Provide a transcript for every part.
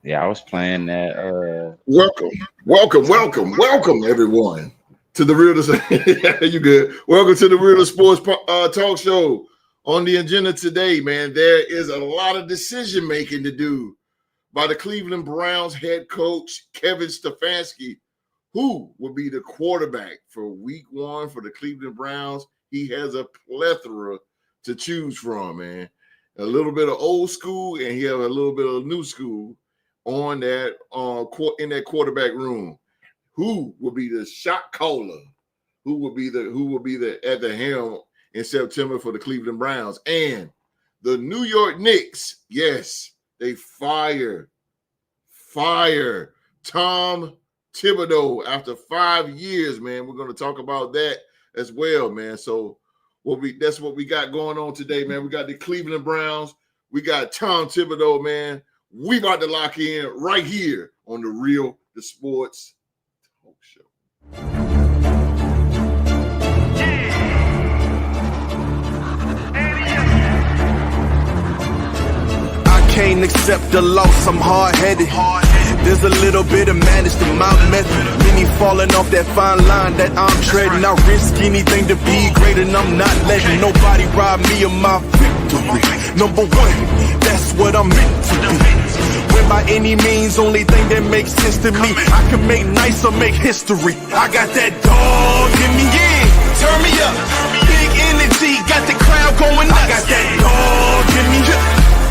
Yeah, I was playing that. Welcome, everyone, to the Real. You good? Welcome to the Real Sports Talk Show. On the agenda today, man, there is a lot of decision making to do by the Cleveland Browns head coach Kevin Stefanski, who will be the quarterback for Week 1 for the Cleveland Browns. He has a plethora to choose from, man. A little bit of old school, and he has a little bit of new school on that in that quarterback room. Who will be the shot caller? Who will be the at the helm in September for the Cleveland Browns? And the New York Knicks, yes, they fire Tom Thibodeau after 5 years, man. We're going to talk about that as well, man. So that's what we got going on today, man. We got the Cleveland Browns. We got Tom Thibodeau, man. We about to lock in right here on the Sports Talk Show. I can't accept the loss, I'm hard-headed. There's a little bit of madness to my method. Many falling off that fine line that I'm treading. I risk anything to be great, and I'm not letting nobody rob me of my victory. Number one, that's what I'm meant to be. When by any means, only thing that makes sense to me, I can make nice or make history. I got that dog in me, yeah. Turn me up. Big energy, got the crowd going nuts. I got that dog in me, yeah.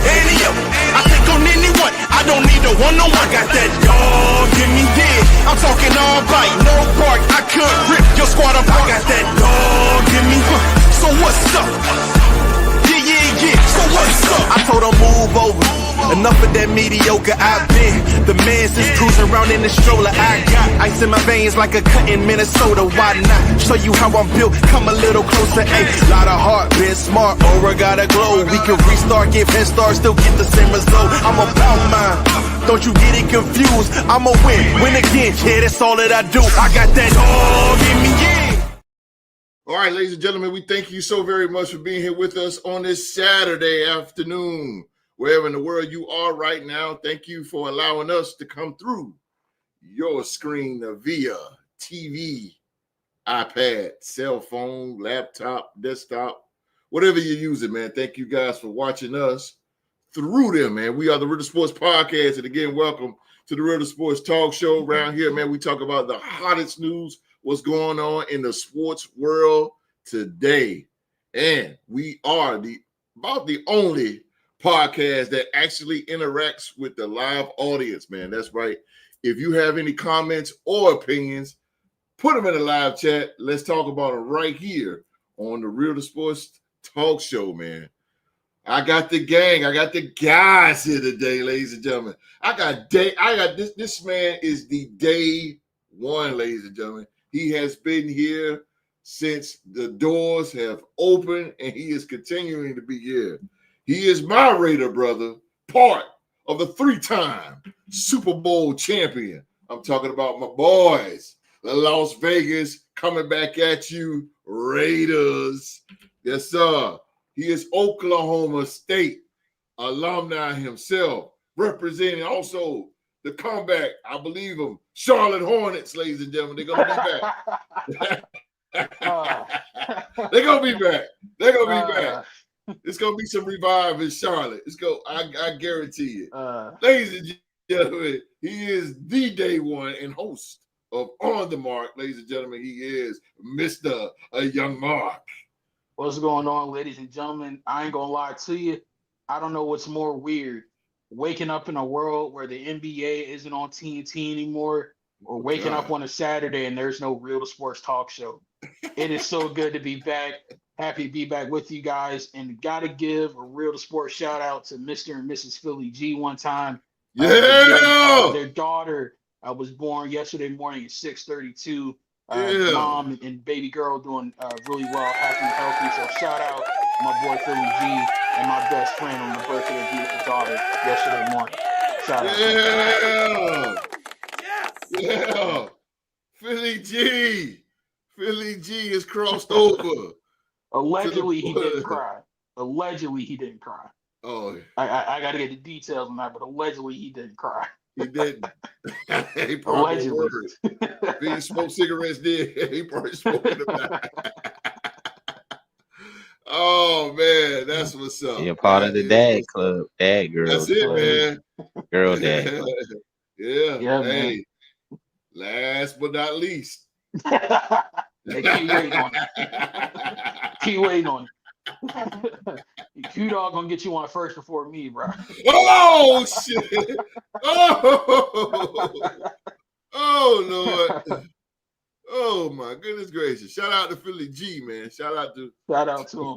Any up, I take on anyone. I don't need a one-on-one. I got that dog in me, yeah. I'm talking all bite, no bark. I could rip your squad apart. I got that dog in me. So what's up? Yeah. So what's up? I told her move over. Enough of that mediocre. I've been the man since cruising around in the stroller. I got ice in my veins like a cut in Minnesota. Why not show you how I'm built? Come a little closer. A lot of heart, been smart, aura gotta glow. We can restart, give head start, still get the same result. I'm about mine. Don't you get it confused? I'ma win again. Yeah, that's all that I do. I got that dog in me, yeah. All right, ladies and gentlemen, we thank you so very much for being here with us on this Saturday afternoon. Wherever in the world you are right now, thank you for allowing us to come through your screen via TV, iPad, cell phone, laptop, desktop, whatever you're using, man. Thank you guys for watching us through them, man. We are the Real Sports Podcast, and again, welcome to the Real Sports Talk Show. Around here, man, we talk about the hottest news, what's going on in the sports world today. And we are about the only podcast that actually interacts with the live audience, man. That's right. If you have any comments or opinions, put them in the live chat. Let's talk about them right here on the Real Sports Talk Show, man. I got the gang. I got the guys here today, ladies and gentlemen. This man is the day one, ladies and gentlemen. He has been here since the doors have opened, and he is continuing to be here. He is my Raider brother, part of the 3-time Super Bowl champion. I'm talking about my boys, the Las Vegas coming back at you, Raiders. Yes, sir. He is Oklahoma State alumni himself, representing also the comeback, I believe him, Charlotte Hornets, ladies and gentlemen. They're going to be back. They're going to be back. They're going to be back. It's gonna be some revive in Charlotte. I guarantee it. Ladies and gentlemen, he is the day one and host of On the Mark. Ladies and gentlemen, he is Mr. Young Mark. What's going on, ladies and gentlemen? I ain't gonna lie to you. I don't know what's more weird. Waking up in a world where the NBA isn't on TNT anymore, or waking up on a Saturday and there's no Real Sports Talk Show. It is so good to be back. Happy to be back with you guys, and gotta give a Real Sports shout out to Mr. and Mrs. Philly G one time. Their daughter was born yesterday morning at 6:32. Mom and baby girl doing really well, happy and healthy. So shout out to my boy Philly G and my best friend on the birthday of beautiful daughter yesterday morning. Shout out. Yeah. Philly G is crossed over. Allegedly, he didn't cry. Allegedly, he didn't cry. Oh, I got to get the details on that, but allegedly, he didn't cry. He didn't. He probably Allegedly. worse. If he smoked cigarettes, did he probably smoking them now. Oh man, that's what's up. You're part of the dad club, up. dad girls. That's it, club. man. Girl dad club. Yeah. Yeah, Hey, last but not least. Hey, keep waiting on it. Keep waiting on it. Q-Dog gonna get you on first before me, bro. Oh shit! Oh Lord! Oh my goodness gracious! Shout out to Philly G, man. Shout out to him.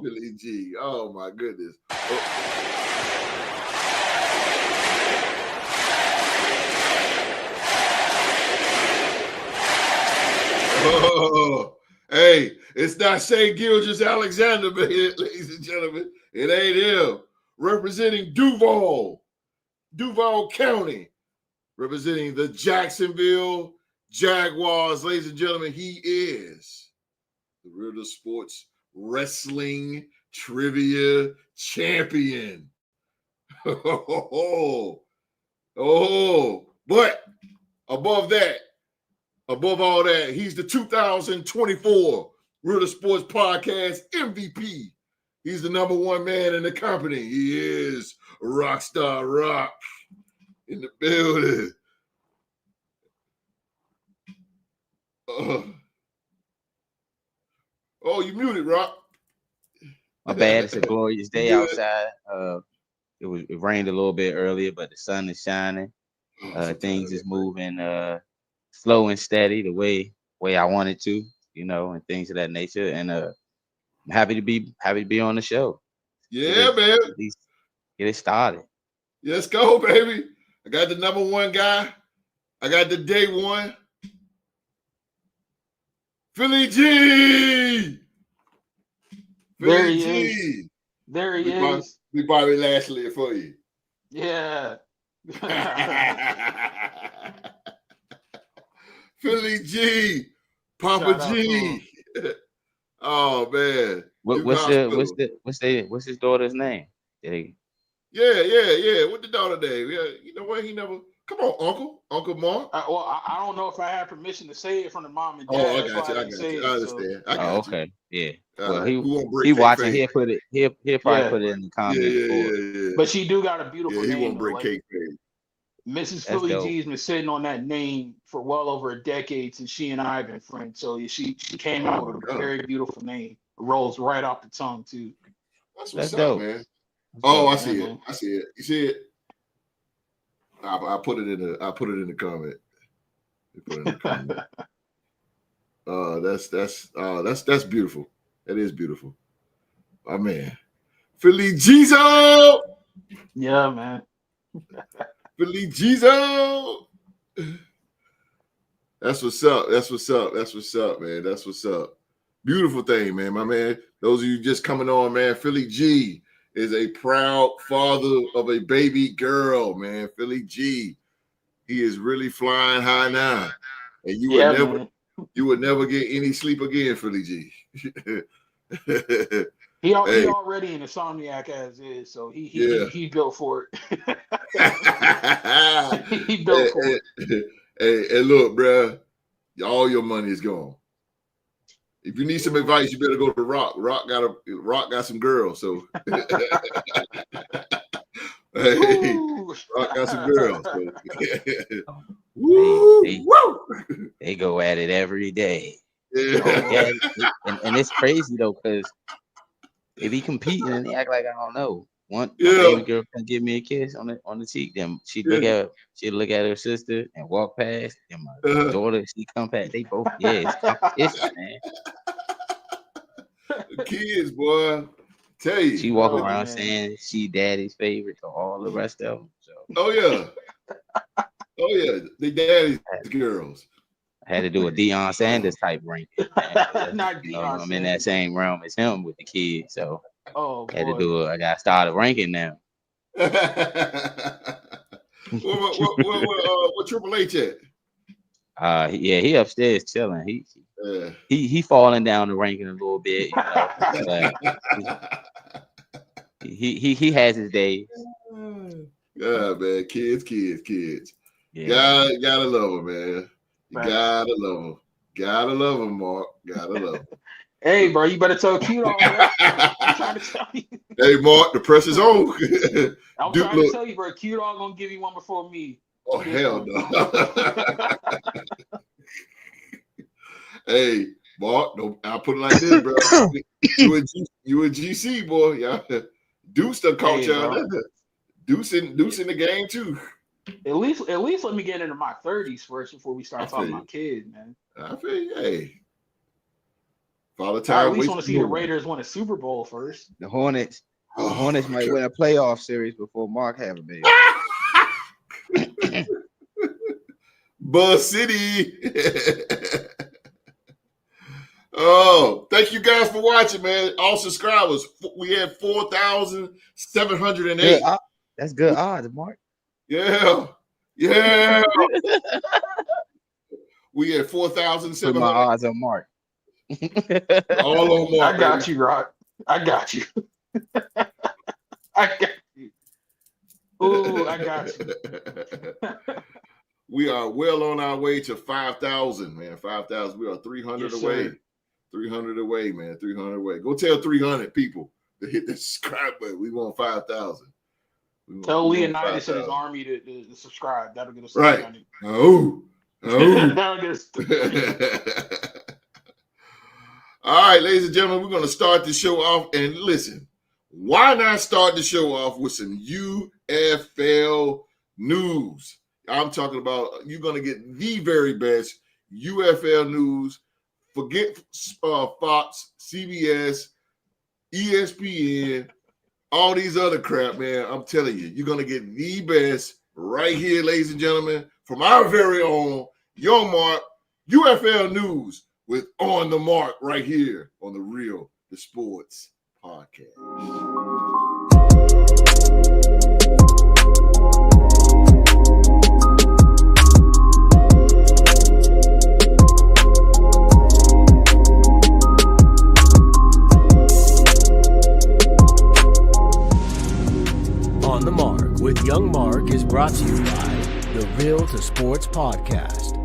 Philly G. Oh my goodness. Oh, hey, it's not Shea Gilgis Alexander, man, ladies and gentlemen. It ain't him. Representing Duval County, representing the Jacksonville Jaguars, ladies and gentlemen. He is the Real Sports Wrestling Trivia Champion. Oh, but above all that, he's the 2024 Real Sports Podcast MVP. He's the number one man in the company. He is Rockstar Rock in the building. Oh, you muted, Rock. My bad. It's a glorious day outside. It rained a little bit earlier, but the sun is shining. Things is moving slow and steady the way I wanted to, and things of that nature. And I'm happy to be on the show. Yeah, man. At least get it started. Let's go, baby. I got the number one guy. I got the day one. Philly G. There he is. There he is. We probably lastly it for you. Yeah. Philly G. Papa G. Oh man. What's his daughter's name? Yeah. What the daughter name? Yeah, you know what? He never. Come on, Uncle Mark. I don't know if I have permission to say it from the mom and dad. Oh, I got you. I understand. I got you. Okay. Yeah. Well, he watching. He'll probably put it in the comments. Yeah. But she do got a beautiful name. He won't break cake. Mrs. Philly G's been sitting on that name for well over a decade since she and I have been friends. So she came out with a very beautiful name. It rolls right off the tongue too. That's dope, man. I see it. I see it. You see it? I put it in the comment. You put it in the comment. That's beautiful. That is beautiful. My man. Philly Jizo. Yeah, man. Philly Jizo. That's what's up. That's what's up, man. That's what's up. Beautiful thing, man. My man. Those of you just coming on, man. Philly G is a proud father of a baby girl, man. Philly G. He is really flying high now. And you would never get any sleep again, Philly G. He already an insomniac as is, so he built for it. He built for it. Hey, look, bro, all your money is gone. If you need some advice, you better go to Rock. Rock got some girls, so hey, Rock got some girls. So. They go at it every day. Yeah. And it's crazy though, because they be competing and they act like I don't know. One baby girl can give me a kiss on the cheek, then she'd look at her sister and walk past, and my daughter, she come past. They both, it's competition, man. The kids, boy, tell you, she walk around saying she daddy's favorite to all the rest of them. So. Oh yeah, they daddy's girls. I had to do a Deion Sanders type ranking. Not Deion. I'm in that same realm as him with the kids, so I got started ranking now. What Triple H at? He upstairs chilling. He falling down the ranking a little bit, he has his days. Yeah, man, kids. Yeah. Gotta love him, man. You gotta love him. Gotta love him, Mark. Gotta love him. Hey, bro, you better tell Q-Dog that. I'm trying to tell you. Hey, Mark, the pressure's on. I'm trying to tell you, bro. Q-Dog gonna give you one before me. Oh, hell no. Hey, Mark, I'll put it like this, bro. You a GC, boy. Yeah. Deuce done caught y'all. Deuce in the game, too. At least let me get into my 30s first before we start talking about kids, man. I feel you. Hey. Father I time. at least want to see the Raiders win a Super Bowl first. The Hornets might win a playoff series before Mark have a baby. Buzz City. Oh, thank you guys for watching, man. All subscribers. We had 4,708. That's good odds, Mark. Yeah. We had 4,700. Put my odds on Mark. All on Mark. I got you, Rod. I got you. Ooh, I got you. We are well on our way to 5,000, man. 5,000. We are 300 away. Sir. 300 away, man. 300 away. Go tell 300 people to hit the subscribe button. We want 5,000. Tell Leonidas and his army to subscribe. That'll get us right. money. Oh. That'll get us All right, ladies and gentlemen, we're going to start the show off. And listen, why not start the show off with some UFL news? I'm talking about you're going to get the very best UFL news. Forget Fox, CBS, ESPN, all these other crap, man. I'm telling you, you're going to get the best right here, ladies and gentlemen, from our very own Young Mark, UFL news with On the Mark right here on the Real the Sports Podcast. On the Mark with Young Mark is brought to you by the Real to Sports Podcast.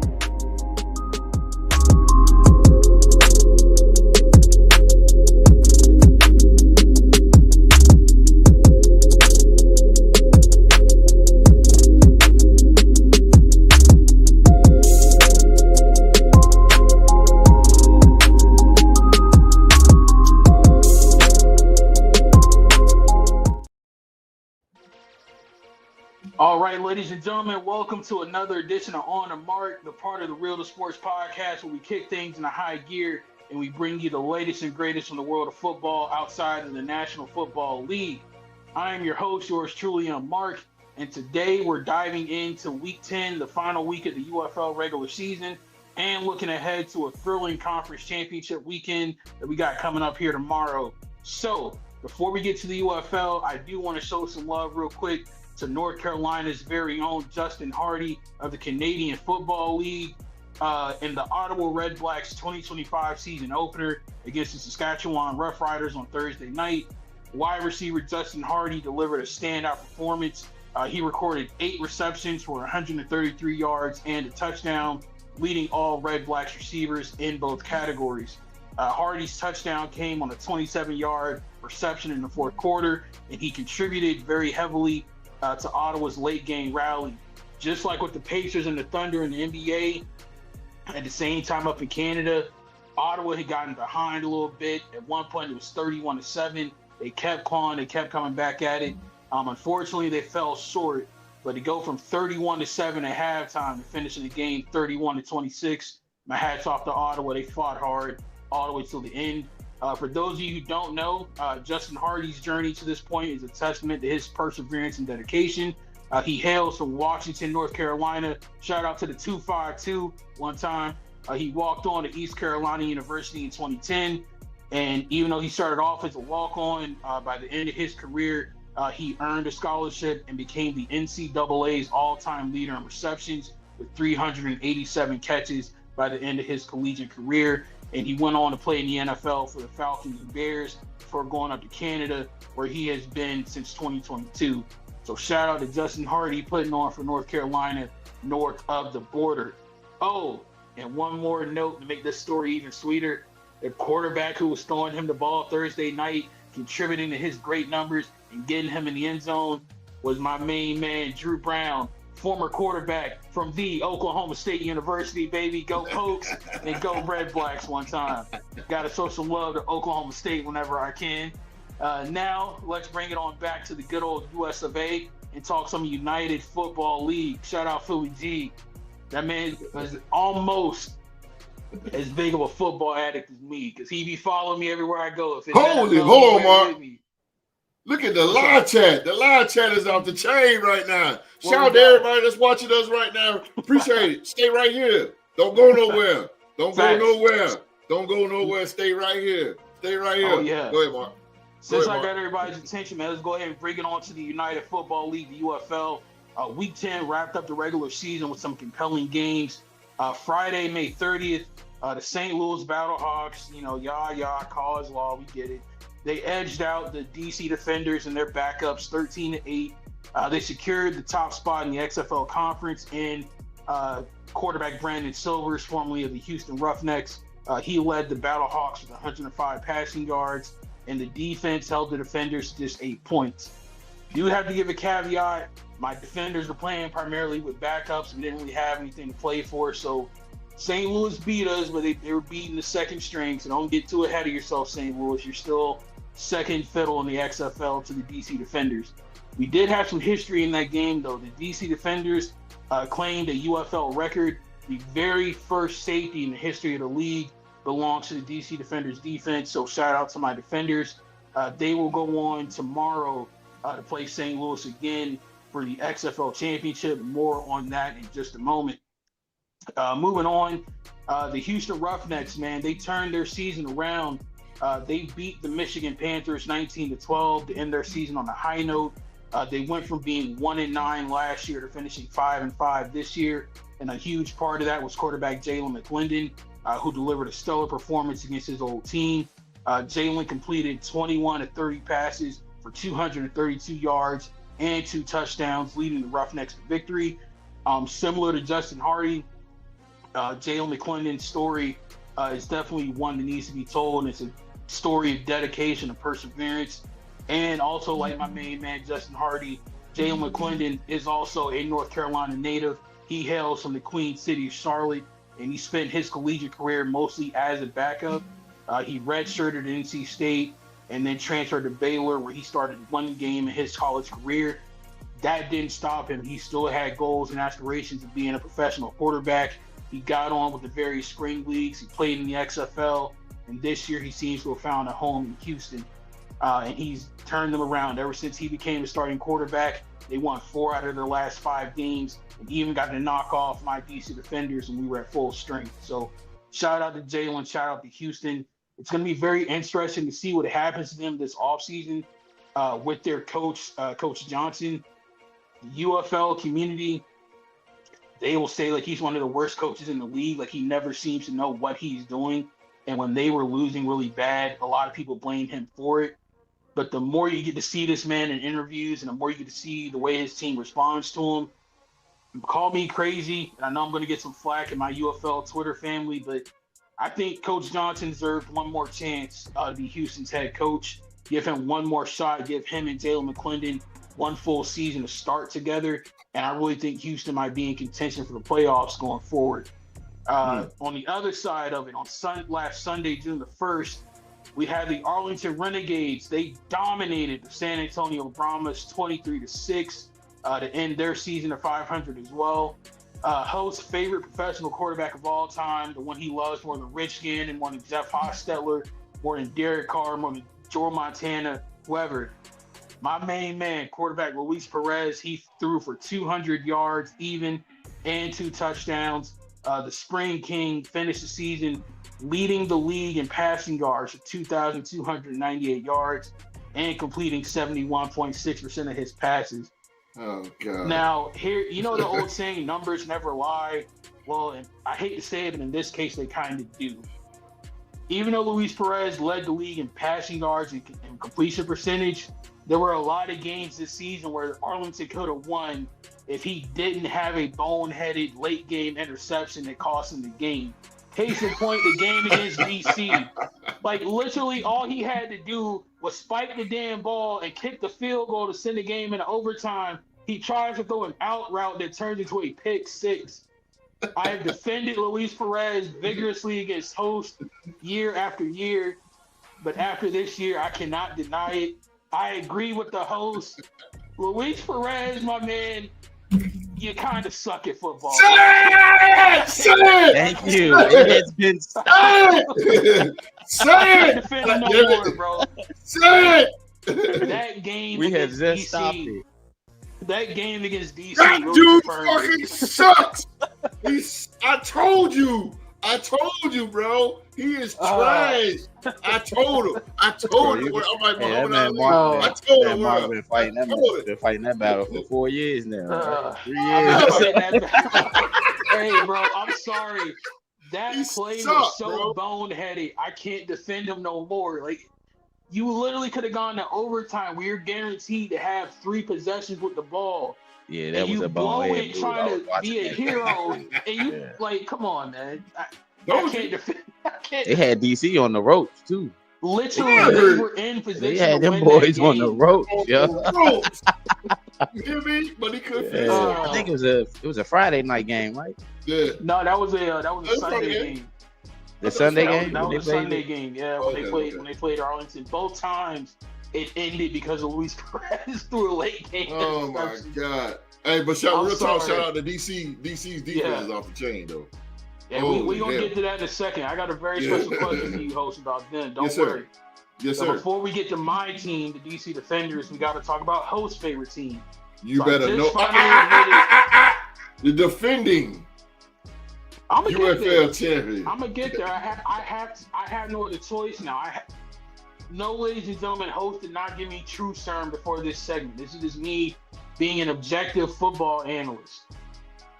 All right, ladies and gentlemen, welcome to another edition of On the Mark, the part of the Real to Sports Podcast where we kick things in a high gear and we bring you the latest and greatest from the world of football outside of the National Football League. I am your host, yours truly, Young Mark, and today we're diving into Week 10, the final week of the UFL regular season, and looking ahead to a thrilling conference championship weekend that we got coming up here tomorrow. So, before we get to the UFL, I do want to show some love real quick to North Carolina's very own Justin Hardy of the Canadian Football League in the Ottawa Red Blacks 2025 season opener against the Saskatchewan Roughriders on Thursday night. Wide receiver Justin Hardy delivered a standout performance. He recorded 8 receptions for 133 yards and a touchdown, leading all Red Blacks receivers in both categories. Hardy's touchdown came on a 27-yard reception in the fourth quarter, and he contributed very heavily to Ottawa's late game rally. Just like with the Pacers and the Thunder in the NBA, at the same time up in Canada, Ottawa had gotten behind a little bit. At one point, it was 31-7. They kept clawing, they kept coming back at it. Unfortunately, they fell short, but to go from 31-7 at halftime to finishing the game 31-26, my hat's off to Ottawa. They fought hard all the way till the end. For those of you who don't know, Justin Hardy's journey to this point is a testament to his perseverance and dedication. He hails from Washington, North Carolina. Shout out to the 252 one time. He walked on to East Carolina University in 2010. And even though he started off as a walk-on, by the end of his career, he earned a scholarship and became the NCAA's all-time leader in receptions with 387 catches by the end of his collegiate career. And he went on to play in the NFL for the Falcons and Bears before going up to Canada, where he has been since 2022. So shout out to Justin Hardy putting on for North Carolina north of the border. Oh, and one more note to make this story even sweeter. The quarterback who was throwing him the ball Thursday night, contributing to his great numbers and getting him in the end zone, was my main man, Drew Brown, former quarterback from the Oklahoma State University, baby. Go Pokes and go Red Blacks one time. Got to show some love to Oklahoma State whenever I can. Now, let's bring it on back to the good old USFL and talk some United Football League. Shout out Philly G. That man is almost as big of a football addict as me because he be following me everywhere I go. If it's Holy, NFL, hold on, he's Mark. with me. Look at the live chat. The live chat is off the chain right now. What Shout out we to got? everybody that's watching us right now. Appreciate it. Stay right here. Don't go nowhere. Don't Facts. go nowhere. Don't go nowhere. Stay right here. Stay right here. Oh, yeah. Go ahead, Mark. Since ahead, I got Mark. everybody's attention, man, let's go ahead and bring it on to the United Football League, the UFL. Week 10 wrapped up the regular season with some compelling games. Friday, May 30th, the St. Louis Battlehawks, cause law, we get it. They edged out the DC Defenders and their backups 13-8. They secured the top spot in the XFL conference, and quarterback Brandon Silvers, formerly of the Houston Roughnecks, he led the Battlehawks with 105 passing yards, and the defense held the Defenders to just 8 points. You have to give a caveat. My Defenders were playing primarily with backups and didn't really have anything to play for, so St. Louis beat us, but they were beating the second string, so don't get too ahead of yourself, St. Louis. You're still second fiddle in the XFL to the DC Defenders. We did have some history in that game, though. The DC Defenders claimed a UFL record. The very first safety in the history of the league belongs to the DC Defenders defense, so shout out to my Defenders. They will go on tomorrow to play St. Louis again for the XFL Championship. More on that in just a moment. Moving on, the Houston Roughnecks, man, they turned their season around. They beat the Michigan Panthers 19-12 to end their season on a high note. They went from being 1-9 last year to finishing 5-5 this year, and a huge part of that was quarterback Jalen McClendon, who delivered a stellar performance against his old team. Jalen completed 21 of 30 passes for 232 yards and 2 touchdowns, leading the Roughnecks to victory. Similar to Justin Hardy, Jalen McClendon's story is definitely one that needs to be told. It's a story of dedication and perseverance. And also, like my main man, Justin Hardy, Jalen McClendon is also a North Carolina native. He hails from the Queen City of Charlotte, and he spent his collegiate career mostly as a backup. He redshirted at NC State and then transferred to Baylor, where he started one game in his college career. That didn't stop him. He still had goals and aspirations of being a professional quarterback. He got on with the various spring leagues. He played in the XFL, and this year he seems to have found a home in Houston. And he's turned them around ever since he became a starting quarterback. They won 4 out of their last 5 games, and even got to knock off my DC Defenders when we were at full strength. So shout out to Jalen, shout out to Houston. It's going to be very interesting to see what happens to them this offseason with their coach, Coach Johnson. The UFL community, they will say like he's one of the worst coaches in the league. Like he never seems to know what he's doing. And when they were losing really bad, a lot of people blame him for it. But the more you get to see this man in interviews and the more you get to see the way his team responds to him, call me crazy. I know I'm going to get some flack in my UFL Twitter family, but I think Coach Johnson deserved one more chance to be Houston's head coach. Give him one more shot. Give him and Jalen McClendon one full season to start together. And I really think Houston might be in contention for the playoffs going forward. On the other side of it, on last Sunday, June the 1st, we had the Arlington Renegades. They dominated the San Antonio Brahmas 23-6 to end their season at 500 as well. Host's favorite professional quarterback of all time, the one he loves more than Rich Gannon, more than Jeff Hostetler, more than Derek Carr, more than Joe Montana, whoever. My main man, quarterback Luis Perez, he threw for 200 yards even and 2 touchdowns. The Spring King finished the season leading the league in passing yards at 2,298 yards and completing 71.6% of his passes. Oh, God. Now, here, you know the old saying, numbers never lie? Well, and I hate to say it, but in this case, they kind of do. Even though Luis Perez led the league in passing yards and completion percentage, There were a lot of games this season where Arlington could have won if he didn't have a boneheaded late game interception that cost him the game. Case in point, the game against DC. Like, literally, all he had to do was spike the damn ball and kick the field goal to send the game into overtime. He tries to throw an out route that turns into a pick six. I have defended Luis Perez vigorously against hosts year after year, but after this year, I cannot deny it. I agree with the host. Luis Perez, my man, you kind of suck at football. Say it! Thank you. It has been Say it! Say it! Defend him no more, bro. Say it! That game We have against just DC, stopped it. that game against DC That really dude confirmed fucking it. sucks. I told you, bro. He is trash. I told him. I'm like, Hey, that Muhammad man Ali. Mark, I told that him. Mark been fighting that battle for 4 years now. 3 I'm years. not saying that. Hey, bro, I'm sorry. That He play sucked, was so bro. boneheaded. I can't defend him no more. Like, you literally could have gone to overtime where you're guaranteed to have 3 possessions with the ball. Yeah, that And was you a blow bonehead it move. I trying was to watching be a that. hero. And you, Yeah. like, come on, man. I Don't can't you? defend. I can't. They had DC on the ropes too. Literally, Yeah. they were in They position had to them win boys that on the game. ropes. On Yeah. the ropes. You hear me? But he couldn't finish Yeah. it. I think it was a Friday night game, right? Yeah. No, that was a That's Sunday okay. game. The Sunday That game. was when a they played Sunday it? game. Yeah, when Okay. they played Arlington. Both times it ended because of Luis Perez threw a late game. Oh my interception. God. Hey, but I'm real talk, sorry. shout out to DC. DC's defense Yeah. is off the chain though. Yeah, Holy we gonna hell. get to that in a second. I got a very Yeah. special question for you, host, about them. Don't Yes, sir. worry. Yes, So sir. before we get to my team, the DC Defenders, we got to talk about host favorite team. You So I better just know. finally The defending I'm gonna get there. USFL champion. I'm gonna get there. I have no other choice now. No, ladies and gentlemen, host did not give me true serum before this segment. This is just me being an objective football analyst.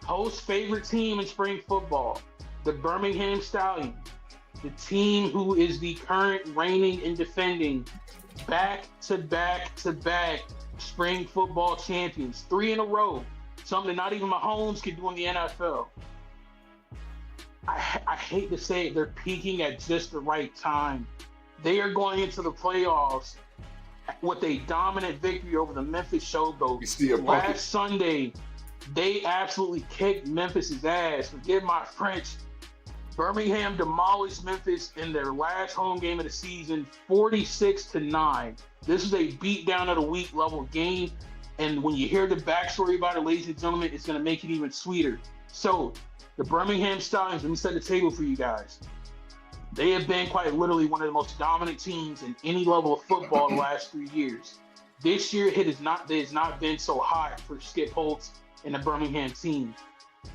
Host's favorite team in spring football, the Birmingham Stallions, the team who is the current reigning and defending back-to-back-to-back spring football champions, 3 in a row, something that not even Mahomes could do in the NFL. I hate to say it, they're peaking at just the right time. They are going into the playoffs with a dominant victory over the Memphis Showboats. Still pumping. Last Sunday, they absolutely kicked Memphis's ass. Forgive my French. Birmingham demolished Memphis in their last home game of the season, 46-9. This is a beatdown of the week level game. And when you hear the backstory about it, ladies and gentlemen, it's going to make it even sweeter. So, the Birmingham Stallions, let me set the table for you guys. They have been quite literally one of the most dominant teams in any level of football the last 3 years. This year, it has not been so hot for Skip Holtz and the Birmingham team.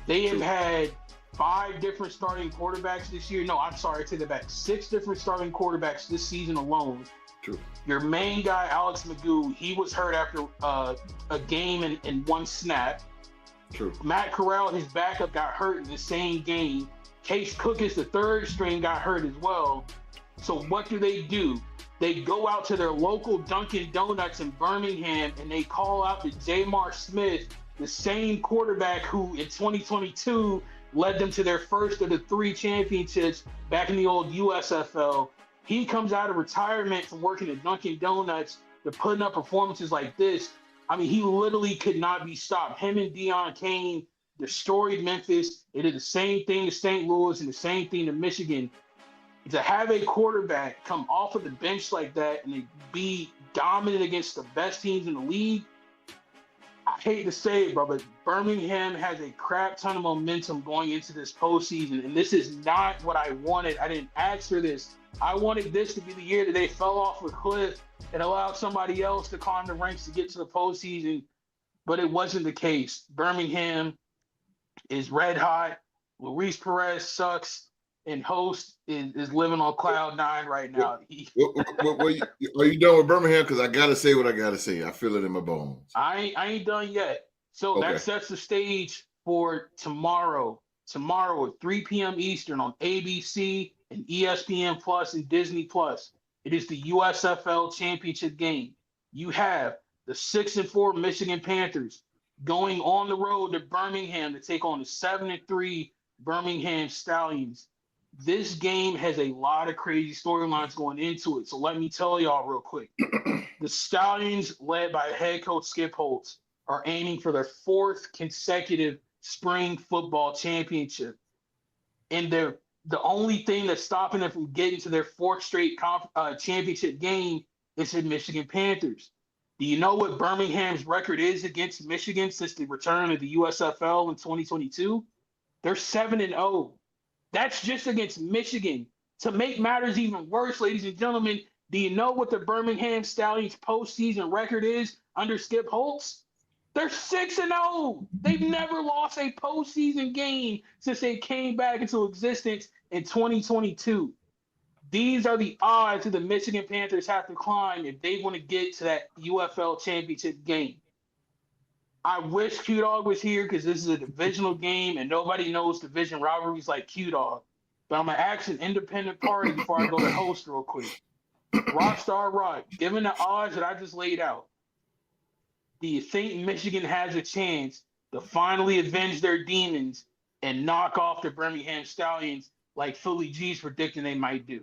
They have had 5 different starting quarterbacks this year. No, I'm sorry, I take that back. 6 different starting quarterbacks this season alone. True. Your main guy, Alex Magoo, he was hurt after a game in 1 snap. True. Matt Corral, his backup, got hurt in the same game. Case Cook is the 3rd string, got hurt as well. So what do? They go out to their local Dunkin' Donuts in Birmingham and they call out to Jamar Smith, the same quarterback who in 2022 led them to their first of the 3 championships back in the old USFL. He comes out of retirement from working at Dunkin' Donuts to putting up performances like this. I mean, he literally could not be stopped. Him and Deion Kane destroyed Memphis. They did the same thing to St. Louis and the same thing to Michigan. To have a quarterback come off of the bench like that and be dominant against the best teams in the league, I hate to say it, bro, but Birmingham has a crap ton of momentum going into this postseason, and this is not what I wanted. I didn't ask for this. I wanted this to be the year that they fell off a cliff and allowed somebody else to climb the ranks to get to the postseason, but it wasn't the case. Birmingham is red hot. Luis Perez sucks, and host is living on cloud 9 right now. Are you done with Birmingham? Because I gotta say what I gotta say. I feel it in my bones. I ain't done yet. So Okay. that sets the stage for tomorrow. Tomorrow at 3 p.m. Eastern on ABC and ESPN Plus and Disney Plus. It is the USFL championship game. You have the 6-4 Michigan Panthers going on the road to Birmingham to take on the 7-3 Birmingham Stallions. This game has a lot of crazy storylines going into it. So let me tell y'all real quick. The Stallions, led by head coach Skip Holtz, are aiming for their 4th consecutive spring football championship. And the only thing that's stopping them from getting to their 4th straight championship game is the Michigan Panthers. Do you know what Birmingham's record is against Michigan since the return of the USFL in 2022? They're 7-0. That's just against Michigan. To make matters even worse, ladies and gentlemen, do you know what the Birmingham Stallions postseason record is under Skip Holtz? They're 6-0. They've never lost a postseason game since they came back into existence in 2022. These are the odds that the Michigan Panthers have to climb if they want to get to that UFL championship game. I wish Q-Dog was here because this is a divisional game and nobody knows division rivalries like Q-Dog. But I'm going to ask an independent party before I go to host real quick. Rockstar Rod, given the odds that I just laid out, do you think Michigan has a chance to finally avenge their demons and knock off the Birmingham Stallions like Philly G's predicting they might do?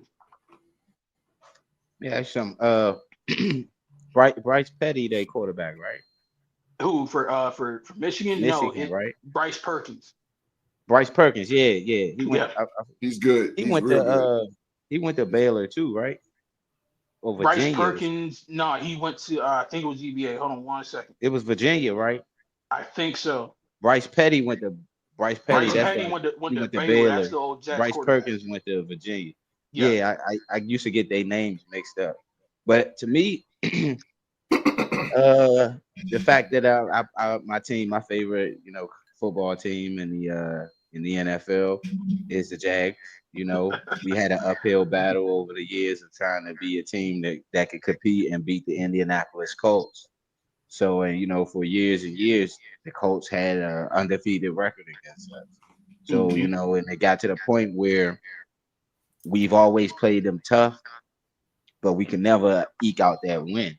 Yeah, some Bryce Petty, they quarterback, right? Who for Michigan? No, right? Bryce Perkins. Bryce Perkins, yeah. He went. Yeah. He's good. He He's went real to good. he went to Baylor too, right? Or Bryce Virginia. Perkins, no, he went to I think it was UVA. Hold on 1 second. It was Virginia, right? I think so. Bryce Petty went to Bryce Petty went to Baylor. That's the old Jets Bryce quarterback. Perkins went to Virginia. Yeah. Yeah, I used to get their names mixed up. But to me, the fact that my team, my favorite, football team in the NFL is the Jags. We had an uphill battle over the years of trying to be a team that could compete and beat the Indianapolis Colts. So, and for years and years, the Colts had an undefeated record against us. So, and it got to the point where we've always played them tough, but we can never eke out that win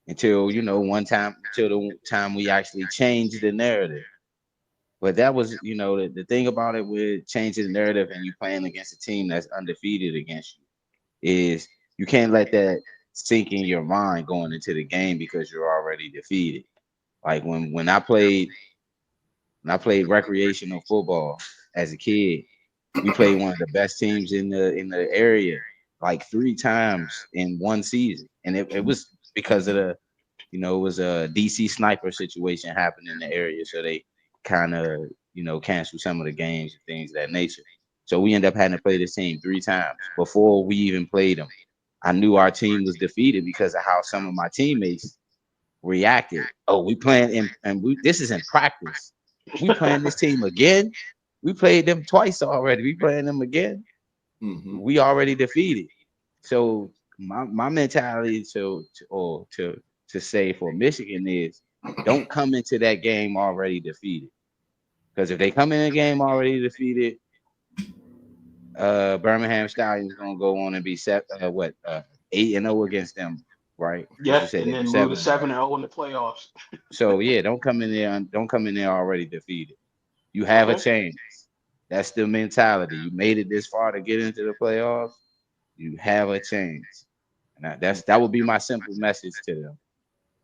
until the time we actually changed the narrative. But that was, the thing about it with changing the narrative and you playing against a team that's undefeated against you is you can't let that sink in your mind going into the game because you're already defeated. Like when I played recreational football as a kid, we played one of the best teams in the area like 3 times in one season, and it was because of it was a DC sniper situation happening in the area, so they kind of canceled some of the games and things of that nature. So we ended up having to play this team 3 times before we even played them. I knew our team was defeated because of how some of my teammates reacted. Oh, we playing this is in practice. We playing this team again. We played them twice already. We playing them again. Mm-hmm. We already defeated. So my mentality to say for Michigan is don't come into that game already defeated. Because if they come in a game already defeated, Birmingham Stallions gonna go on and be 8-0 against them, right? Yeah, and then move to 7-0 in the playoffs. So yeah, don't come in there already defeated. You have a chance. That's the mentality. You made it this far to get into the playoffs. You have a chance. And that would be my simple message to them.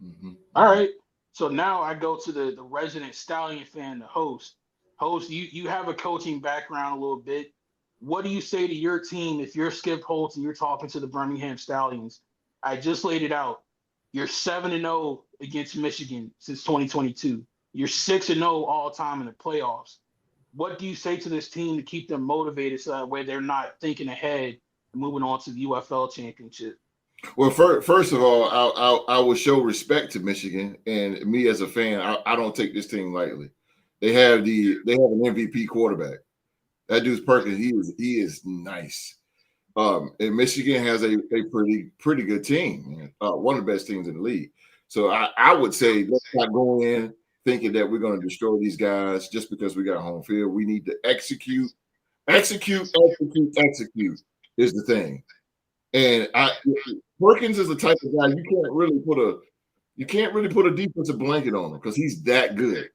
Mm-hmm. All right. So now I go to the resident Stallion fan, the host. Host, you have a coaching background a little bit. What do you say to your team if you're Skip Holtz and you're talking to the Birmingham Stallions? I just laid it out. You're 7-0 against Michigan since 2022. You're 6-0 all time in the playoffs. What do you say to this team to keep them motivated so that way they're not thinking ahead and moving on to the UFL championship? Well, first of all, I will show respect to Michigan, and me as a fan, I don't take this team lightly. They have an MVP quarterback. That dude's Perkins. He is nice. And Michigan has a pretty good team, one of the best teams in the league. So I would say let's not go in thinking that we're going to destroy these guys just because we got home field. We need to execute is the thing. And Perkins is the type of guy you can't really put You can't really put a defensive blanket on him because he's that good.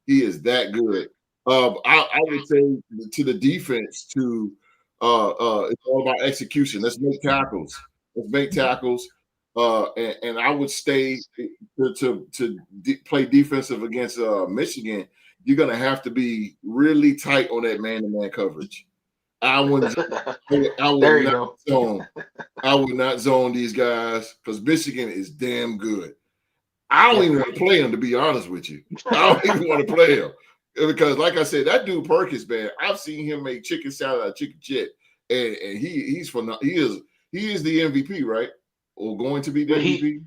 He is that good. I would say to the defense it's all about execution. Let's make tackles. Let's make tackles. And I would stay to play defensive against Michigan. You're gonna have to be really tight on that man-to-man coverage. I would not zone. I would not zone these guys because Michigan is damn good. I don't even want to play him, to be honest with you. I don't even want to play him because, like I said, that dude Perkins, man. I've seen him make chicken salad out of chicken shit, and he's phenomenal. He is the MVP, right? Or going to be the MVP.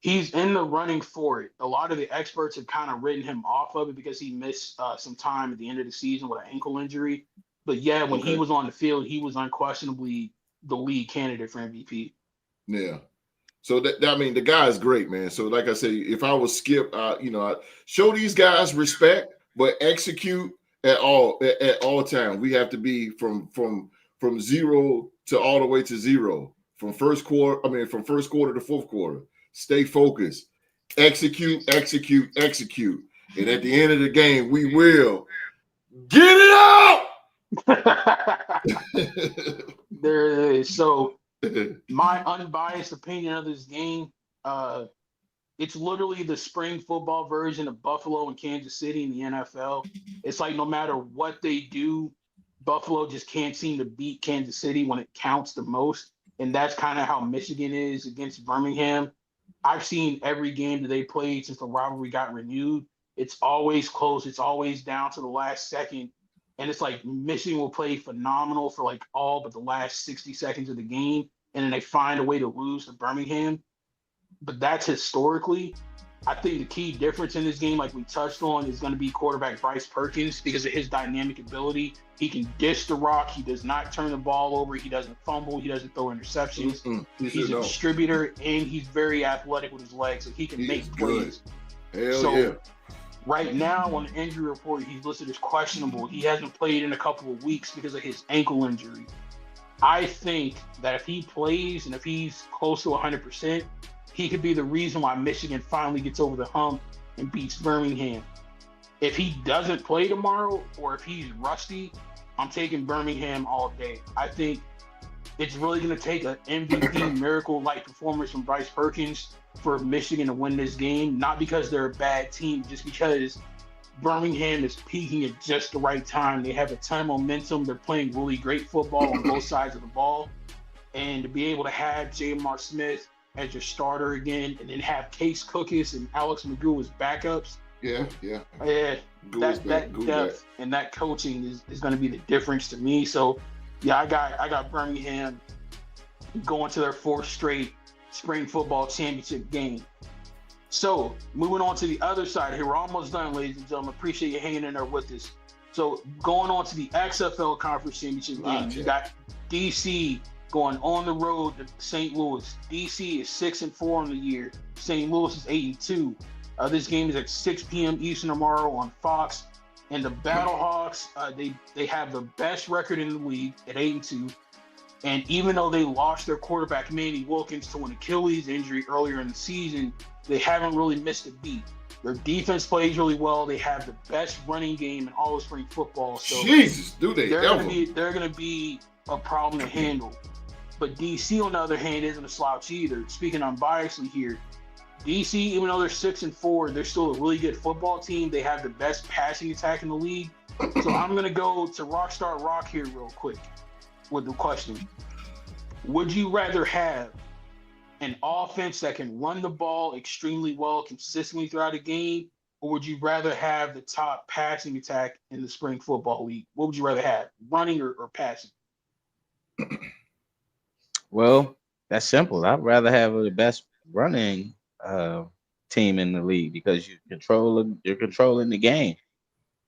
He's in the running for it. A lot of the experts have kind of written him off of it because he missed some time at the end of the season with an ankle injury. But yeah, when he was on the field, he was unquestionably the lead candidate for MVP. Yeah. So I mean, the guy is great, man. So like I say, if I was Skip, I show these guys respect, but execute at all times. We have to be from zero to all the way to zero. From first quarter to fourth quarter. Stay focused. Execute. And at the end of the game, we will get it out. There it is. So my unbiased opinion of this game, it's literally the spring football version of Buffalo and Kansas City in the NFL. It's like no matter what they do, Buffalo just can't seem to beat Kansas City when it counts the most. And that's kind of how Michigan is against Birmingham. I've seen every game that they played since the rivalry got renewed. It's always close. It's always down to the last second. And it's like Michigan will play phenomenal for like all but the last 60 seconds of the game. And then they find a way to lose to Birmingham. But that's historically. I think the key difference in this game, like we touched on, is going to be quarterback Bryce Perkins because of his dynamic ability. He can dish the rock. He does not turn the ball over. He doesn't fumble. He doesn't throw interceptions. He's a distributor, and he's very athletic with his legs, so he can make plays. Yeah. Right now on the injury report, he's listed as questionable. He hasn't played in a couple of weeks because of his ankle injury. I think that if he plays and if he's close to 100%, he could be the reason why Michigan finally gets over the hump and beats Birmingham. If he doesn't play tomorrow or if he's rusty, I'm taking Birmingham all day. I think it's really going to take an MVP miracle-like performance from Bryce Perkins for Michigan to win this game, not because they're a bad team, just because Birmingham is peaking at just the right time. They have a ton of momentum. They're playing really great football on both sides of the ball. And to be able to have J.M.R. Smith as your starter again, and then have Case Cookus and Alex McGough as backups. Yeah. That depth and that coaching is going to be the difference to me. So, yeah, I got Birmingham going to their fourth straight spring football championship game. So, moving on to the other side here, we're almost done, ladies and gentlemen. Appreciate you hanging in there with us. So, going on to the XFL Conference Championship game, you got DC going on the road to St. Louis. DC is 6-4 on the year. St. Louis is 8-2. This game is at 6 p.m. Eastern tomorrow on Fox. And the Battlehawks, they have the best record in the league at 8-2. And even though they lost their quarterback Manny Wilkins to an Achilles injury earlier in the season, they haven't really missed a beat. Their defense plays really well. They have the best running game in all of spring football. So Jesus, do they? They're going to be a problem to handle. But DC, on the other hand, isn't a slouch either. Speaking unbiasedly here, DC, even though they're 6-4, they're still a really good football team. They have the best passing attack in the league. So I'm going to go to Rockstar Rock here real quick with the question. Would you rather have an offense that can run the ball extremely well consistently throughout a game, or would you rather have the top passing attack in the spring football league? What would you rather have, running or passing? Well, that's simple. I'd rather have the best running team in the league because you're controlling the game.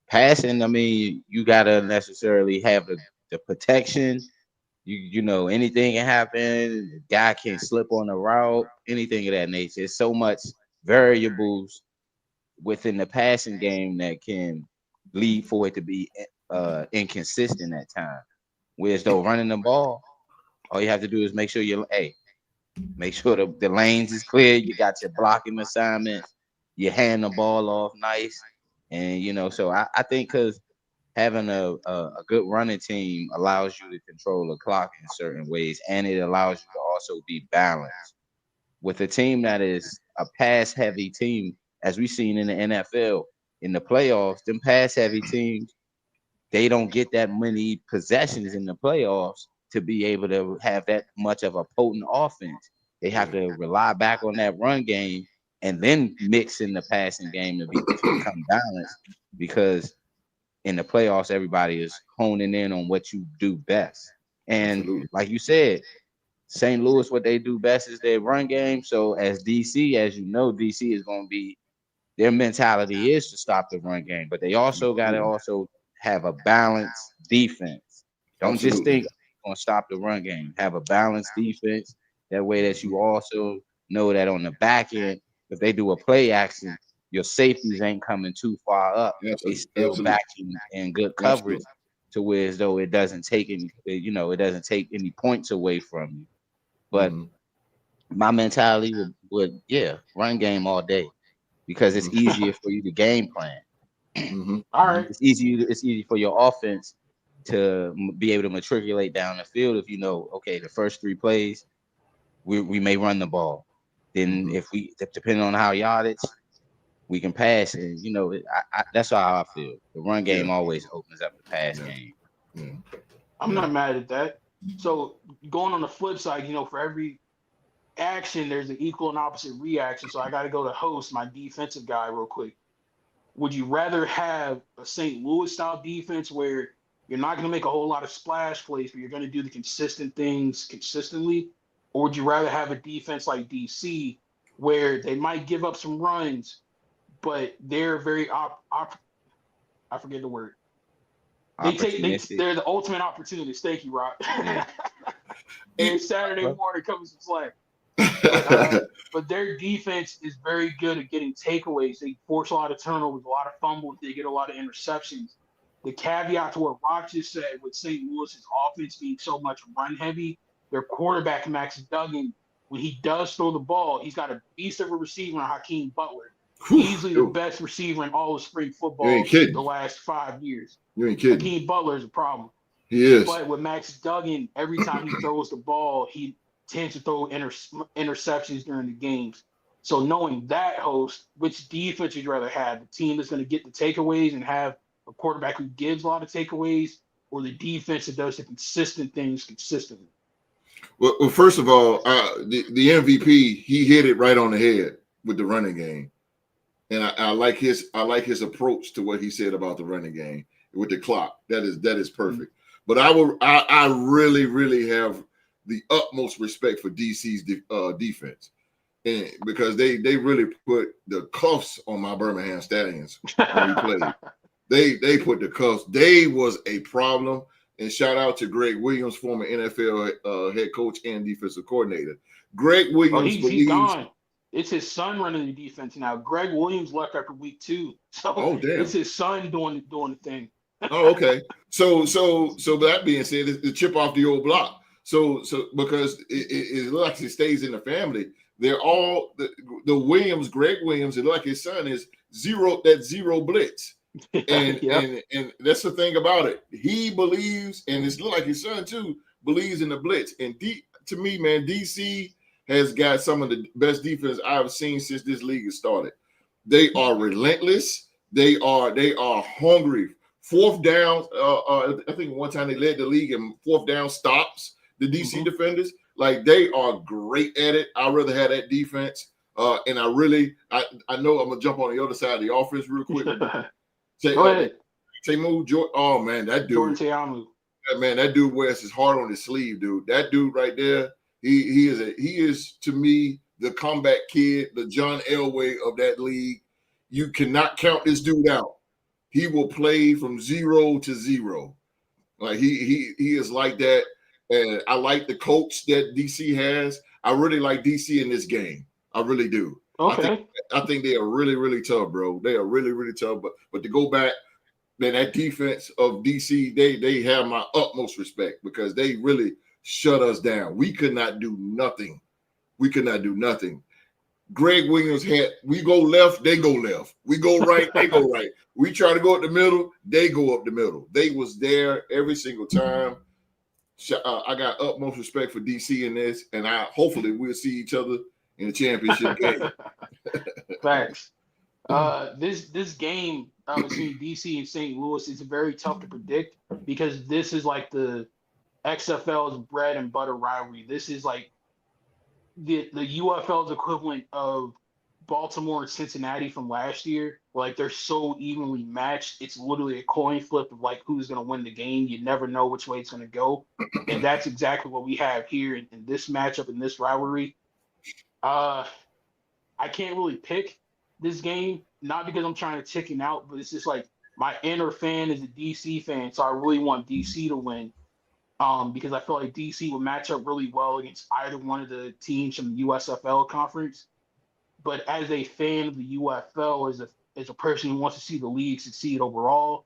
Passing, I mean, you gotta necessarily have the protection. You know, anything can happen. The guy can slip on the route, anything of that nature. There's so much variables within the passing game that can lead for it to be inconsistent at times. Whereas though running the ball, all you have to do is make sure Make sure the lanes is clear. You got your blocking assignments. You hand the ball off nice, and So I think because having a good running team allows you to control the clock in certain ways, and it allows you to also be balanced. With a team that is a pass heavy team, as we've seen in the NFL in the playoffs, them pass heavy teams, they don't get that many possessions in the playoffs to be able to have that much of a potent offense. They have to rely back on that run game and then mix in the passing game to become balanced, because in the playoffs, everybody is honing in on what you do best. And Absolutely. like you said, St. Louis, what they do best is their run game. So as DC, as you know, DC is going to be, their mentality is to stop the run game, but they also got to also have a balanced defense. Don't just Absolutely. think going to stop the run game. Have a balanced defense. That way that you also know that on the back end, if they do a play action, your safeties ain't coming too far up. They Absolutely. still Absolutely. backing in good coverage, Absolutely. to where as though it doesn't take any, it doesn't take any points away from you. But Mhm. my mentality would run game all day, because it's Mhm. easier for you to game plan. Mhm. All Mhm. right. It's easy for your offense to be able to matriculate down the field if you know, okay, the first 3 plays we may run the ball. Then Mhm. if depending on how yardage, we can pass it. That's how I feel. The run Yeah. game always opens up the pass Yeah. game. Yeah. I'm Yeah. not mad at that. So going on the flip side, for every action, there's an equal and opposite reaction. So I got to go to host my defensive guy real quick. Would you rather have a St. Louis style defense where you're not going to make a whole lot of splash plays, but you're going to do the consistent things consistently? Or would you rather have a defense like DC where they might give up some runs, but they're very I forget the word. Opportunistic. They're the ultimate opportunists. Thank you, Rob. Yeah. And Saturday morning comes some slack. But but their defense is very good at getting takeaways. They force a lot of turnovers, a lot of fumbles. They get a lot of interceptions. The caveat to what Rock just said with St. Louis's offense being so much run heavy, their quarterback Max Duggan, when he does throw the ball, he's got a beast of a receiver in Hakeem Butler, Whew, easily the dude, best receiver in all of spring you ain't football the kidding. last 5 years. You ain't kidding. Hakeem Butler is a problem. He is. But with Max Duggan, every time he throws the ball, he tends to throw interceptions during the games. So knowing that, host, which defense would you rather have? The team that's going to get the takeaways and have a quarterback who gives a lot of takeaways, or the defense that does the consistent things consistently? Well, first of all, the MVP, he hit it right on the head with the running game, and I like his approach to what he said about the running game with the clock. That is perfect. But I really have the utmost respect for DC's defense, and because they really put the cuffs on my Birmingham Stallions when we played. They put the cuffs. They was a problem. And shout out to Greg Williams, former NFL head coach and defensive coordinator. Greg Oh, Williams he's believes. gone. It's his son running the defense now. Greg Williams left after week 2, so Oh it's damn. his son doing the thing. Oh okay. So that being said, it's the chip off the old block. So because it looks like it stays in the family. They're all the Williams, Greg Williams, and like his son is zero blitz. And Yep. and that's the thing about it. He believes, and it's like his son too believes in the blitz. And to me, man, DC has got some of the best defense I've seen since this league has started. They are relentless. They are hungry. Fourth down. I think one time they led the league in fourth down stops. The DC defenders, like they are great at it. I rather have that defense. And I know I'm gonna jump on the other side of the offense real quick. Go ahead. Tamu, oh man, that Jordan dude, Teamu. man, that dude wears his heart on his sleeve, dude. That dude right there, he is to me the comeback kid, the John Elway of that league. You cannot count this dude out. He will play from 0 to 0. Like he is like that. And I like the coach that DC has. I really like DC in this game. I really do. Okay. I think they are really tough, bro. They are really tough. But to go back, man, that defense of DC, they have my utmost respect because they really shut us down. We could not do nothing we could not do nothing. Greg Williams we go left, they go left. We go right, they go right. We try to go up the middle, they go up the middle. They was there every single time. I got utmost respect for DC in this, and hopefully we'll see each other in the championship game. Facts. This game between DC and St. Louis is very tough to predict because this is like the XFL's bread and butter rivalry. This is like the UFL's equivalent of Baltimore and Cincinnati from last year, where like they're so evenly matched. It's literally a coin flip of like who's going to win the game. You never know which way it's going to go, and that's exactly what we have here in this matchup in this rivalry. I can't really pick this game, not because I'm trying to chicken out, but it's just like my inner fan is a DC fan, so I really want DC to win. Because I feel like DC would match up really well against either one of the teams from the USFL conference. But as a fan of the UFL, as a person who wants to see the league succeed overall,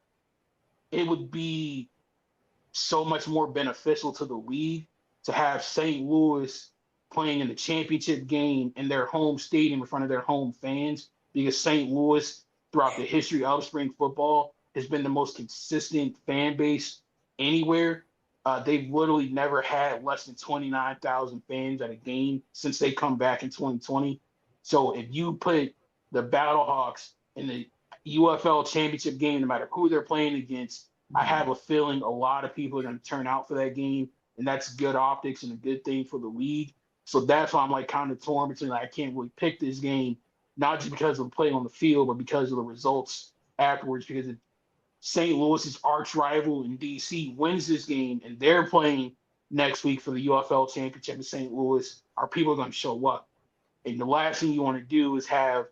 it would be so much more beneficial to the league to have St. Louis playing in the championship game in their home stadium in front of their home fans, because St. Louis, throughout the history of spring football, has been the most consistent fan base anywhere. They've literally never had less than 29,000 fans at a game since they come back in 2020. So if you put the Battlehawks in the UFL championship game, no matter who they're playing against, I have a feeling a lot of people are going to turn out for that game, and that's good optics and a good thing for the league. So that's why I'm like kind of torn between like, I can't really pick this game, not just because of the play on the field, but because of the results afterwards, because St. Louis's arch rival in DC wins this game and they're playing next week for the UFL championship in St. Louis, are people going to show up? And the last thing you want to do is have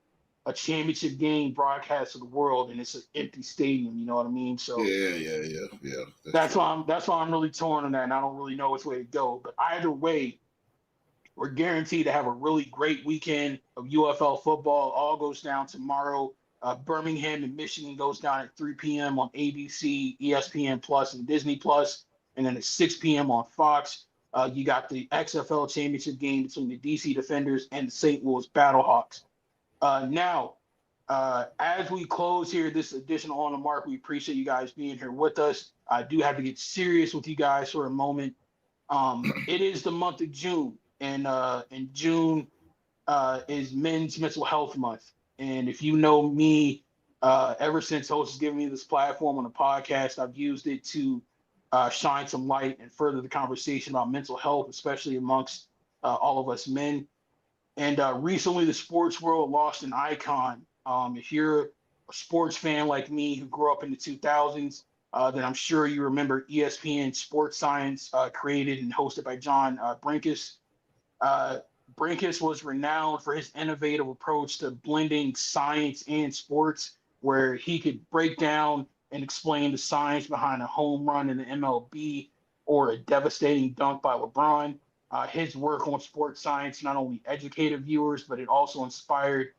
a championship game broadcast to the world and it's an empty stadium. You know what I mean? So Yeah. That's why I'm really torn on that, and I don't really know which way to go. But either way, we're guaranteed to have a really great weekend of UFL football. All goes down tomorrow. Birmingham and Michigan goes down at 3 p.m. on ABC, ESPN Plus, and Disney Plus, and then at 6 p.m. on Fox. You got the XFL championship game between the DC Defenders and the St. Louis Battlehawks. Now, as we close here, this edition On the Mark, we appreciate you guys being here with us. I do have to get serious with you guys for a moment. It is the month of June, and June is Men's Mental Health Month. And if you know me, ever since Host has given me this platform on the podcast, I've used it to shine some light and further the conversation about mental health, especially amongst all of us men. And recently, the sports world lost an icon. If you're a sports fan like me who grew up in the 2000s, then I'm sure you remember ESPN Sports Science, created and hosted by John Brinkus. Brinkus was renowned for his innovative approach to blending science and sports, where he could break down and explain the science behind a home run in the MLB or a devastating dunk by LeBron. His work on sports science not only educated viewers, but it also inspired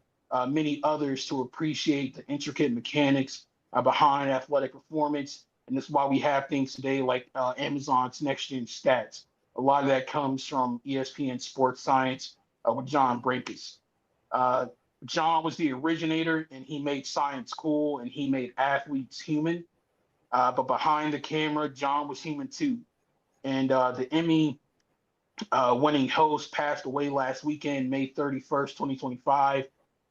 many others to appreciate the intricate mechanics behind athletic performance. And that's why we have things today like Amazon's Next Gen Stats. A lot of that comes from ESPN Sports Science with John Brinkus. John was the originator, and he made science cool, and he made athletes human. But behind the camera, John was human too. And the Emmy winning host passed away last weekend, May 31st, 2025.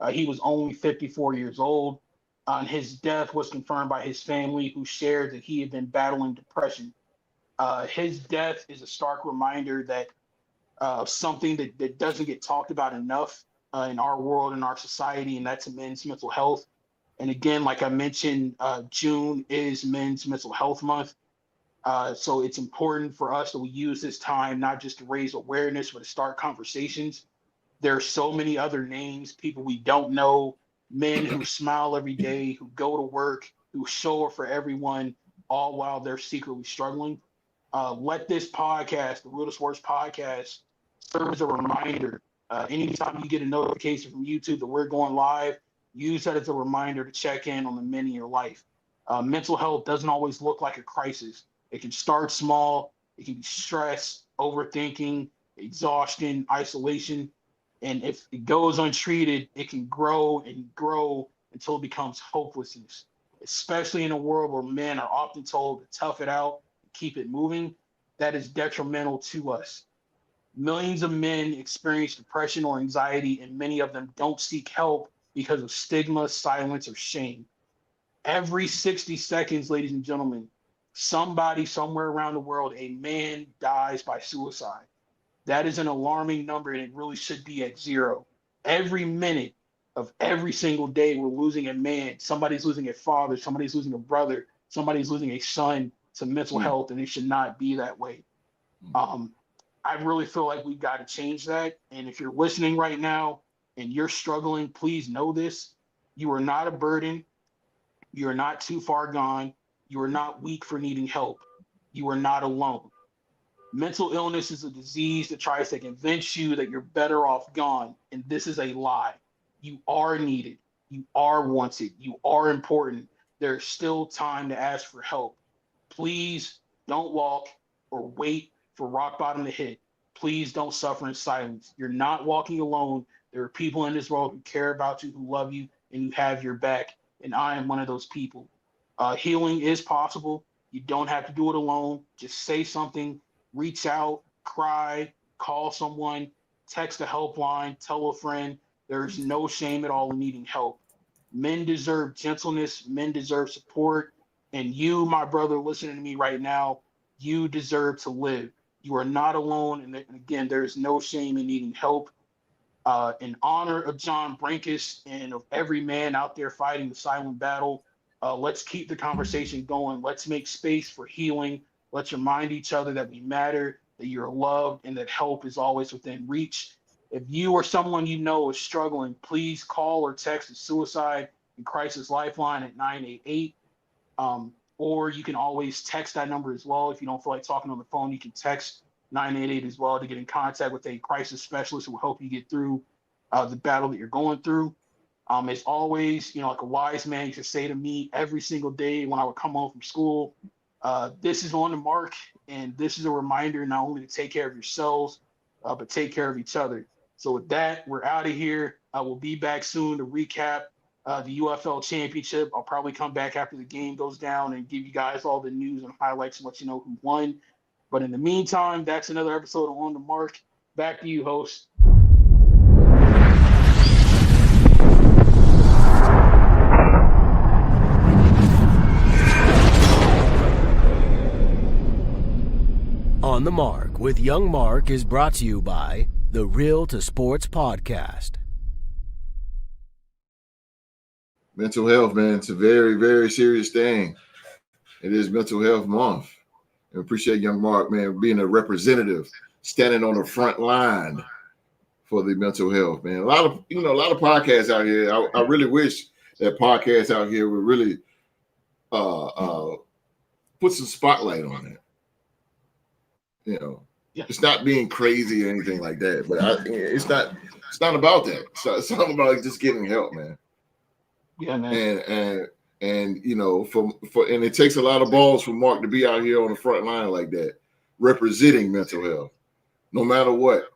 He was only 54 years old. And his death was confirmed by his family, who shared that he had been battling depression. His death is a stark reminder that something that doesn't get talked about enough in our world, in our society, and that's men's mental health. And again, like I mentioned, June is Men's Mental Health Month. So it's important for us that we use this time not just to raise awareness, but to start conversations. There are so many other names, people we don't know, men who smile every day, who go to work, who show up for everyone, all while they're secretly struggling. Let this podcast, the Real to Sports podcast, serve as a reminder. Anytime you get a notification from YouTube that we're going live, use that as a reminder to check in on the men in your life. Mental health doesn't always look like a crisis. It can start small. It can be stress, overthinking, exhaustion, isolation. And if it goes untreated, it can grow and grow until it becomes hopelessness, especially in a world where men are often told to tough it out, keep it moving. That is detrimental to us. Millions of men experience depression or anxiety, and many of them don't seek help because of stigma, silence, or shame. Every 60 seconds, ladies and gentlemen, somebody somewhere around the world, a man dies by suicide. That is an alarming number, and it really should be at zero. Every minute of every single day, we're losing a man. Somebody's losing a father. Somebody's losing a brother. Somebody's losing a son to mental health, and it should not be that way. I really feel like we've got to change that. And if you're listening right now and you're struggling, please know this. You are not a burden. You are not too far gone. You are not weak for needing help. You are not alone. Mental illness is a disease that tries to convince you that you're better off gone. And this is a lie. You are needed. You are wanted. You are important. There's still time to ask for help. Please don't walk or wait for rock bottom to hit. Please don't suffer in silence. You're not walking alone. There are people in this world who care about you, who love you, and who have your back. And I am one of those people. Healing is possible. You don't have to do it alone. Just say something, reach out, cry, call someone, text a helpline, tell a friend. There's no shame at all in needing help. Men deserve gentleness. Men deserve support. And you, my brother, listening to me right now, you deserve to live. You are not alone. And again, there is no shame in needing help. In honor of John Brankus and of every man out there fighting the silent battle, let's keep the conversation going. Let's make space for healing. Let's remind each other that we matter, that you're loved, and that help is always within reach. If you or someone you know is struggling, please call or text the Suicide and Crisis Lifeline at 988. Or you can always text that number as well. If you don't feel like talking on the phone, you can text 988 as well to get in contact with a crisis specialist who will help you get through the battle that you're going through. As always, like a wise man used to say to me every single day when I would come home from school, this is on the mark, and this is a reminder not only to take care of yourselves, but take care of each other. So with that, we're out of here. I will be back soon to recap the UFL championship. I'll probably come back after the game goes down and give you guys all the news and highlights and let you know who won. But in the meantime, that's another episode of On the Mark. Back to you, host. On the Mark with Young Mark is brought to you by the Real to Sports Podcast. Mental health, man, it's a very, very serious thing. It is Mental Health Month. I appreciate Young Mark, man, being a representative, standing on the front line for the mental health, man. A lot of podcasts out here. I really wish that podcasts out here would really put some spotlight on it. It's not being crazy or anything like that, but it's not about that. It's not about just getting help, man. Yeah, man. And and it takes a lot of balls for Mark to be out here on the front line like that, representing mental health. No matter what,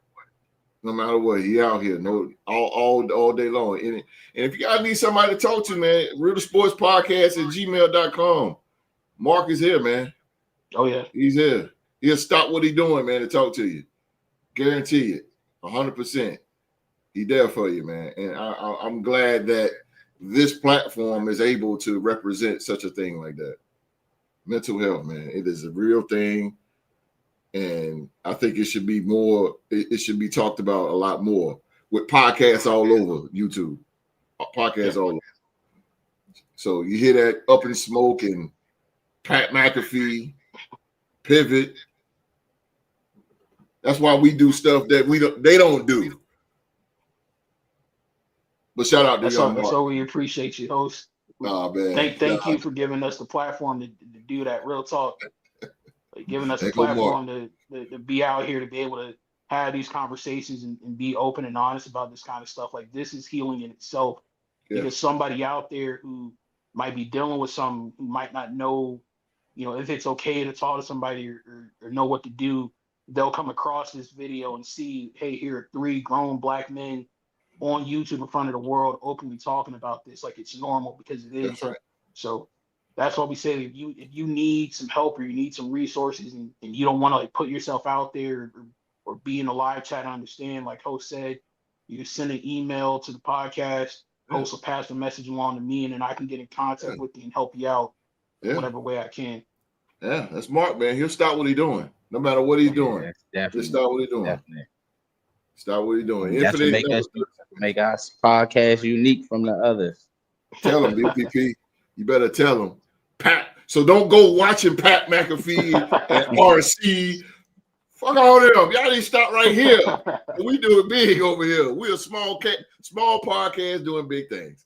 he out here, all day long. And if you guys need somebody to talk to, man, Real Sports Podcast at gmail.com. Mark is here, man. Oh yeah, he's here. He'll stop what he's doing, man, to talk to you. Guarantee it, 100%. He there for you, man. And I'm glad that this platform is able to represent such a thing like that. Mental health, man. It is a real thing. And I think it should be more, it should be talked about a lot more with podcasts all over YouTube. Podcasts all over. So you hear that Up in Smoke and Pat McAfee, Pivot. That's why we do stuff that they don't do. But shout out to Young Mark. So we appreciate you, host. Oh, man. Thank you for giving us the platform to do that. Real talk. Giving us a platform to be out here, to be able to have these conversations and be open and honest about this kind of stuff. Like, this is healing in itself. Yeah. Because somebody out there who might be dealing with something, who might not know, if it's okay to talk to somebody or know what to do, they'll come across this video and see, hey, here are 3 grown black men on YouTube in front of the world openly talking about this like it's normal, because it That's is. right. So that's why we say, if you need some help or you need some resources, and you don't want to like put yourself out there, or be in a live chat, I understand, like host said, you send an email to the podcast, host will pass the message along to me, and then I can get in contact with you and help you out whatever way I can. Yeah, that's Mark, man. He'll stop what he's doing, no matter what he's doing. Definitely. He'll stop what he's doing. Definitely. Stop what he's doing. That's to make our podcast unique from the others. Tell him, BPP. You better tell him. Pat. So don't go watching Pat McAfee and RC. Fuck all them. Y'all need to stop right here. We do it big over here. We're a small podcast doing big things.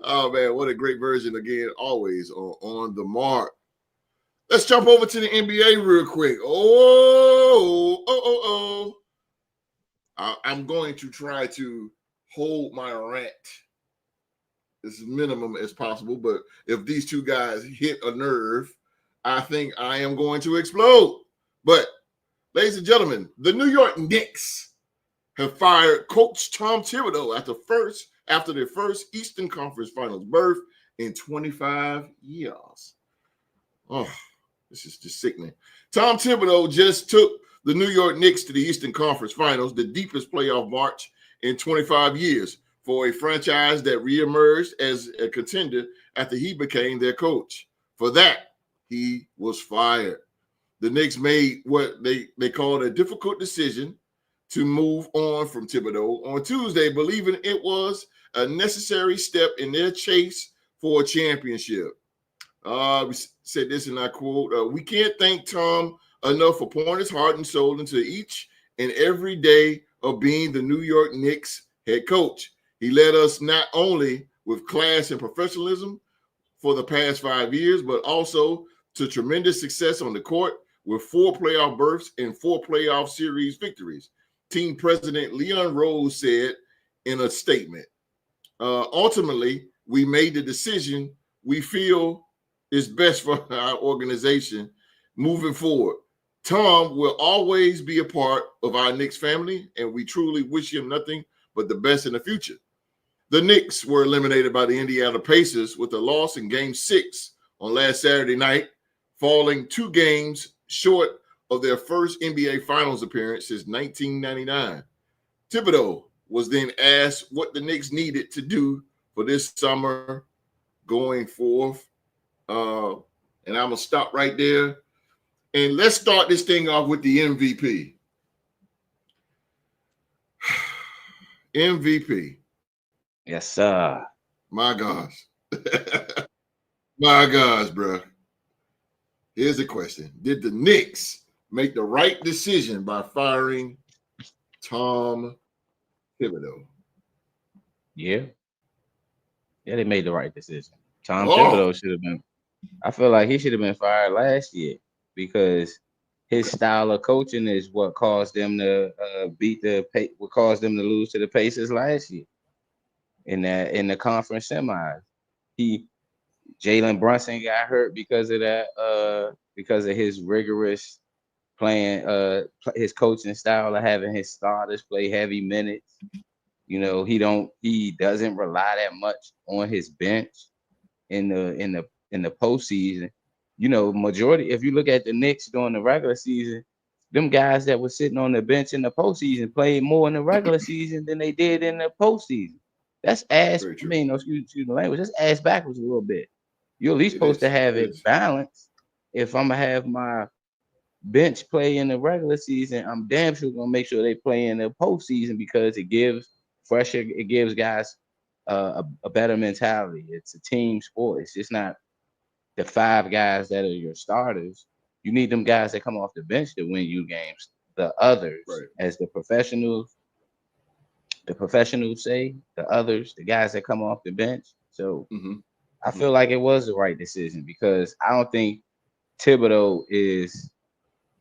Oh, man, what a great version again, always on the mark. Let's jump over to the NBA real quick. I'm going to try to hold my rant as minimum as possible, but if these two guys hit a nerve, I think I am going to explode. But, ladies and gentlemen, the New York Knicks have fired Coach Tom Thibodeau after their first Eastern Conference Finals berth in 25 years. Oh, this is just sickening. Tom Thibodeau just took the New York Knicks to the Eastern Conference Finals, the deepest playoff march in 25 years for a franchise that reemerged as a contender after he became their coach. For that, he was fired. The Knicks made what they called a difficult decision to move on from Thibodeau on Tuesday, believing it was a necessary step in their chase for a championship. We said this, and I quote, "We can't thank Tom enough for pouring his heart and soul into each and every day of being the New York Knicks head coach. He led us not only with class and professionalism for the past 5 years, but also to tremendous success on the court with 4 playoff berths and 4 playoff series victories." Team president Leon Rose said in a statement, "Ultimately, we made the decision we feel is best for our organization moving forward. Tom will always be a part of our Knicks family, and we truly wish him nothing but the best in the future." The Knicks were eliminated by the Indiana Pacers with a loss in Game 6 on last Saturday night, falling 2 games short of their first NBA Finals appearance since 1999. Thibodeau was then asked what the Knicks needed to do for this summer going forth. And I'm going to stop right there. And let's start this thing off with the MVP. MVP. Yes, sir. My gosh. My gosh, bro. Here's the question. Did the Knicks make the right decision by firing Tom Thibodeau? Yeah, they made the right decision. Tom Thibodeau should have been. I feel like he should have been fired last year because his style of coaching is what caused them to what caused them to lose to the Pacers last year in the conference semis. Jalen Brunson got hurt because of that, because of his rigorous playing, his coaching style of having his starters play heavy minutes. You know, he doesn't rely that much on his bench in the postseason. You know, majority, if you look at the Knicks during the regular season, them guys that were sitting on the bench in the postseason played more in the regular season than they did in the postseason. That's ass. I mean, excuse the language. That's ass backwards a little bit. You're at least supposed to have it balanced. If I'm gonna have my bench play in the regular season, I'm damn sure gonna make sure they play in the postseason because it gives guys a better mentality. It's a team sport. It's just not the 5 guys that are your starters. You need them guys that come off the bench to win you games. The others, as the professionals say, the others, the guys that come off the bench. So I feel like it was the right decision because I don't think Thibodeau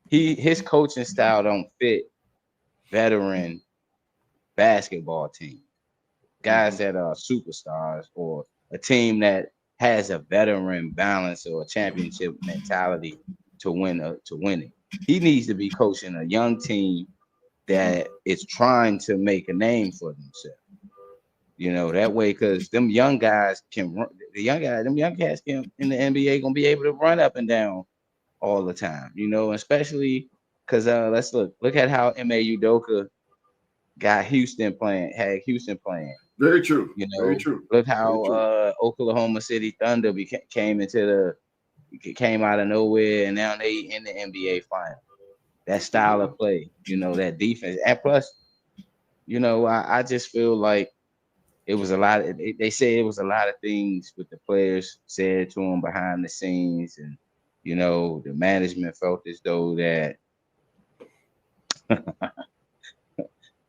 his coaching style don't fit veteran basketball team. Guys that are superstars or a team that has a veteran balance or a championship mentality win it. He needs to be coaching a young team that is trying to make a name for themselves. That way, because them young guys can run. Them young cats can in the NBA gonna be able to run up and down all the time. Especially because let's look at how M.A. Udoka had Houston playing. Very true. Very true. Look how Oklahoma City Thunder came out of nowhere, and now they in the NBA final. That style of play, that defense, and plus, I just feel like it was a lot. They say it was a lot of things with the players said to them behind the scenes, and the management felt as though that.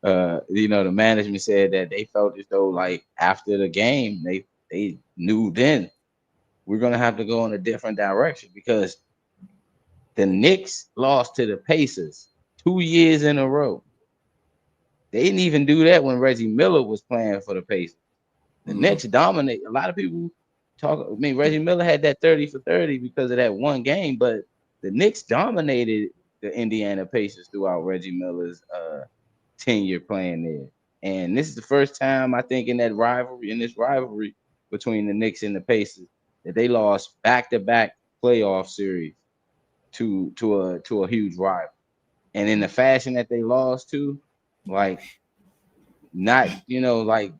The management said that they felt as though like after the game, they knew then we're gonna have to go in a different direction because the Knicks lost to the Pacers 2 years in a row. They didn't even do that when Reggie Miller was playing for the Pacers. The Knicks dominate. A lot of people Reggie Miller had that 30 for 30 because of that one game, but the Knicks dominated the Indiana Pacers throughout Reggie Miller's tenure playing there. And this is the first time I think in this rivalry between the Knicks and the Pacers that they lost back-to-back playoff series to a huge rival. And in the fashion that they lost to, like not, like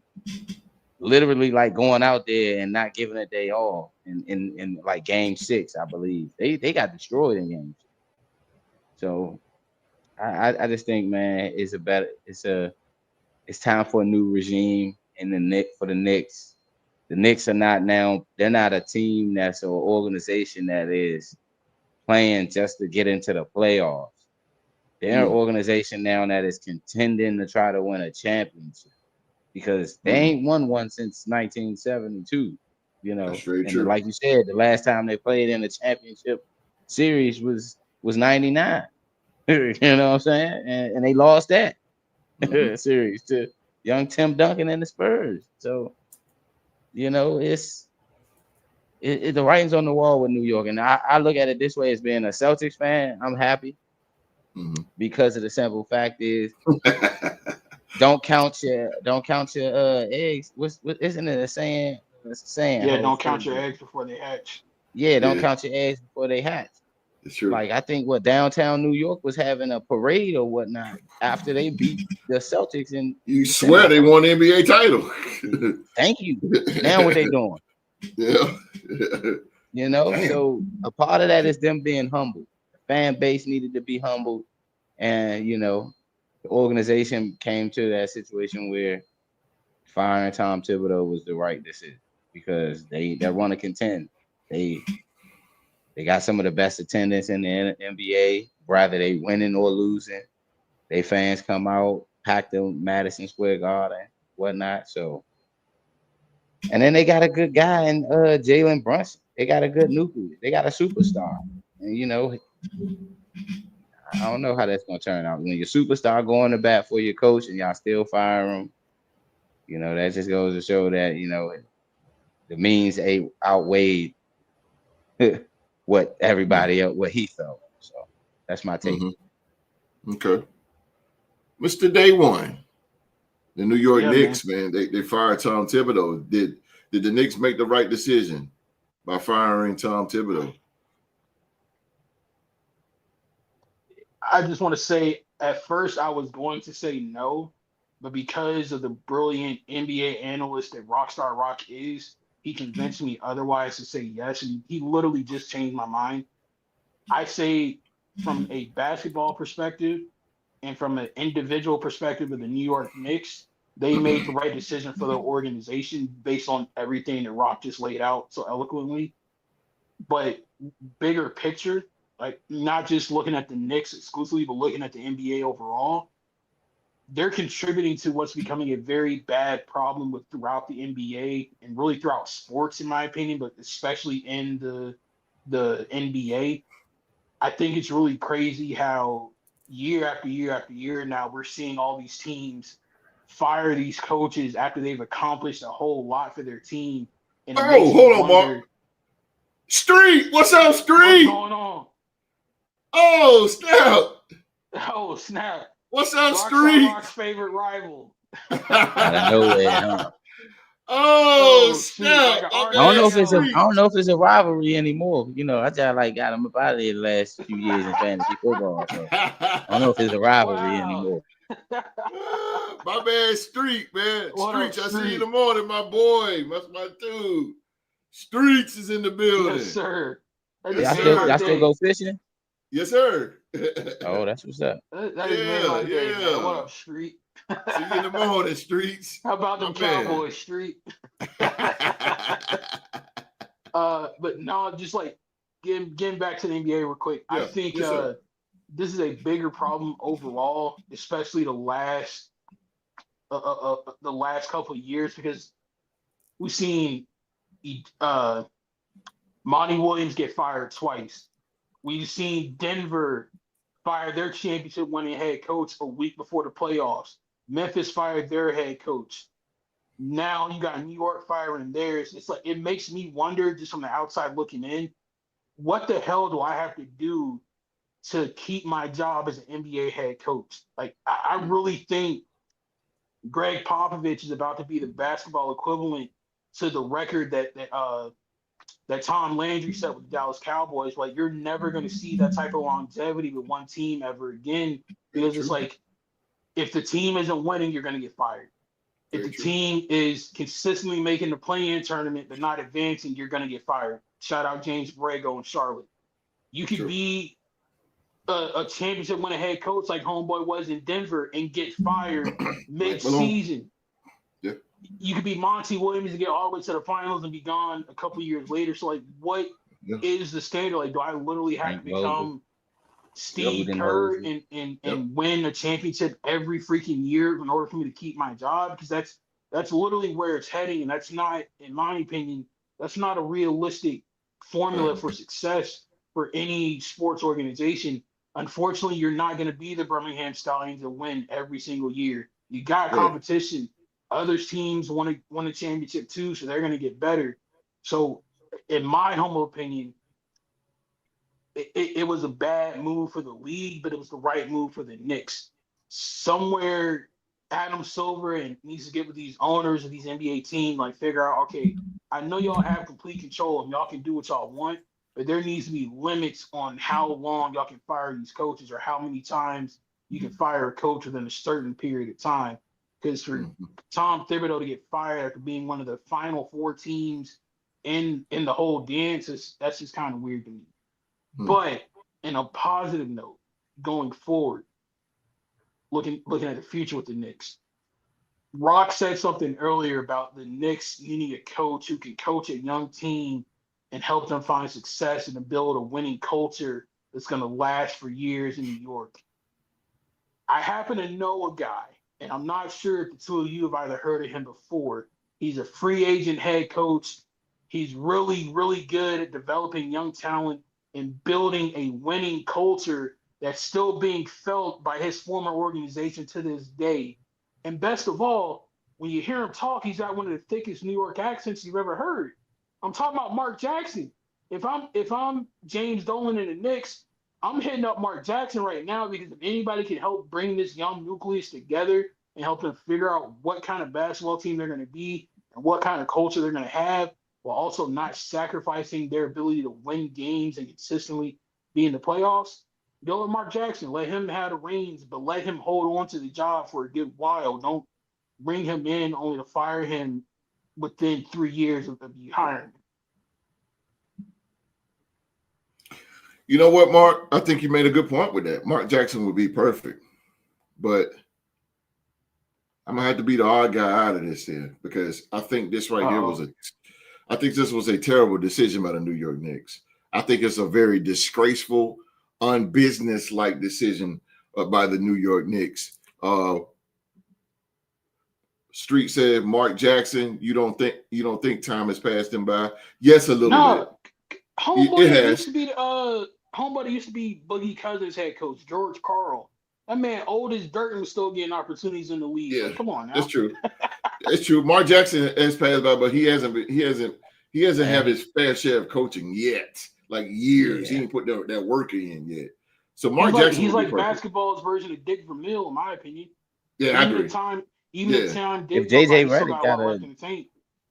literally like going out there and not giving a day off in like game 6, I believe. They got destroyed in game 6. So I just think, man, it's time for a new regime in the Knicks. The Knicks are they're not a team that's an organization that is playing just to get into the playoffs. They're an organization now that is contending to try to win a championship because they ain't won one since 1972. That's very true. Like you said, the last time they played in the championship series was 99. You know what I'm saying? And they lost that series to young Tim Duncan and the Spurs. So, it's the writing's on the wall with New York. And I look at it this way as being a Celtics fan. I'm happy because of the simple fact is don't count your eggs. What isn't it a saying? It's a saying. Yeah, don't count your eggs before they hatch. Yeah, don't count your eggs before they hatch. It's true. Like I think downtown New York was having a parade or whatnot after they beat the Celtics and you swear they won the NBA title. Thank you. Now what they doing? Yeah. So a part of that is them being humble. The fan base needed to be humbled, and the organization came to that situation where firing Tom Thibodeau was the right decision because they want to contend. They got some of the best attendance in the NBA, whether they winning or losing. They fans come out, pack the Madison Square Garden, whatnot. So, and then they got a good guy in Jalen Brunson. They got a good nucleus. They got a superstar. And, I don't know how that's going to turn out. When your superstar going to bat for your coach and y'all still fire him, that just goes to show that, the means outweighed what everybody else, what he felt. So that's my take. Okay. Mr. Day One, the New York Knicks, man, they fired Tom Thibodeau. Did the Knicks make the right decision by firing Tom Thibodeau? I just want to say, at first I was going to say no, but because of the brilliant NBA analyst that Rockstar Rock is, he convinced me otherwise to say yes, and he literally just changed my mind. I say from a basketball perspective and from an individual perspective of the New York Knicks, they made the right decision for their organization based on everything that Rock just laid out so eloquently. But bigger picture, like not just looking at the Knicks exclusively, but looking at the NBA overall, they're contributing to what's becoming a very bad problem throughout the NBA and really throughout sports, in my opinion, but especially in the NBA. I think it's really crazy how year after year after year now we're seeing all these teams fire these coaches after they've accomplished a whole lot for their team. And hold on, Mark. Street, what's up, Street? What's going on? Oh, snap. Oh, snap. What's up, Rock's Street? favorite rival. Out of nowhere, huh? Oh, shoot, snap. like My I don't man, know if it's a Street. I don't know if it's a rivalry anymore. You know, I just like got him up out of there the last few years in fantasy football. So I don't know if it's a rivalry Wow. anymore. My man, Street, man. What up, Streets, I see you in Street? the morning, my boy. That's my dude. Streets is in the building. Yes, sir. That's Yes, his sir. favorite Y'all still day. go fishing? Yes, sir. Oh, that's what's up. That is made my day, man. What up, Street? See you in the morning, Streets. How about them My man. Cowboys, Street? But no, just like getting back to the NBA real quick. I Yeah, think yes, sir. this is a bigger problem overall, especially the last couple of years, because we've seen Monty Williams get fired twice. We've seen Denver fire their championship-winning head coach a week before the playoffs. Memphis fired their head coach. Now you got New York firing theirs. It's like it makes me wonder, just from the outside looking in, what the hell do I have to do to keep my job as an NBA head coach? Like, I really think Greg Popovich is about to be the basketball equivalent to the record that Tom Landry set with the Dallas Cowboys. Like, you're never going to see that type of longevity with one team ever again, because it's like, if the team isn't winning, you're going to get fired. If the team is consistently making the play-in tournament but not advancing, you're going to get fired. Shout out James Borrego in Charlotte. You could be a championship-winning head coach like homeboy was in Denver and get fired mid-season. Yeah. You could be Monty Williams and get all the way to the finals and be gone a couple years later. So, like, what is the standard? Like, do I literally have to become Steve Kerr and win a championship every freaking year in order for me to keep my job? Because that's literally where it's heading, and that's not, in my opinion, that's not a realistic formula for success for any sports organization. Unfortunately, you're not going to be the Birmingham Stallions and win every single year. You got competition. Other teams want a championship too, so they're going to get better. So, in my humble opinion, it was a bad move for the league, but it was the right move for the Knicks. Somewhere, Adam Silver needs to get with these owners of these NBA teams, like figure out, okay, I know y'all have complete control and y'all can do what y'all want, but there needs to be limits on how long y'all can fire these coaches or how many times you can fire a coach within a certain period of time. Because for Tom Thibodeau to get fired after being one of the final four teams in the whole dance, that's just kind of weird to me. But in a positive note, going forward, looking at the future with the Knicks, Rock said something earlier about the Knicks needing a coach who can coach a young team and help them find success and build a winning culture that's going to last for years in New York. I happen to know a guy, and I'm not sure if the two of you have either heard of him before. He's a free agent head coach. He's really, really good at developing young talent and building a winning culture that's still being felt by his former organization to this day. And best of all, when you hear him talk, he's got one of the thickest New York accents you've ever heard. I'm talking about Mark Jackson. If I'm James Dolan in the Knicks, I'm hitting up Mark Jackson right now, because if anybody can help bring this young nucleus together and help them figure out what kind of basketball team they're going to be and what kind of culture they're going to have, while also not sacrificing their ability to win games and consistently be in the playoffs, go with Mark Jackson. Let him have the reins, but let him hold on to the job for a good while. Don't bring him in only to fire him within 3 years of you hiring him. You know what, Mark? I think you made a good point with that. Mark Jackson would be perfect. But I'm going to have to be the odd guy out of this here, because I think this right here was a terrible decision by the New York Knicks. I think it's a very disgraceful, unbusiness-like decision by the New York Knicks. Street said, Mark Jackson, you don't think time has passed him by? Yes, a little bit. Homeboy used to be Boogie Cousins' head coach, George Karl. That man, old as dirt, and was still getting opportunities in the league. Yeah, like, come on now. That's true. It's true. Mark Jackson has passed by, but he hasn't had his fair share of coaching yet. Like years. He ain't put that work in yet. So Mark Jackson he's would like be perfect. basketball's version of Dick Vermeil, in my opinion. Yeah, I agree. The time If Dick goes JJ he still Redick got a got lot a left in the tank.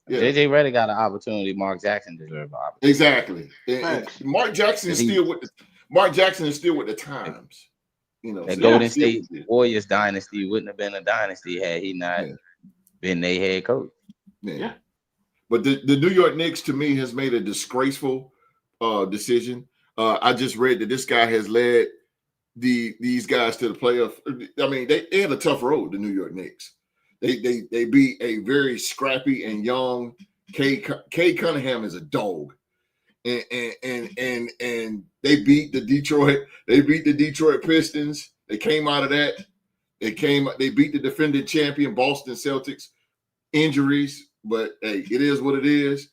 JJ Redick got an opportunity, Mark Jackson deserves an opportunity. Exactly. And Mark Jackson is still with the times. You know, that so Golden State Warriors dynasty wouldn't have been a dynasty had he not been their head coach. Yeah. But the New York Knicks, to me, has made a disgraceful decision. I just read that this guy has led these guys to the playoff. I mean, they had a tough road, the New York Knicks. They beat a very scrappy and young Kay Cunningham is a dog. And they beat the Detroit Pistons. They came out of that. They beat the defending champion Boston Celtics. Injuries, but hey, it is what it is.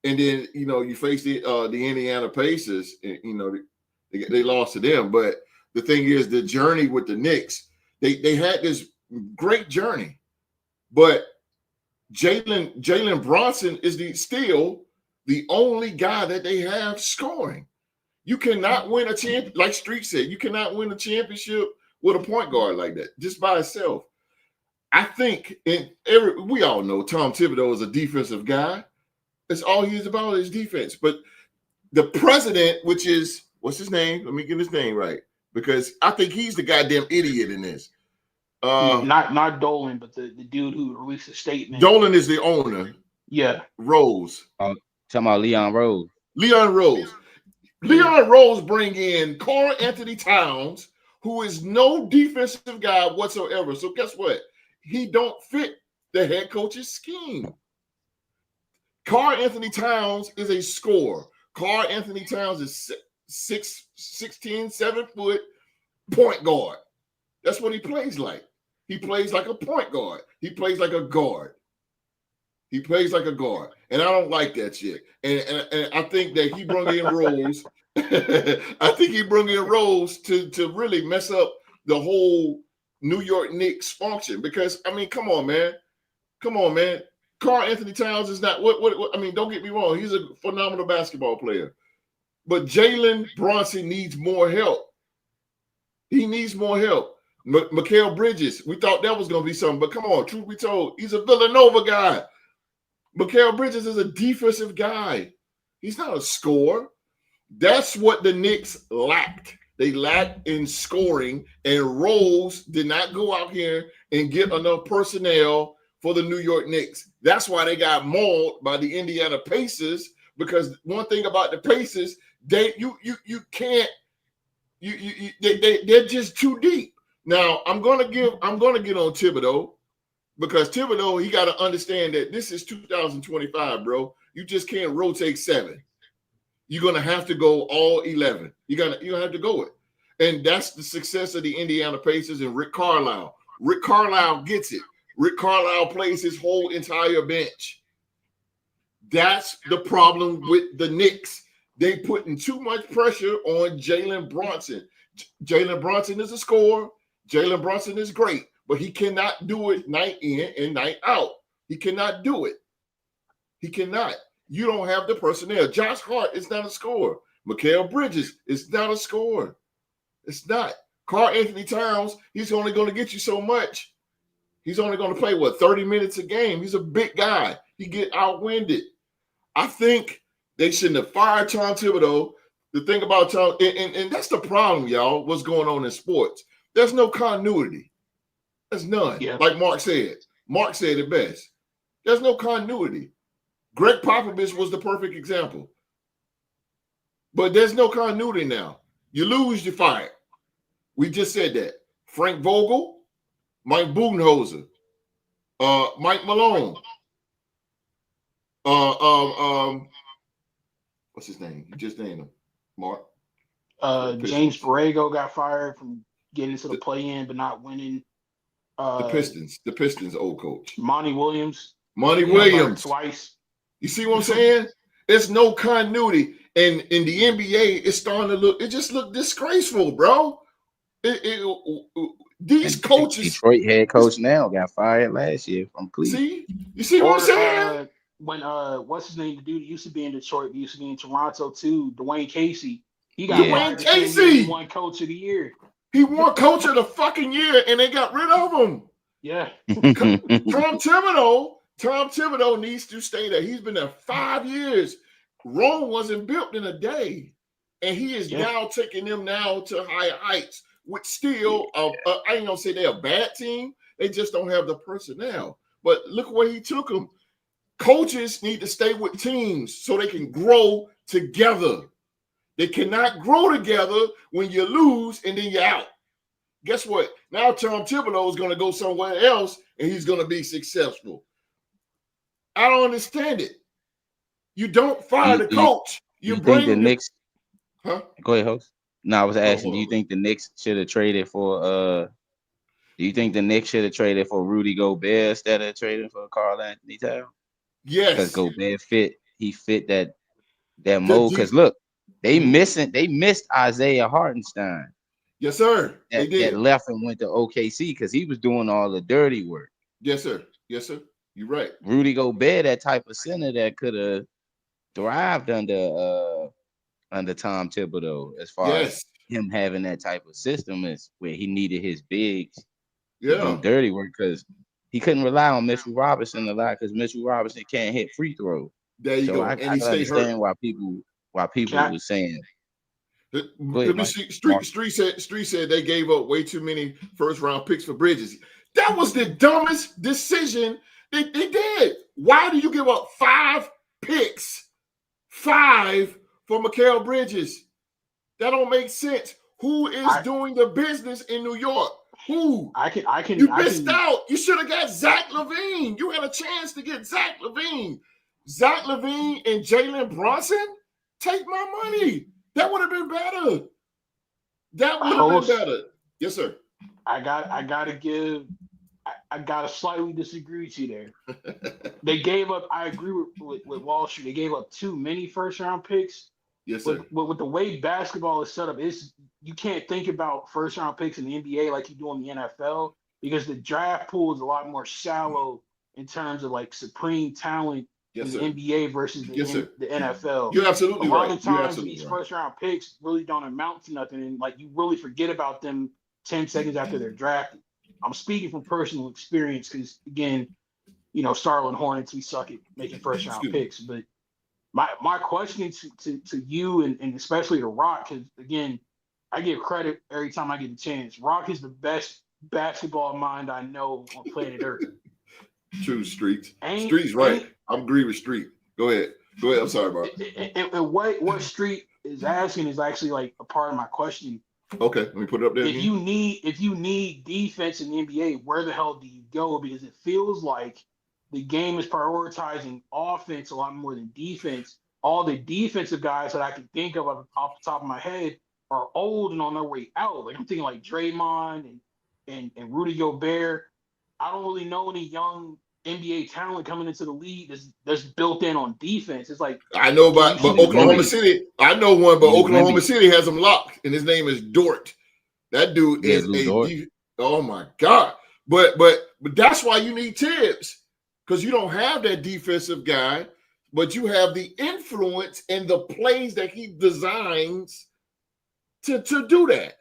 And then you face the Indiana Pacers. And, they lost to them. But the thing is, the journey with the Knicks, they had this great journey, but Jalen Brunson is still the only guy that they have scoring. You cannot win a champion, like Street said. You cannot win a championship with a point guard like that just by itself. I think we all know Tom Thibodeau is a defensive guy. That's all he's about is defense. But the president, which is what's his name? Let me get his name right because I think he's the goddamn idiot in this. Not Dolan, but the dude who released a statement. Dolan is the owner. Yeah, Rose. Talking about Leon Rose. Leon Rose bring in Karl Anthony Towns, who is no defensive guy whatsoever. So guess what? He don't fit the head coach's scheme. Karl Anthony Towns is a scorer. Karl Anthony Towns is 6'16", 7 foot point guard. That's what he plays like. He plays like a point guard. He plays like a guard. And I don't like that shit. And I think that he brought in Rose. I think he brought in Rose to really mess up the whole New York Knicks function because I mean, come on, man. Karl Anthony Towns is not what I mean. Don't get me wrong; he's a phenomenal basketball player, but Jalen Brunson needs more help. He needs more help. Mikal Bridges, we thought that was going to be something, but come on, truth be told, he's a Villanova guy. Mikal Bridges is a defensive guy. He's not a scorer. That's what the Knicks lacked. They lacked in scoring, and Rose did not go out here and get enough personnel for the New York Knicks. That's why they got mauled by the Indiana Pacers, because one thing about the Pacers, they're just too deep. Now, I'm gonna get on Thibodeau, because Thibodeau, he got to understand that this is 2025, bro. You just can't rotate 7. You're gonna have to go all 11. You're gonna have to go it. And that's the success of the Indiana Pacers and Rick Carlisle. Rick Carlisle gets it. Rick Carlisle plays his whole entire bench. That's the problem with the Knicks. They putting too much pressure on Jalen Brunson. Jalen Brunson is a scorer. Jalen Brunson is great, but he cannot do it night in and night out. He cannot do it. He cannot. You don't have the personnel. Josh Hart is not a scorer. Mikal Bridges is not a scorer. It's not. Karl Anthony Towns, he's only going to get you so much. He's only going to play, 30 minutes a game. He's a big guy. He get outwinded. I think they shouldn't have fired Tom Thibodeau. The thing about Tom, and that's the problem, y'all, what's going on in sports. There's no continuity. There's none. Yeah. Like Mark said. Mark said it best. There's no continuity. Greg Popovich was the perfect example. But there's no continuity now. You lose, you're fired. We just said that. Frank Vogel, Mike Budenholzer, Mike Malone, what's his name? You just named him, Mark. James Borrego got fired from getting into the play-in but not winning. The Pistons old coach. Monty Williams. Twice. You see what I'm saying? There's no continuity. And in the NBA, it's starting to look, it just looked disgraceful, bro. These coaches. Detroit head coach now got fired last year from Cleveland. See? You see what I'm saying? When what's his name? The dude used to be in Detroit, he used to be in Toronto too, Dwayne Casey. He got Yeah. fired the same year Casey. he won Coach of the Year. He won Coach of the fucking year, and they got rid of him. Yeah. Tom Thibodeau needs to stay there. He's been there 5 years. Rome wasn't built in a day, and he is now taking them now to higher heights. With still, I ain't gonna say they're a bad team. They just don't have the personnel. But look where he took them. Coaches need to stay with teams so they can grow together. They cannot grow together when you lose and then you're out. Guess what? Now Tom Thibodeau is going to go somewhere else and he's going to be successful. I don't understand it. You don't fire the coach. You think the Knicks? Huh? Go ahead, host. No, I was asking. Do you think the Knicks should have traded for? Do you think the Knicks should have traded for Rudy Gobert instead of trading for Karl Anthony Towns? Yes, because Gobert fit that mold. Because look, they missed Isaiah Hartenstein. Yes, sir. They did. That left and went to OKC because he was doing all the dirty work. Yes, sir. Yes, sir. You're right. Rudy Gobert, that type of center that could have thrived under Tom Thibodeau, as far as him having that type of system is where he needed his bigs to do dirty work because he couldn't rely on Mitchell Robinson a lot because Mitchell Robinson can't hit free throws. There you go. I understand why people were saying. Let me see. Street said they gave up way too many first round picks for Bridges. That was the dumbest decision they did. Why do you give up 5 picks? 5 for Mikal Bridges. That don't make sense. Who is doing the business in New York? Who? I can. You missed out. You should have got Zach LaVine. You had a chance to get Zach LaVine. Zach LaVine and Jalen Brunson? Take my money. That would have been better. That would have been better. Yes, sir. I gotta slightly disagree with you there. They gave up. I agree with Wall Street. They gave up too many first round picks. Yes, sir. But with the way basketball is set up, you can't think about first round picks in the NBA like you do in the NFL because the draft pool is a lot more shallow in terms of like supreme talent in the NBA versus the NFL. You're absolutely right. A lot of times these first round picks really don't amount to nothing, and like you really forget about them 10 seconds after they're drafted. I'm speaking from personal experience because again, Charlotte Hornets, we suck at making first round picks, but my question to you and especially to Rock, because again, I give credit every time I get a chance. Rock is the best basketball mind I know on planet Earth. True, Street. Street's right. I'm agree with Street. Go ahead. I'm sorry, Mark. And what Street is asking is actually like a part of my question. Okay, let me put it up there. If you need defense in the NBA, where the hell do you go? Because it feels like the game is prioritizing offense a lot more than defense. All the defensive guys that I can think of off the top of my head are old and on their way out. Like I'm thinking like Draymond and Rudy Gobert. I don't really know any young NBA talent coming into the league that's built in on defense. It's like I know but Oklahoma City. I know one, but Oklahoma City has him locked, and his name is Dort. That dude is oh my God. But that's why you need Tibbs, because you don't have that defensive guy, but you have the influence and the plays that he designs to do that.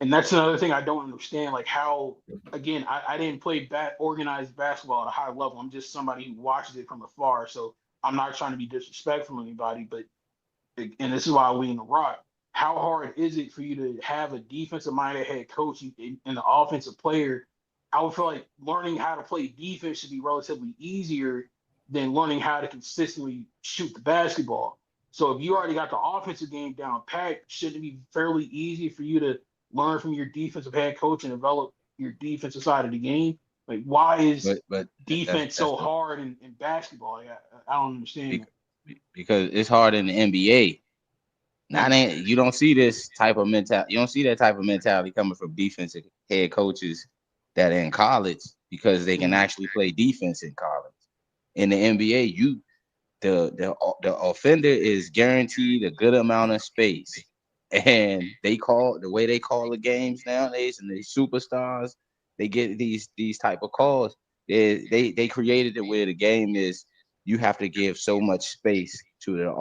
And that's another thing I don't understand, like how, again, I didn't play organized basketball at a high level. I'm just somebody who watches it from afar. So I'm not trying to be disrespectful to anybody, but, and this is why we in the Rock, how hard is it for you to have a defensive-minded head coach and the offensive player? I would feel like learning how to play defense should be relatively easier than learning how to consistently shoot the basketball. So if you already got the offensive game down pat, shouldn't it be fairly easy for you to learn from your defensive head coach and develop your defensive side of the game? Like, why is defense so hard in basketball? I don't understand. Because it's hard in the NBA. You don't see this type of mentality. You don't see that type of mentality coming from defensive head coaches that are in college because they can actually play defense in college. In the NBA, the offender is guaranteed a good amount of space. And the way they call the games nowadays, and the superstars, they get these type of calls. They created it where the game is you have to give so much space to the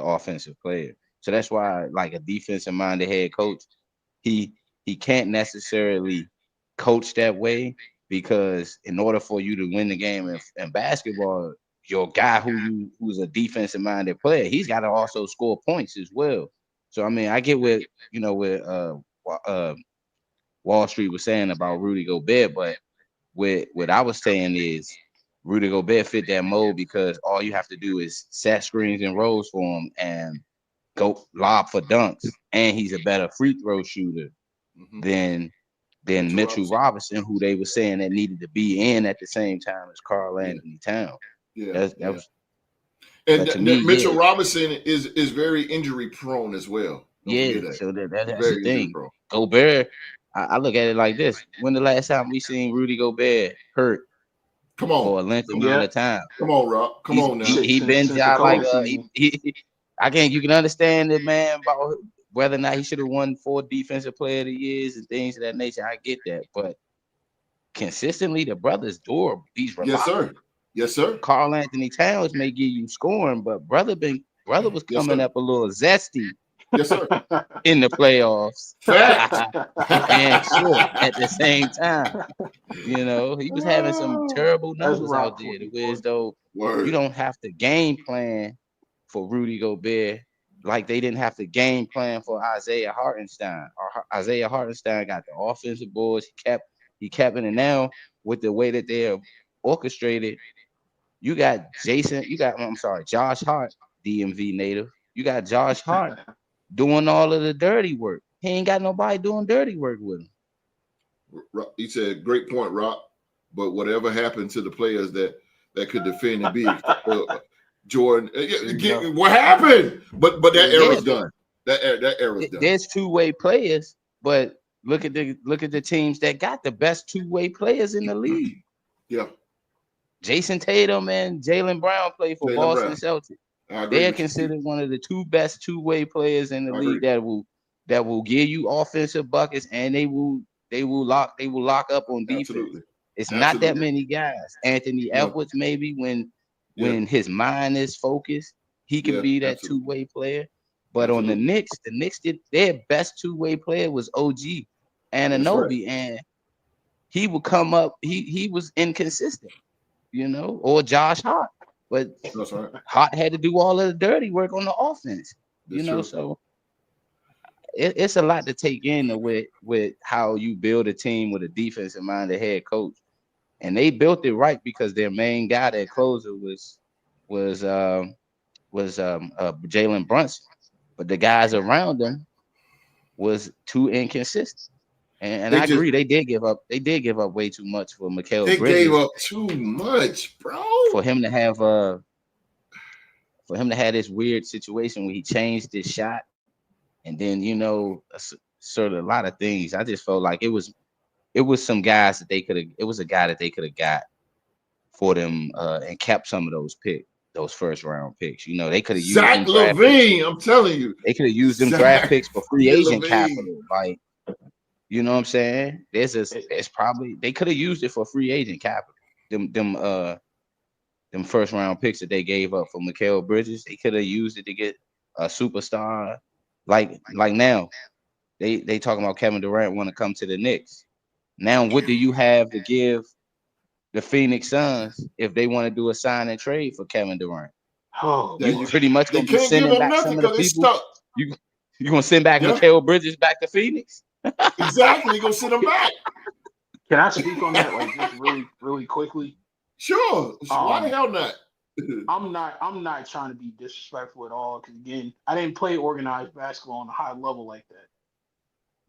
offensive player. So that's why, like a defensive-minded head coach, he can't necessarily coach that way, because in order for you to win the game in basketball, your guy who's a defensive-minded player, he's got to also score points as well. So I mean, I get what Wall Street was saying about Rudy Gobert, but what I was saying is Rudy Gobert fit that mold because all you have to do is set screens and rolls for him and go lob for dunks, and he's a better free throw shooter than Mitchell Robinson, who they were saying that needed to be in at the same time as Karl Anthony Towns. That was. And Mitchell Robinson is very injury prone as well. So that's the thing. Gobert, I look at it like this: when the last time we seen Rudy Gobert hurt? Come on, for a length amount of time. Come on, Rob. Come on now. He been job like I can't. You can understand it, man, about whether or not he should have won 4 defensive player of the years and things of that nature. I get that, but consistently, the brother's durable. He's reliable. Yes, sir. Karl Anthony Towns may give you scoring, but brother was coming up a little zesty. Yes, sir. In the playoffs. And short at the same time. You know, he was having some terrible numbers out there. Whereas though you don't have to game plan for Rudy Gobert like they didn't have to game plan for Isaiah Hartenstein. Isaiah Hartenstein got the offensive boards. He kept it, and now with the way that they're orchestrated, you got Josh Hart, DMV native. You got Josh Hart doing all of the dirty work. He ain't got nobody doing dirty work with him. He said, great point, Rock. But whatever happened to the players that could defend and be Jordan? What happened? But that era's done. That era's done. There's two-way players, but look at the teams that got the best two-way players in the league. Yeah. Jason Tatum and Jaylen Brown play for Boston Celtics. They are considered one of the 2 best two-way players in the league that will give you offensive buckets, and they will lock up on defense. Absolutely. It's not that many guys. Anthony Edwards, maybe when his mind is focused, he can be that two-way player. But on the Knicks did their best two-way player was OG Anunoby, and he would come up. He was inconsistent, or Josh Hart. But Hart had to do all of the dirty work on the offense, so it's a lot to take in with how you build a team with a defensive-minded head coach. And they built it right because their main guy, their closer, was Jalen Brunson. But the guys around them was too inconsistent. And I agree, they did give up way too much for Mikal Bridges. They gave up too much, bro. For him to have this weird situation where he changed his shot, and then sort of a lot of things. I just felt like it was some guys that they could have. It was a guy that they could have got for them and kept some of those first round picks. They could have used Zach LaVine. I'm telling you, they could have used them draft picks for free agent capital. Like, you know what I'm saying? There's probably they could have used it for free agent capital. Them first round picks that they gave up for Mikal Bridges, they could have used it to get a superstar. Like now, they talking about Kevin Durant want to come to the Knicks. Now, what do you have to give the Phoenix Suns if they want to do a sign and trade for Kevin Durant? Oh, you pretty much gonna be sending back some of the people. You gonna send back Mikal Bridges back to Phoenix? Exactly, you gonna send them back. Can I speak on that just really, really quickly? Sure. Why the hell not? I'm not trying to be disrespectful at all, because again, I didn't play organized basketball on a high level like that.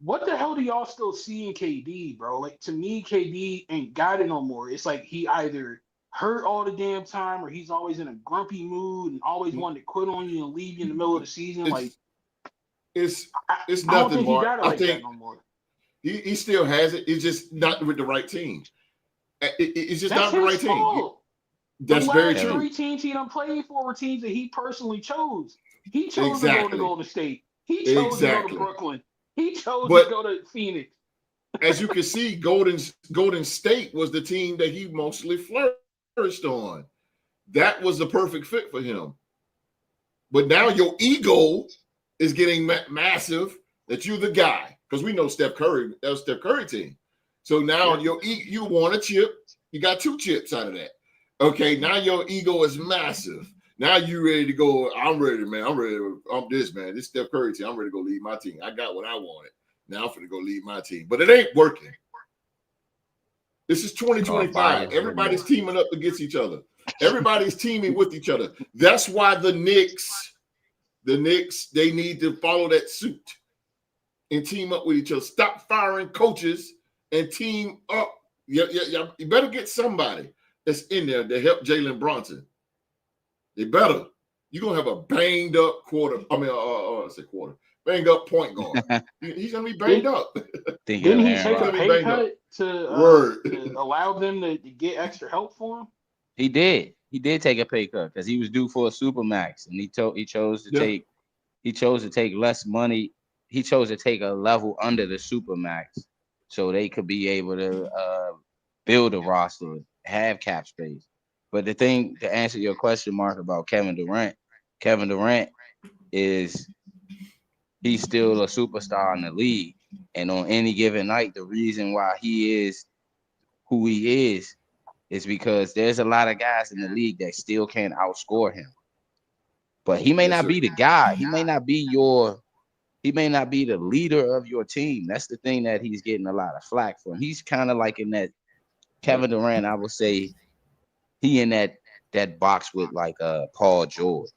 What the hell do y'all still see in KD, bro? Like, to me, KD ain't got it no more. It's like he either hurt all the damn time or he's always in a grumpy mood and always wanted to quit on you and leave you in the middle of the season. It's nothing, I don't think Mark. he got it like that no more. He still has it. It's just not with the right team. It's just not the right team. That's very true. The 3 teams he done played for were teams that he personally chose. He chose to go to Golden State. He chose to go to Brooklyn. He chose to go to Phoenix. As you can see, Golden State was the team that he mostly flourished on. That was the perfect fit for him. But now your ego is getting massive that you're the guy, because we know Steph Curry, that was Steph Curry team. So now you want a chip, you got 2 chips out of that. Okay, now your ego is massive. Now you ready to go. I'm ready, man. I'm this, man. This Steph Curry team. I'm ready to go lead my team. I got what I wanted. Now I'm going to go lead my team. But it ain't working. This is 2025. Everybody's teaming up against each other. Everybody's teaming with each other. That's why the Knicks, they need to follow that suit and team up with each other. Stop firing coaches and team up. You better get somebody that's in there to help Jalen Brunson. They better. You're going to have a banged up banged up point guard. He's going to be banged up. Didn't he take a pay cut to allow them to get extra help for him? He did. He did take a pay cut because he was due for a supermax, and he chose to take less money. He chose to take a level under the supermax so they could be able to build a roster, have cap space. But the thing, to answer your question, Mark, about Kevin Durant is he's still a superstar in the league. And on any given night, the reason why he is who he is because there's a lot of guys in the league that still can't outscore him. But he may not be the guy. He may not be the leader of your team. That's the thing that he's getting a lot of flack from. He's kind of like in that Kevin Durant, I would say, he in that box with like Paul George,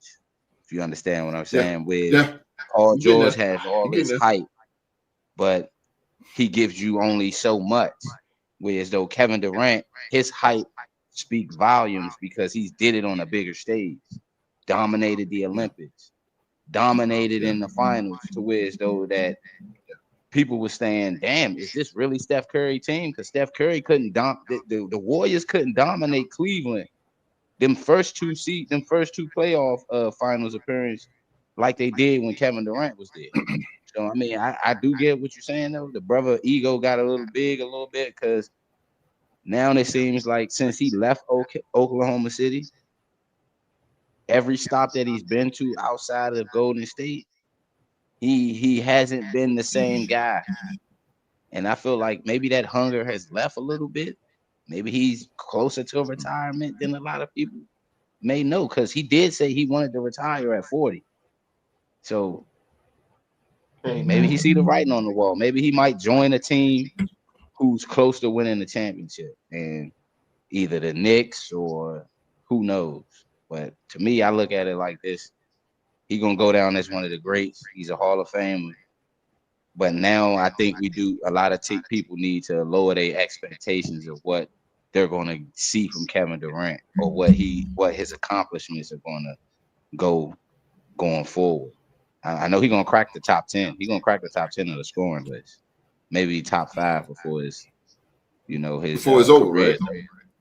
if you understand what I'm saying. Paul George has all this hype, but he gives you only so much. Whereas though Kevin Durant, his hype speaks volumes because he's did it on a bigger stage, dominated the Olympics, dominated in the finals, to where as though that people were saying, damn, is this really Steph Curry team? Because Steph Curry couldn't the Warriors couldn't dominate Cleveland. Them first two playoff finals appearance like they did when Kevin Durant was there. So I mean, I do get what you're saying though. The brother ego got a little big a little bit because now it seems like since he left Oklahoma City, every stop that he's been to outside of Golden State, he hasn't been the same guy. And I feel like maybe that hunger has left a little bit. Maybe he's closer to retirement than a lot of people may know, because he did say he wanted to retire at 40. So maybe he see the writing on the wall. Maybe he might join a team who's close to winning the championship, and either the Knicks or who knows. But to me, I look at it like this. He's going to go down as one of the greats. He's a Hall of Famer. But now I think a lot of people need to lower their expectations of what they're going to see from Kevin Durant, or what his accomplishments are going to going forward. I know he's going to crack the top 10. He's going to crack the top 10 of the scoring list. Maybe top 5 before his over, right?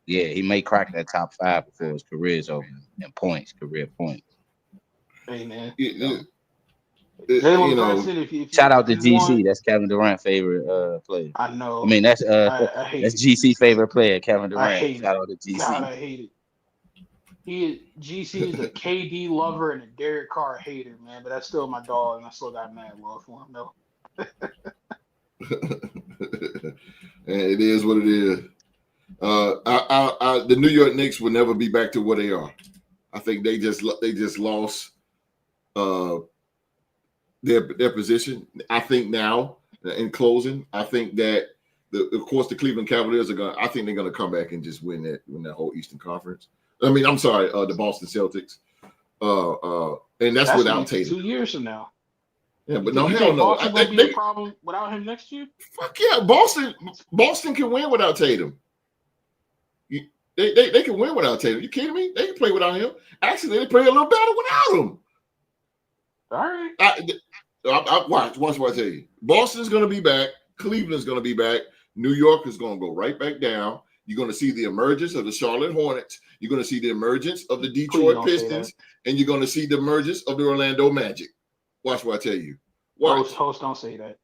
Yeah, he may crack that top 5 before his career is over in career points. Hey, man. Shout out to GC. That's Kevin Durant's favorite player. I know. I mean, that's GC's favorite player, Kevin Durant. Shout out to GC. God, I hate it. GC is a KD lover and a Derek Carr hater, man. But that's still my dog, and I still got mad love for him, though. And it is what it is. The New York Knicks will never be back to where they are. I think they just lost their position. I think now, in closing, I think that of course the Cleveland Cavaliers I think they're gonna come back and just win that whole Eastern Conference. I mean, I'm sorry, the Boston Celtics. And that's without Tatum. 2 years from now. Yeah, but no, hell no. Boston will be a problem without him next year? Fuck yeah, Boston can win without Tatum. They can win without Tatum. You kidding me? They can play without him. Actually, they play a little better without him. All right. Watch what I tell you. Boston's going to be back. Cleveland's going to be back. New York is going to go right back down. You're going to see the emergence of the Charlotte Hornets. You're going to see the emergence of the Detroit Pistons. And you're going to see the emergence of the Orlando Magic. Watch what I tell you. Watch. Host, don't say that.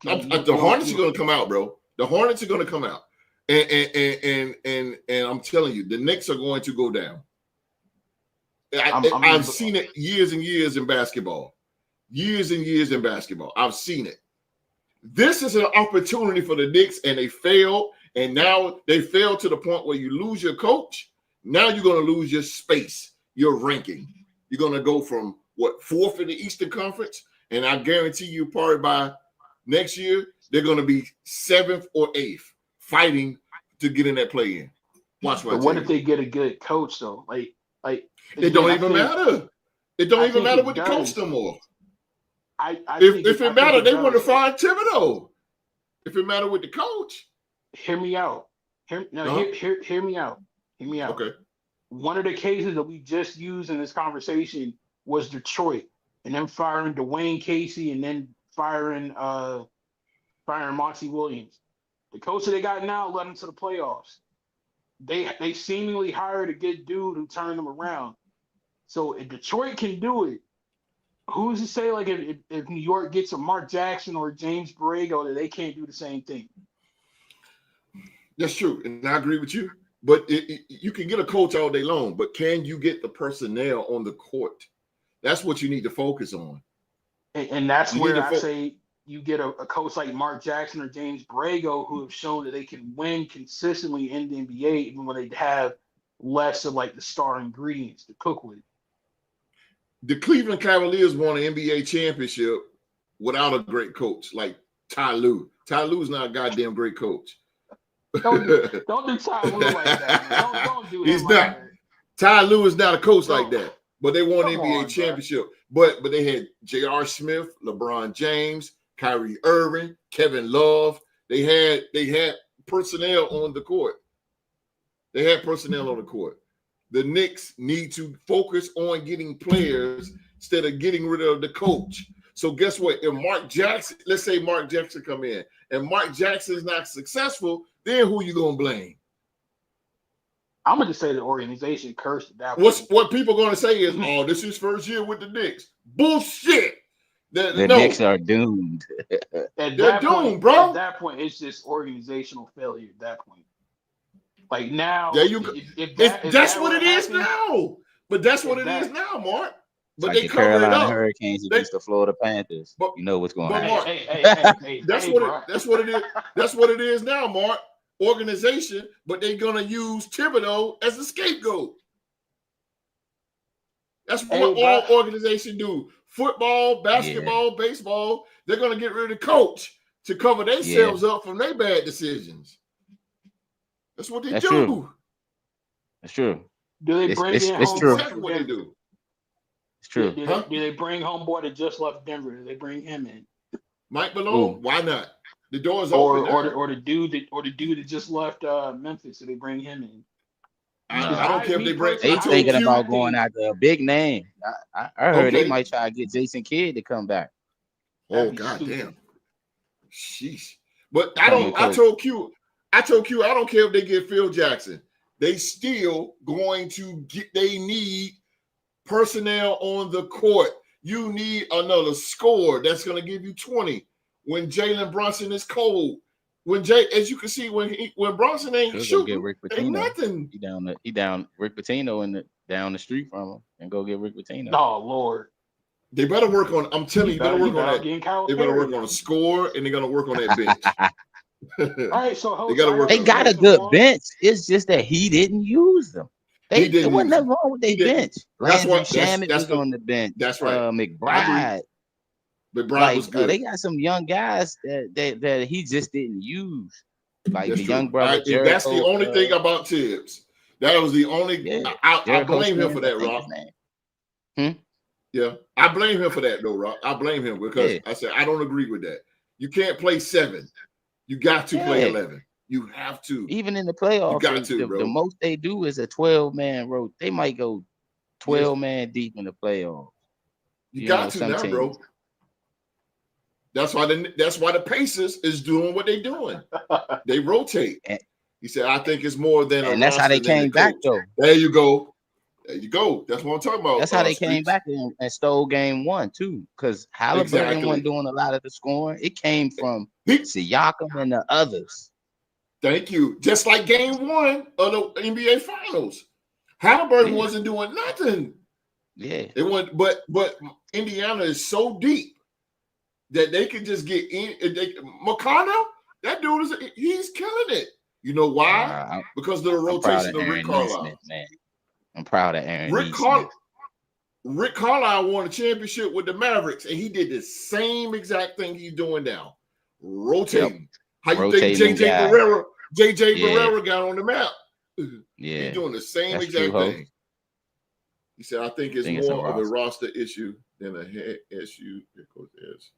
The Hornets are going to come out, bro. The Hornets are going to come out. And I'm telling you, the Knicks are going to go down. I've seen it years and years in basketball. years and years in basketball. I've seen it. This is an opportunity for the Knicks, and they failed. And now they failed to the point where you lose your coach. Now you're going to lose your space, your ranking. You're going to go from, what, 4th in the Eastern Conference? And I guarantee you probably by next year, they're going to be 7th or 8th, fighting to get in that play-in. Watch what. But what if they get a good coach though? Like it don't even matter. It don't even matter with the coach no more. If it mattered, they would have fired Thibodeau. If it mattered with the coach. Hear me out. Hear me out. Hear me out. Okay. One of the cases that we just used in this conversation was Detroit, and them firing Dwayne Casey and then firing Monty Williams. The coach that they got now led them to the playoffs. They seemingly hired a good dude who turned them around. So if Detroit can do it, who's to say like if New York gets a Mark Jackson or James Borrego that they can't do the same thing? That's true, and I agree with you. But you can get a coach all day long, but can you get the personnel on the court? That's what you need to focus on. And that's where I say you get a coach like Mark Jackson or James Borrego who have shown that they can win consistently in the NBA even when they have less of like the star ingredients to cook with. The Cleveland Cavaliers won an NBA championship without a great coach like Ty Lue. Ty Lue's not a goddamn great coach. Don't do Ty Lue like that, man. Don't do him. He's like not. that. Ty Lue is not a coach like that. But they won an NBA on, championship. But they had J.R. Smith, LeBron James, Kyrie Irving, Kevin Love. They had personnel on the court. They had personnel on the court. The Knicks need to focus on getting players instead of getting rid of the coach. So guess what? If Mark Jackson, let's say Mark Jackson come in, and Mark Jackson is not successful, then who you gonna blame? I'm gonna just say the organization cursed at that point. What people gonna say is, oh, this is his first year with the Knicks. Bullshit. The Knicks are doomed. They're doomed, bro. At that point, it's just organizational failure. At that point, like now, there you go. That's what it is now. But that's what it is now, Mark. But like they the cover it Carolina up. Hurricanes against the Florida Panthers. But, you know what's going on. Mark, that's what it is. That's what it is now, Mark. Organization, but they're gonna use Thibodeau as a scapegoat. That's what all organizations do. Football, basketball, baseball, they're gonna get rid of the coach to cover themselves up from their bad decisions. That's what they do. True. That's true. Do they bring in it's true. Exactly what they do. It's true. Do they bring homeboy that just left Denver? Do they bring him in? Mike Malone? Why not? The door's open. Or the dude that just left Memphis. Do they bring him in? I don't care if they bring. They thinking about going after a big name. I heard they might try to get Jason Kidd to come back. Oh goddamn! Sheesh. But I told Q. I don't care if they get Phil Jackson. They still going to get. They need personnel on the court. You need another scorer that's going to give you 20 when Jalen Brunson is cold. As you can see, when Brunson ain't shooting, ain't nothing. He down Rick Pitino down the street from him, and go get Rick Pitino. Oh Lord, they better work on. I'm telling you, better work on that. They better work on a score, and they're gonna work on that bench. All right, so they got a good bench. It's just that he didn't use them. There wasn't nothing wrong with their bench. That's what Shamet was on the bench. That's right. McBride. McBride was good. They got some young guys that he just didn't use. Like the young brother. Jericho, that's the only thing about Tibbs. That was the only. I blame him for that, Rob. Yeah, I blame him for that, though, Rob. I blame him because I said I don't agree with that. You can't play 7. You got to play 11. You have to. Even in the playoffs, the most they do is a 12-man road. They might go 12-man deep in the playoffs. You got to now, bro. That's why the Pacers is doing what they're doing. They rotate. He said, I think it's more than and that's how they came back, though. There you go. That's what I'm talking about. That's how they came back and stole game 1, too. Because Halliburton wasn't doing a lot of the scoring. It came from Siakam and the others. Thank you. Just like game 1 of the NBA Finals. Halliburton wasn't doing nothing. Yeah. It went, but Indiana is so deep that they could just get in. McConnell, that dude he's killing it. You know why? Because of the I'm proud rotation of of Rick Aaron Carlisle. Neesmith, man. I'm proud of Aaron Rick Carlisle won a championship with the Mavericks, and he did the same exact thing he's doing now. Rotating. How you think JJ Barrera got on the map? Yeah. He's doing the same That's exact true, thing. He said, I think it's more of a roster issue than a head issue. Here goes this.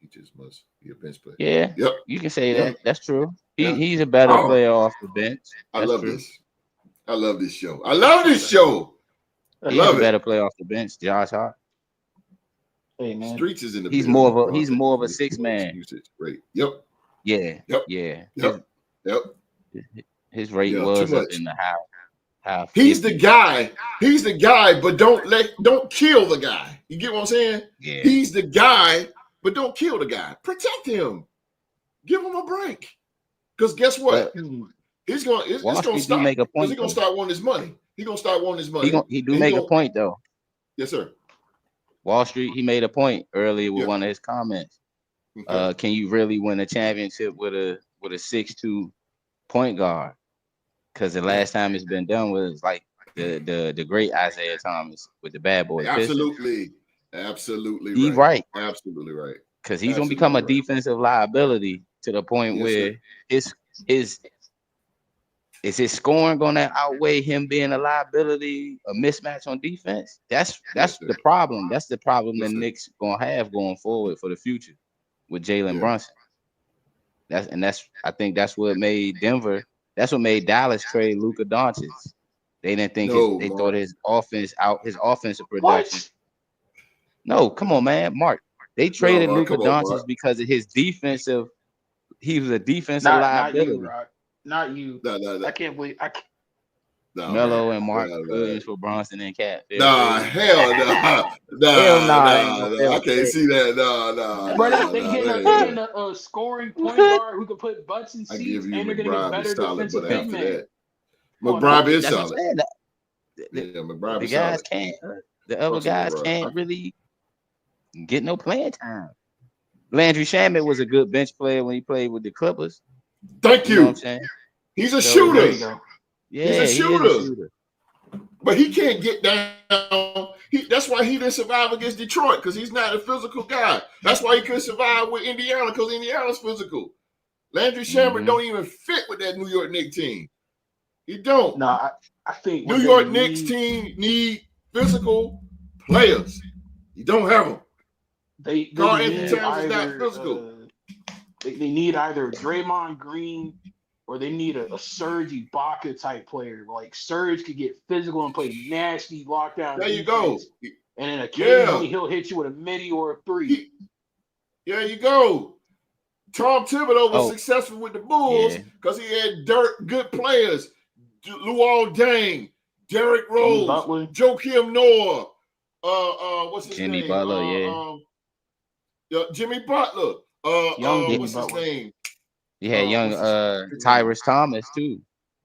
He just must be a bench player. Yeah. Yep. You can say that. That's true. Yeah. He's a better player off the bench. I love this. I love this show. I love this show. He's a better player off the bench, Josh Hart. Hey man, Streets is in the. He's more of a 6-man. Great. Yep. Yeah. Yep. Yeah. Yep. His rate was up in the high. He's the guy. He's the guy, but don't kill the guy. You get what I'm saying? Yeah. He's the guy, but don't kill the guy. Protect him. Give him a break. Because guess what? It's gonna stop. Make a point. He's gonna start wanting his money. He's gonna start wanting his money. He do make a point though. Yes, sir. Wall Street, he made a point earlier with one of his comments. Okay. Can you really win a championship with a 6'2" point guard? Because the last time it's been done was like the great Isaiah Thomas with the bad boy. Absolutely right. He's right. Absolutely right. Because he's gonna become a defensive liability to the point where his scoring gonna outweigh him being a liability, a mismatch on defense? That's the problem. That's the problem the Knicks gonna have going forward for the future with Jalen Brunson. I think that's what made Denver. That's what made Dallas trade Luka Doncic. They didn't think they thought his offensive production. What? No, come on, man, Mark. They traded Luka Doncic because of his defensive. He was a defensive liability. Not you. No. I can't believe. Melo and Mark Williams for Bronson and Cat. Nah, hell no. I can't see that. No. But they getting a scoring point guard who can put butts in seats, and they're going to get better defensive big man. McBride is solid. McBride is solid. The other guys can't really get no playing time. Landry Shamet was a good bench player when he played with the Clippers. Thank you. Know what I'm saying? He's a shooter. Yeah, he's a shooter. But he can't get down. That's why he didn't survive against Detroit, because he's not a physical guy. That's why he couldn't survive with Indiana, because Indiana's physical. Landry Shamet don't even fit with that New York Knicks team. He don't. No, I think New York Knicks team need physical players. You don't have them. They Carl Anthony Towns is not physical. They need either Draymond Green or they need a Serge Ibaka type player. Like Serge could get physical and play nasty lockdown. There you go. And then occasionally he'll hit you with a midi or a three. There you go. Tom Thibodeau was successful with the Bulls because he had good players. Luol Deng, Derrick Rose, Joakim Noah, what's his Jimmy name? Butler, Jimmy Butler. What's his name? You had young Tyrese Thomas too.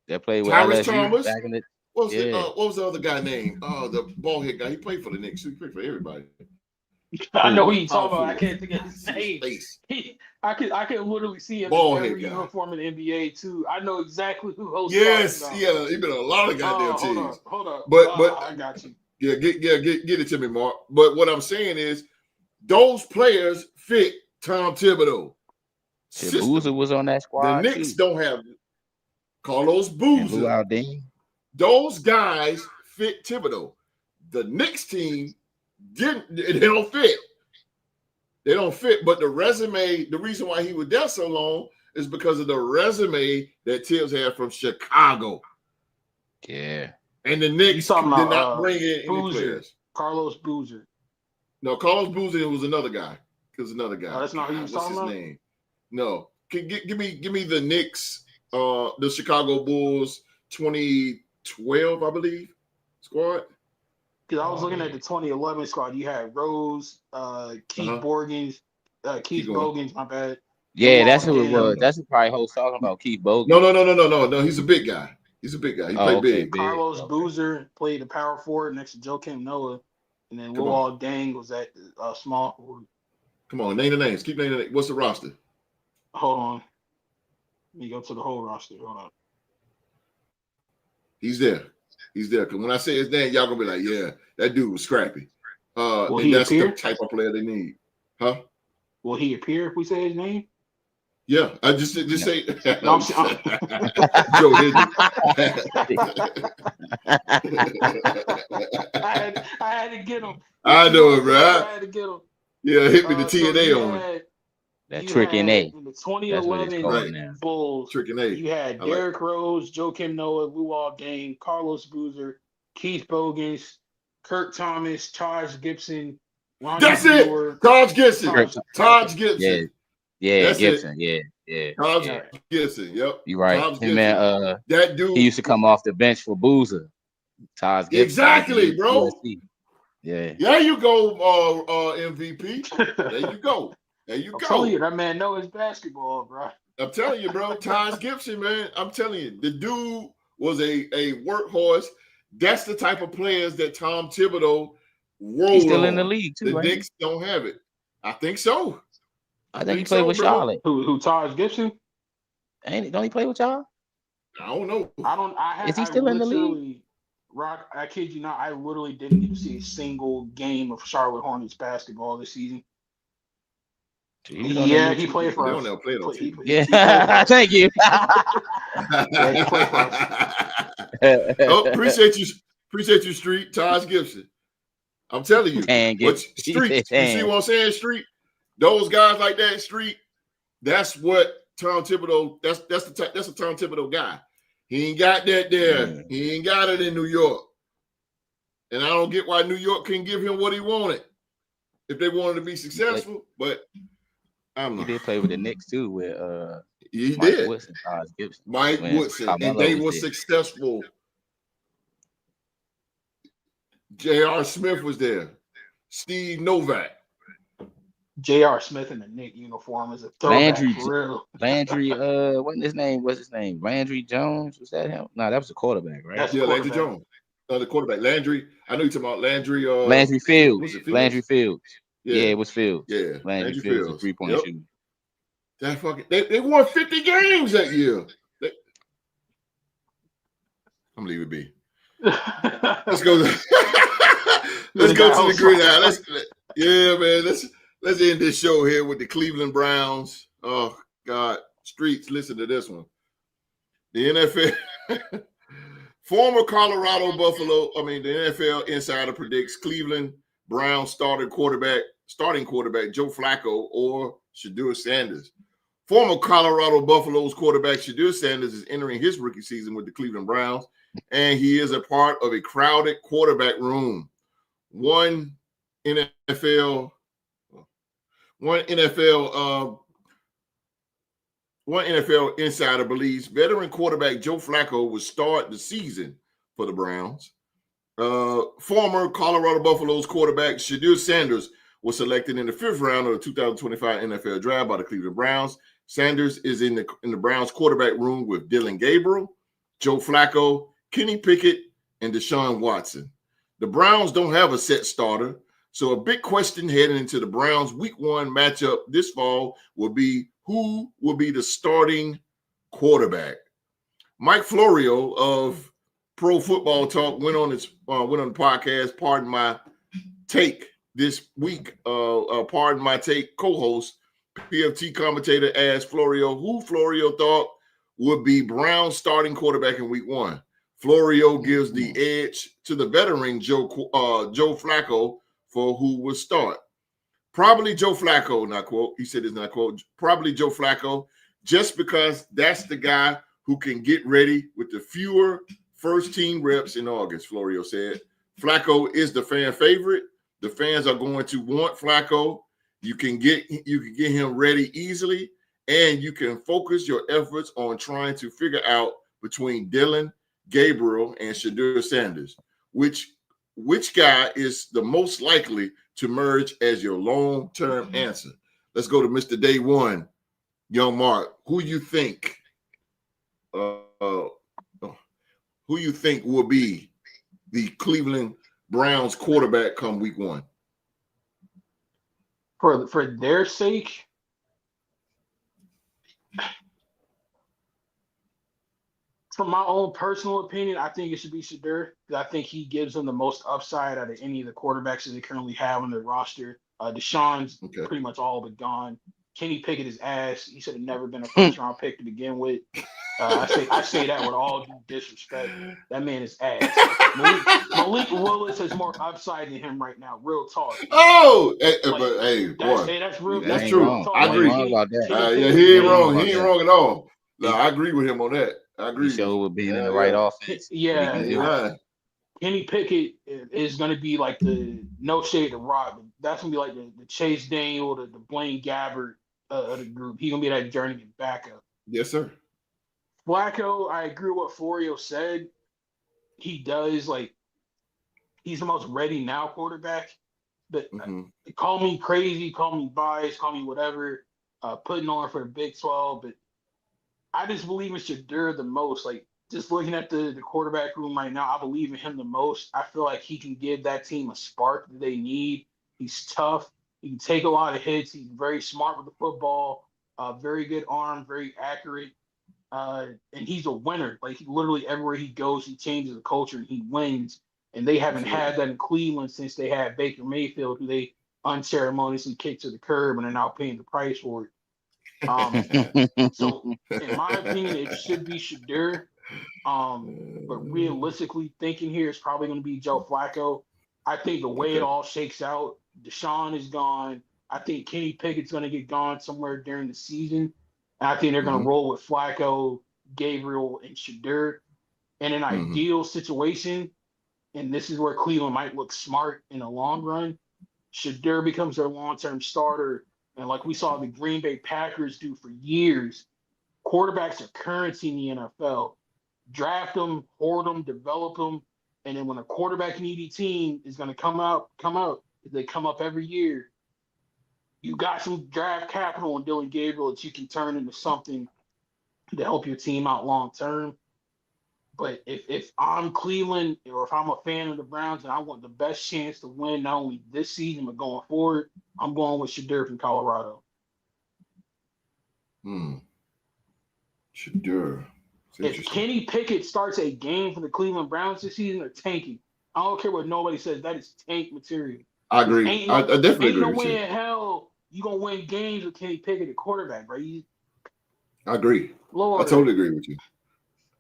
That played with Tyrese LSU Thomas. Back in the, what was the other guy name? The bald head guy. He played for the Knicks. He played for everybody. I know who you talking about. I can't think of his name. I can literally see him in every uniform in the NBA too. I know exactly who hosts. Yes, yeah, he been on a lot of goddamn teams. Hold up. But I got you. Yeah, get it to me, Mark. But what I'm saying is, those players fit Tom Thibodeau. Boozer was on that squad. The Knicks don't have Carlos Boozer. Those guys fit Thibodeau. The Knicks team didn't. They don't fit. They don't fit. But the resume, the reason why he was there so long is because of the resume that Tibbs had from Chicago. Yeah. And the Knicks did not bring in any players. Carlos Boozer. No, Carlos Boozer was another guy. Oh, that's not who you was talking about? What's his name? No. Give me the Knicks, the Chicago Bulls 2012, I believe, squad. Because I was looking at the 2011 squad. You had Rose, Keith Borgins, Keith Bogans, my bad. Yeah, that's who it was. That's who probably host talking about, Keith Bogan. No. He's a big guy. He's a big guy. He Oh, played okay, big. big. Carlos Okay. Boozer played the power forward next to Joakim Noah, and then Come Luol Deng was at small. Come on, name the names. Keep naming the names. What's the roster? Hold on. Let me go to the whole roster. Hold on. He's there. He's there. Because when I say his name, y'all gonna be like, yeah, that dude was scrappy. Will And he that's appear? the type of player they need. Huh? Will he appear if we say his name? Yeah, I just say No, Joe Hidden. I had to get him. I know it, bro. I had to get him. Yeah, hit me the TNA on it. That trick in A. In the That's what it's 2011 called now. Bulls, Trick and A. you had I Derrick Rose, Joakim Noah, Luol Deng, Carlos Boozer, Keith Bogans, Kirk Thomas, Taj Gibson. Ronnie That's Brewer, it. Taj Gibson. Kirk- Taj Gibson. Yeah, That's Gibson. Yeah. Taj Yeah. Gibson. Yep. You right. Taj Him Gibson. and That dude. he used to come off the bench for Boozer. Taj Gibson. Exactly, bro. USC. Yeah. There you go, MVP. There you go. There you I'm go. telling you, that man knows his basketball, bro. I'm telling you, bro. Taj Gibson, man. I'm telling you, the dude was a workhorse. That's the type of players that Tom Thibodeau rolled He's still on. in the league too, The right? Knicks don't have it. I think so. I think he played so, with bro. Charlotte. Who Taj Gibson? Don't he play with y'all? I don't know. Is he still in the league? Rock, I kid you not, I literally didn't even see a single game of Charlotte Hornets basketball this season. Yeah, he played for They us. don't never play on TV. Yeah, thank you. Yeah, he played for us. Oh, appreciate you, Street. Taj Gibson. I'm telling you. What Street? You see what I'm saying, Street? Those guys like that, Street. That's what Tom Thibodeau. That's a Tom Thibodeau guy. He ain't got that there. He ain't got it in New York. And I don't get why New York couldn't give him what he wanted if they wanted to be successful. But I'm not. He did play with the Knicks too, with he Mike did. Woodson, Taj Gibson. Mike Woodson, and they were successful. J.R. Smith was there. Steve Novak. J.R. Smith in the Knicks uniform is a throwback for real. Landry, what's his name? Landry Jones? Was that him? No, that was the quarterback, right? That's Landry Jones. The quarterback. Landry. I know you're talking about Landry. Landry Fields. Landry Fields. Yeah, it was Fields. Yeah, Landry Fields, a 3-point shooter. That fucking they won 50 games that year. I'm leaving it be. Let's go. Let's go to the gridiron. Let's end this show here with the Cleveland Browns. Oh God, Streets, listen to this one. The NFL, former Colorado Buffalo. The NFL insider predicts Cleveland Browns starting quarterback Joe Flacco or Shedeur Sanders. Former Colorado Buffaloes quarterback Shedeur Sanders is entering his rookie season with the Cleveland Browns, and he is a part of a crowded quarterback room. One NFL insider believes veteran quarterback Joe Flacco will start the season for the Browns. Former Colorado Buffaloes quarterback Shedeur Sanders was selected in the 5th round of the 2025 NFL draft by the Cleveland Browns. Sanders is in the Browns quarterback room with Dylan Gabriel, Joe Flacco, Kenny Pickett, and Deshaun Watson. The Browns don't have a set starter, so a big question heading into the Browns Week 1 matchup this fall will be who will be the starting quarterback. Mike Florio of Pro Football Talk went on the podcast. Pardon my take this week. Pardon my take. Co-host PFT commentator asked Florio who Florio thought would be Brown's starting quarterback in Week 1. Florio gives the edge to the veteran Joe Flacco for who will start. Probably Joe Flacco, not quote. He said it's not quote. Probably Joe Flacco, just because that's the guy who can get ready with the fewer first-team reps in August, Florio said. Flacco is the fan favorite. The fans are going to want Flacco. You can get him ready easily, and you can focus your efforts on trying to figure out between Dylan Gabriel and Shedeur Sanders, which guy is the most likely to merge as your long-term answer. Let's go to Mr. Day One, Young Mark. Who you think? who you think will be the Cleveland Browns quarterback come week 1? For their sake, from my own personal opinion, I think it should be Shadur, because I think he gives them the most upside out of any of the quarterbacks that they currently have on their roster. Deshaun's pretty much all but gone. Kenny Pickett is ass. He should have never been a first-round pick to begin with. I say that with all due disrespect. That man is ass. Malik Willis has more upside than him right now. Real talk. Oh, Like, but hey, boy, that's real. that's ain't true. wrong. I agree. Wrong about that. Yeah, he ain't wrong. He ain't wrong at all. No, I agree with him on that. I agree. He showed with being in the right offense. Yeah. Kenny Pickett is going to be like the no shade to Rob. That's going to be like the Chase Daniel, the Blaine Gabbert of the group. He's going to be that journeyman backup. Yes, sir. Flacco, I agree with what Florio said. He does, like, he's the most ready now quarterback. But call me crazy, call me biased, call me whatever, putting on for the Big 12. But I just believe in Shadur the most. Like, just looking at the quarterback room right now, I believe in him the most. I feel like he can give that team a spark that they need. He's tough. He can take a lot of hits. He's very smart with the football. Very good arm, very accurate. And he's a winner. Like, literally everywhere he goes, he changes the culture and he wins. And they haven't had that in Cleveland since they had Baker Mayfield, who they unceremoniously kicked to the curb and are now paying the price for it. So, in my opinion, it should be Shadur. But realistically thinking here, it's probably going to be Joe Flacco. I think the way it all shakes out, Deshaun is gone. I think Kenny Pickett's going to get gone somewhere during the season. And I think they're going to roll with Flacco, Gabriel, and Shadur. In an ideal situation, and this is where Cleveland might look smart in the long run, Shadur becomes their long-term starter. And like we saw the Green Bay Packers do for years, quarterbacks are currency in the NFL. Draft them, hoard them, develop them, and then when a quarterback-needy team is going to come out, they come up every year. You got some draft capital in Dylan Gabriel that you can turn into something to help your team out long-term. But if I'm Cleveland or if I'm a fan of the Browns and I want the best chance to win not only this season but going forward, I'm going with Shadur from Colorado. Shadur. If Kenny Pickett starts a game for the Cleveland Browns this season, they're tanking. I don't care what nobody says. That is tank material. I agree. I definitely agree with you. Ain't no way in hell you going to win games with Kenny Pickett at quarterback, bro. I agree. Lord, I totally agree with you.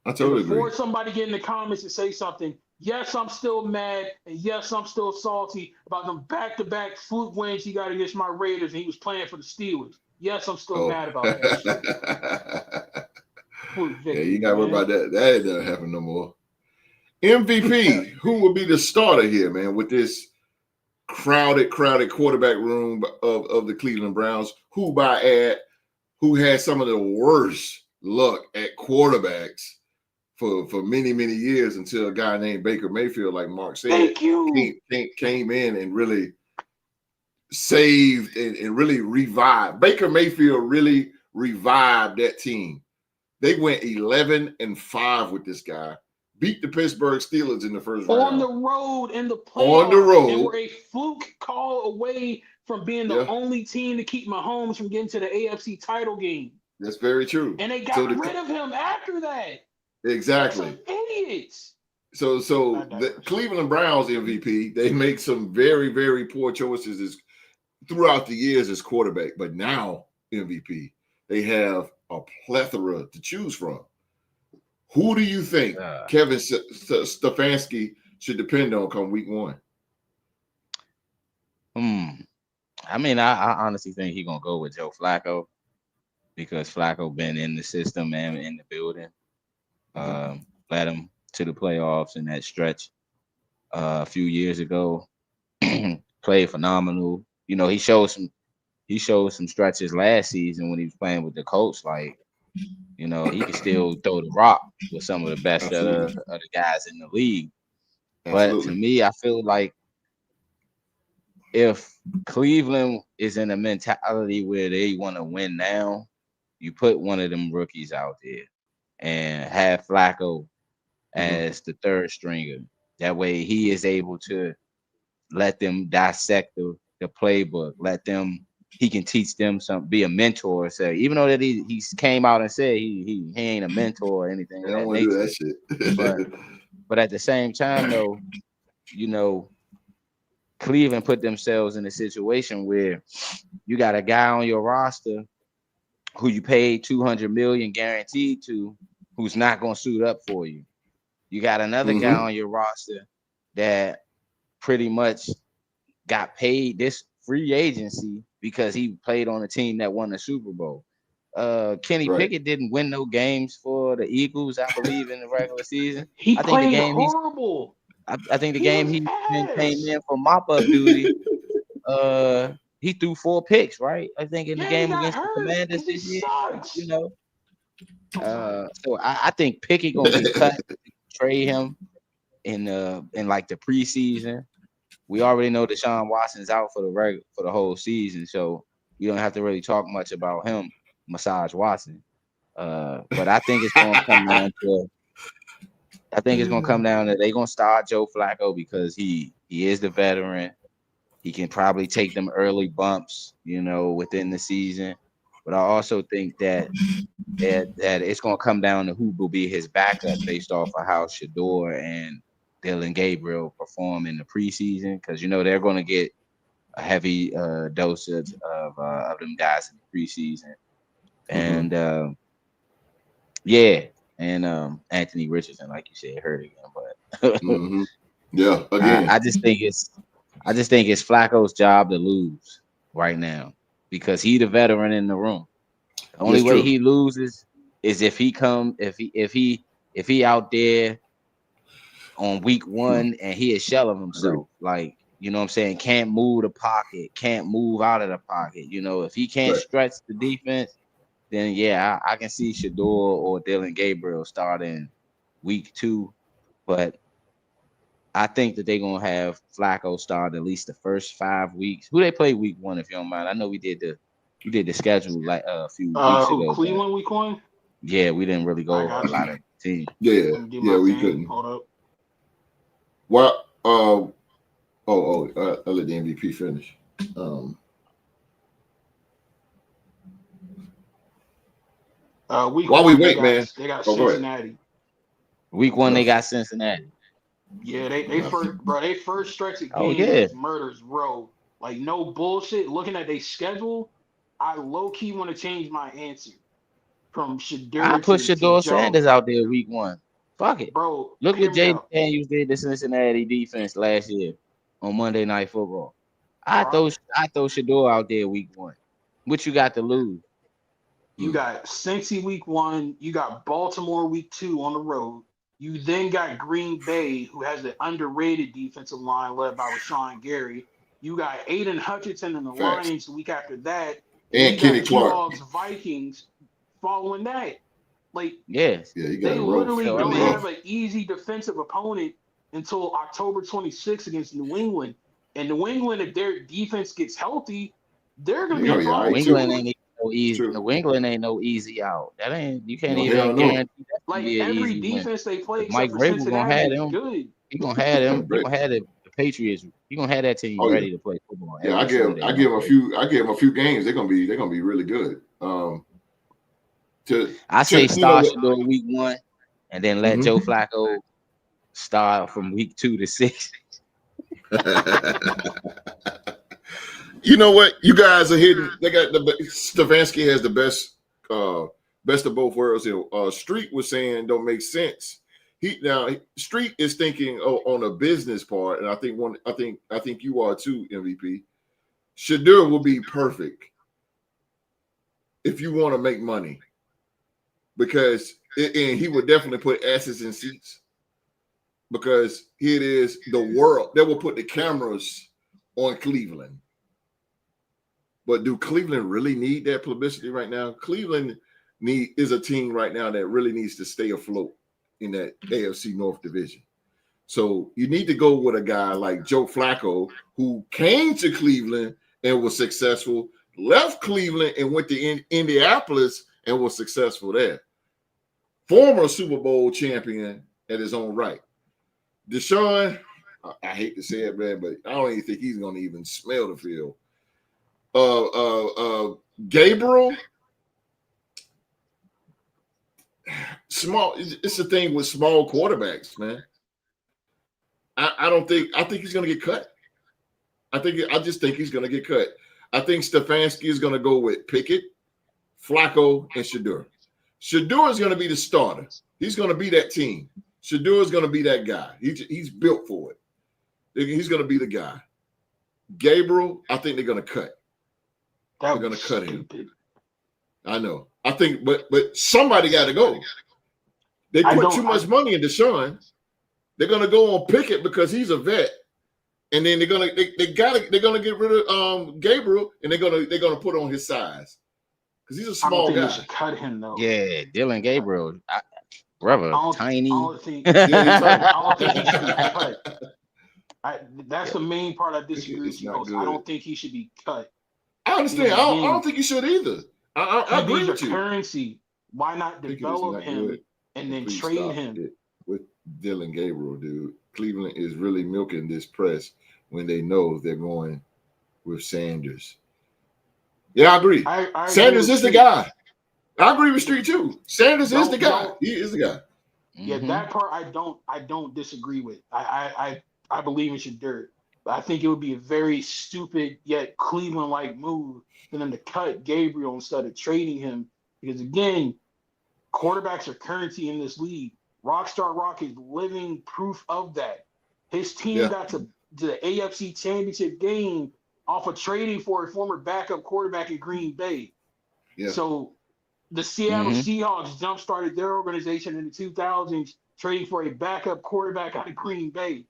I totally agree. Before somebody get in the comments and say something, yes, I'm still mad, and yes, I'm still salty about them back-to-back fluke wins he got against my Raiders, and he was playing for the Steelers. Yes, I'm still mad about that shit. Yeah, you got to worry about that. That ain't gonna happen no more. MVP, who will be the starter here, man, with this crowded quarterback room of the Cleveland Browns, who had some of the worst luck at quarterbacks for many, many years until a guy named Baker Mayfield, like Mark said, came in and really saved and really revived. Baker Mayfield really revived that team. They went 11-5 with this guy. Beat the Pittsburgh Steelers in the first round. On the road in the playoffs. On the road. And were a fluke call away from being the only team to keep Mahomes from getting to the AFC title game. That's very true. And they got rid of him after that. Exactly. Idiots. So the Cleveland Browns MVP, they make some very, very poor choices throughout the years as quarterback. But now MVP, they have a plethora to choose from. Who do you think Kevin Stefanski should depend on come week 1? I mean, I honestly think he's gonna go with Joe Flacco because Flacco been in the system and in the building. Led him to the playoffs in that stretch a few years ago. Played phenomenal. You know, he showed some stretches last season when he was playing with the Colts. Like, you know, he can still throw the rock with some of the best of the guys in the league. Absolutely. But to me, I feel like if Cleveland is in a mentality where they want to win now, you put one of them rookies out there and have Flacco as the third stringer. That way he is able to let them dissect the playbook. He can teach them something, be a mentor. So even though that he came out and said he ain't a mentor or anything of I don't that want to do nature. that shit. But at the same time, though, Cleveland put themselves in a situation where you got a guy on your roster who you paid $200 million guaranteed to, who's not going to suit up for you. You got another guy on your roster that pretty much got paid this free agency because he played on a team that won the Super Bowl. Kenny Pickett didn't win no games for the Eagles, I believe, in the regular season. He I think the played game horrible. I think the He game was he came ass. in for mop-up duty, he threw 4 picks, right? I think in the Yeah, he game got against the hurt Commanders because he this year, sucks. So I think Pickett gonna get cut, trade him in like the preseason. We already know Deshaun Watson's out for the whole season, so you don't have to really talk much about him, Massage Watson. But I think it's gonna come down to they're gonna start Joe Flacco because he is the veteran. He can probably take them early bumps, within the season. But I also think that it's gonna come down to who will be his backup based off of how Shador and Dylan Gabriel perform in the preseason, because they're gonna get a heavy dosage of them guys in the preseason. And Anthony Richardson, like you said, hurt again. But yeah, again, I just think it's Flacco's job to lose right now because he's the veteran in the room. The only way he loses is if he out there on week 1 and he is shell of himself. Like, you know what I'm saying? Can't move the pocket, can't move out of the pocket. If he can't stretch the defense, then yeah, I can see Shador or Dylan Gabriel starting week 2. But I think that they're gonna have Flacco start at least the first 5 weeks. Who they play week 1, if you don't mind? I know we did the schedule like a few weeks ago. Cleveland week 1? Yeah, we didn't really go over a lot of teams. Yeah, we couldn't. Hold up. Well, I'll let the MVP finish. While we wait, man, they got Cincinnati. Week 1, they got Cincinnati. Yeah, they first stretch of games murders row. Like, no bullshit. Looking at their schedule, I low-key want to change my answer from Shador. I put Shador Sanders out there week 1. Fuck it, bro. Look what Jay Daniels did to Cincinnati defense last year on Monday Night Football. I throw Shador out there week 1. What you got to lose? You got Cincy week 1. You got Baltimore week 2 on the road. You then got Green Bay, who has an underrated defensive line led by Rashawn Gary. You got Aiden Hutchinson and the Lions the week after that. And Kenny Clark. Seahawks, Vikings following that. Like, they literally don't have an easy defensive opponent until October 26th against New England. And New England, if their defense gets healthy, they're going to be fine. New England ain't no easy. New England ain't no easy out. That ain't. You can't even guarantee that. Like, every defense they play, Mike Vrabel gonna have them. Good. He gonna have them. He gonna have the Patriots. He gonna have that team ready to play football. Yeah, I give them a few games. They're gonna be really good. I say start Shador week 1, and then let Joe Flacco start from week 2 to 6. You know what? You guys are hitting. They got Stefanski has the best of both worlds. Street was saying don't make sense. Street is thinking on a business part, and I think you are too, MVP. Shador will be perfect if you want to make money, because and he would definitely put asses in seats, because it is the world that will put the cameras on Cleveland. But do Cleveland really need that publicity right now? Cleveland is a team right now that really needs to stay afloat in that AFC North division. So you need to go with a guy like Joe Flacco, who came to Cleveland and was successful, left Cleveland and went to Indianapolis and was successful there. Former Super Bowl champion at his own right. Deshaun, I hate to say it, man, but I don't even think he's going to even smell the field. Gabriel, small. It's the thing with small quarterbacks, man. I think he's going to get cut. I just think he's going to get cut. I think Stefanski is going to go with Pickett, Flacco, and Shedeur. Shedeur is going to be the starter. He's going to be that team. Shedeur is going to be that guy. He's built for it. He's going to be the guy. Gabriel, I think they're going to cut. They're going to cut him. I know. I think, but somebody got to go. They put too much money into Deshaun. They're going to go on Pickett because he's a vet, and then they're going to get rid of Gabriel, and they're going to put on his size because he's a small guy. They should cut him though. Yeah, Dylan Gabriel, brother, tiny. I don't think he should be cut. That's the main part I disagree with you. I don't think he should be cut. I understand. I don't think he should either. I agree with you. Currency. Why not develop him and then trade him? With Dylan Gabriel, dude. Cleveland is really milking this press when they know they're going with Sanders. Yeah, I agree. I Sanders is the guy. I agree with Street too. Sanders is the guy. He is the guy. Yeah, that part I don't disagree with. I believe in Shedeur. But I think it would be a very stupid yet Cleveland-like move for them to cut Gabriel instead of trading him. Because again, quarterbacks are currency in this league. Rockstar Rock is living proof of that. His team got to the AFC Championship game off of trading for a former backup quarterback in Green Bay. Yeah. So the Seattle Seahawks jump-started their organization in the 2000s trading for a backup quarterback out of Green Bay.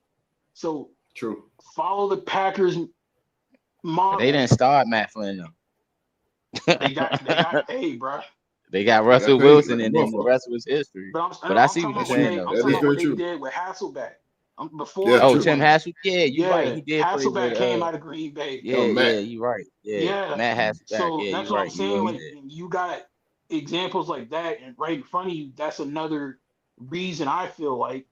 So true. Follow the Packers model. But they didn't start Matt Flynn though. They got paid, bro. They got Russell Wilson, and then the rest was history. But I see what you're saying though. I'm talking about what they did with Hasselbeck. Before Tim Hasselbeck, you're right. He did. Hasselbeck came out of Green Bay. Yeah, you're right. Yeah, Matt Hasselbeck. So that's what I'm saying. Like, you got examples like that, and right in front of you, that's another reason I feel like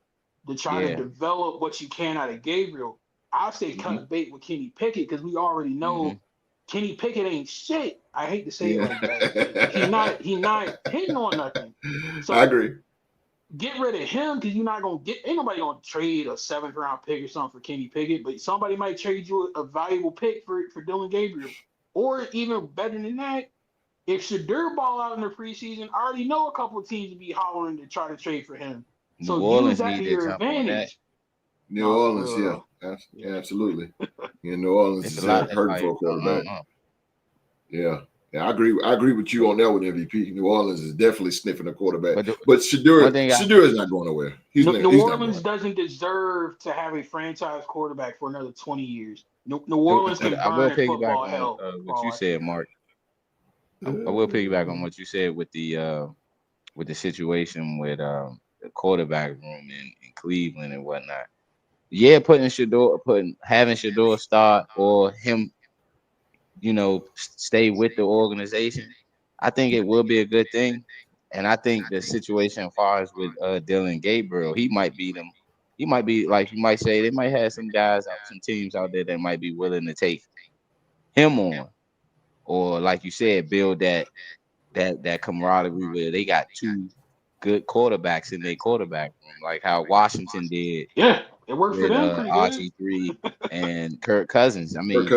to try to develop what you can out of Gabriel. I'll say cut bait with Kenny Pickett because we already know Kenny Pickett ain't shit. I hate to say it like that. He's not hitting on nothing. So I agree. Get rid of him because you're not gonna ain't nobody gonna trade a 7th round pick or something for Kenny Pickett, but somebody might trade you a valuable pick for Dylan Gabriel. Or even better than that, if Shedeur ball out in the preseason, I already know a couple of teams would be hollering to try to trade for him. So use that to your advantage. New Orleans, absolutely. New Orleans is hurting for a quarterback. Yeah, I agree with you on that with MVP. New Orleans is definitely sniffing a quarterback, but Shedeur is not going nowhere. New Orleans doesn't deserve to have a franchise quarterback for another 20 years. New Orleans can burn football hell. What you said, Mark. I will piggyback on what you said with the situation with the quarterback room in Cleveland and whatnot. Yeah, having Shedeur start or him, stay with the organization, I think it will be a good thing. And I think the situation as far as with Dylan Gabriel, he might beat him. He might be like you might say they might have some guys, some teams out there that might be willing to take him on, or like you said, build that camaraderie where they got two good quarterbacks in their quarterback room, like how Washington did. Yeah, it worked for them. RG3 and Kirk Cousins. I mean,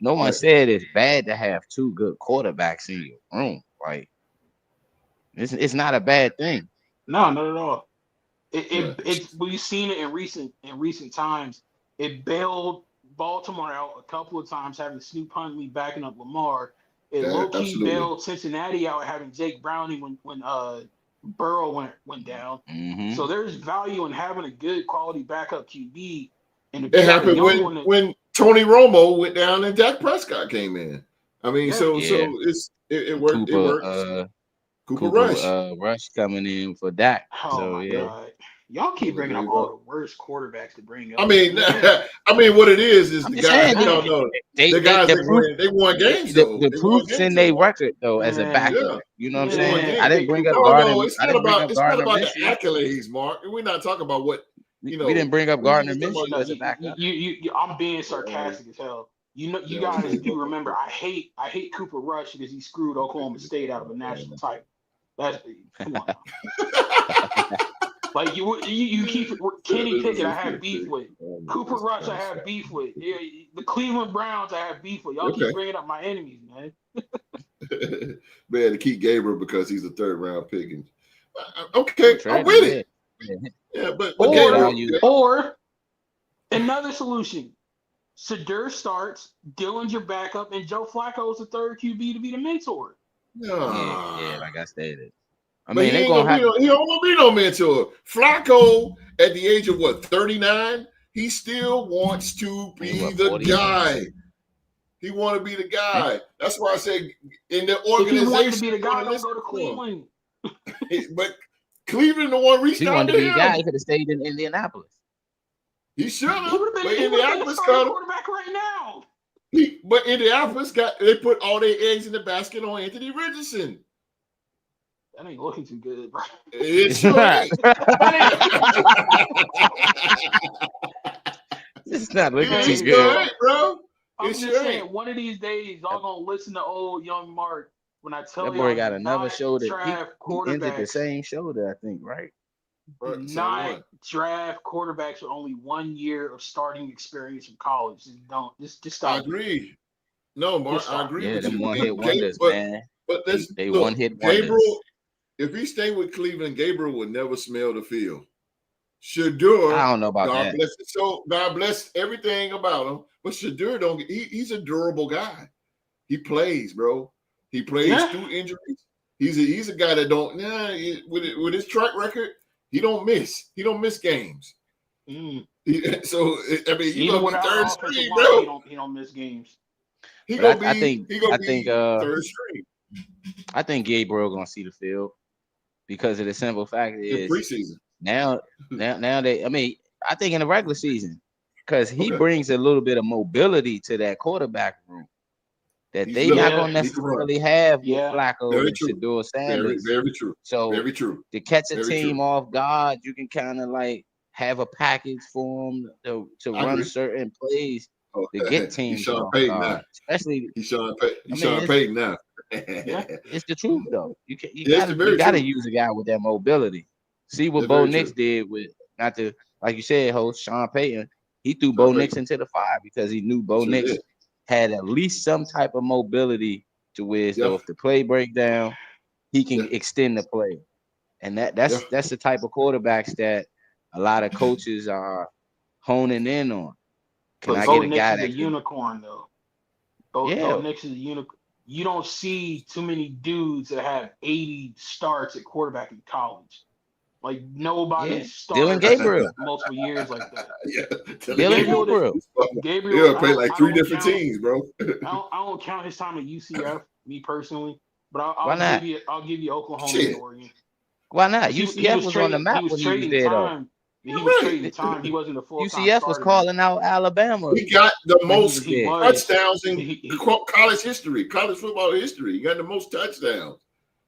no one said it's bad to have two good quarterbacks in your room. Like, it's not a bad thing. No, not at all. We've seen it in recent times. It bailed Baltimore out a couple of times, having Snoop Huntley backing up Lamar. It low-key bailed Cincinnati out, having Jake Browning when Burrow went down. So there's value in having a good quality backup QB. And it happened when Tony Romo went down and Dak Prescott came in. I mean, so it worked. It worked. Cooper Rush. Rush coming in for Dak. Oh my God. Y'all keep bringing up all the worst quarterbacks to bring up. I mean, what it is the guys. saying, Y'all know the guys they won games though. The proof's in their record though as a backup. Yeah. You know what I'm They won saying? games. I didn't bring up No, Gardner. it's I not didn't bring about up it's not Gardner about the Minshew. accolades, Mark. We're not talking about what you know. We didn't bring up Gardner just talking Minshew about- as a backup. I'm being sarcastic as hell. You guys do remember I hate Cooper Rush because he screwed Oklahoma State out of a national title. That's come on. Like you keep Kenny Pickett, I have beef with. Cooper Rush, I have beef with. The Cleveland Browns, I have beef with. Y'all keep bringing up my enemies, man. Man, to keep Gabriel because he's a third-round pick. And, okay, I'm with it. Yeah, but or another solution. Sadur starts, Dillinger backup, and Joe Flacco is the third QB to be the mentor. Yeah, like I stated. I mean, he don't want to be no mentor. Flacco, at the age of 39, he still wants to be the guy. He want to be the guy. That's why I say in the organization. If he wanted to be the guy, don't go to Cleveland. But Cleveland, the one reached out to him. He wanted to be the guy. He could have stayed in Indianapolis. He should have. He would have been Indianapolis quarterback right now. But Indianapolis they put all their eggs in the basket on Anthony Richardson. That ain't looking too good, bro. It's right. It's not looking too good, right, bro. I'm just saying, one of these days, y'all gonna listen to old young Mark when I tell you. That boy got another shoulder. He ended the same shoulder, I think, right? Not draft quarterbacks with only 1 year of starting experience from college. Just stop. I agree. No, Mark, I agree. Yeah, with them you. one-hit wonders, man. But they one-hit wonders. Gabriel, if he stayed with Cleveland, Gabriel would never smell the field. Shadur, I don't know about that. Bless it. So God bless everything about him. But Shadur don't. He's a durable guy. He plays, bro. He plays through injuries. He's a guy that don't. With his track record, he don't miss. He don't miss games. So I mean, he gonna be third string, bro. He don't miss games. I think third string. I think Gabriel gonna see the field because of the simple fact is preseason. Now they. I mean, I think in the regular season because he brings a little bit of mobility to that quarterback room that they not gonna necessarily have with Flacco and Shedeur Sanders. Very true. So very true. To catch a team off guard, you can kind of like have a package for them to run certain plays to get teams off guard. Especially he's Sean Payton now. It's the truth though. You gotta use a guy with that mobility. See what Bo Nix did with like you said, host Sean Payton. He threw Bo Nix into the fire because he knew Bo Nix had at least some type of mobility to where so if the play break down, he can extend the play. And that's the type of quarterbacks that a lot of coaches are honing in on. Can I get a guy that's a unicorn though? Bo Nix is a unicorn. You don't see too many dudes that have 80 starts at quarterback in college. Like nobody started multiple years like that. Gabriel played like 3 different teams, bro. I don't count his time at UCF, me personally, but I'll give you Oklahoma and Oregon. Why not? UCF was on the map when he was there, though. He was trading time. He wasn't a full-time UCF was calling out Alabama. He got the most touchdowns in college history, college football history. He got the most touchdowns.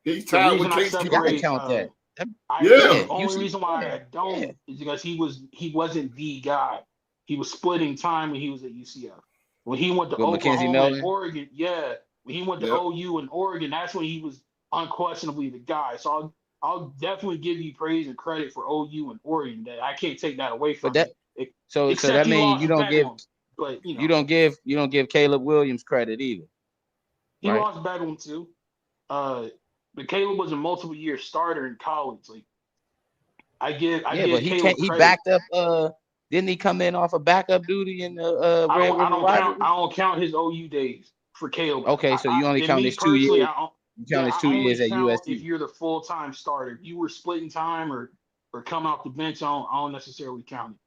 He's tied with Case Keenum. I can count that. The only reason why I don't is because he wasn't the guy. He was splitting time when he was at UCF. When he went to Oklahoma and Oregon, when he went to OU and Oregon, that's when he was unquestionably the guy. So I'll definitely give you praise and credit for OU and Oregon. That I can't take that away from you. So that means you don't give Caleb Williams credit either. He lost Bedlam too. But Caleb was a multiple year starter in college. Like I give Caleb he backed up. Didn't he come in off of backup duty in the I don't count his OU days for Caleb. Okay, so you only count his 2 years. You count his 2 years at USC. If you're the full-time starter, if you were splitting time or coming off the bench, I don't necessarily count it.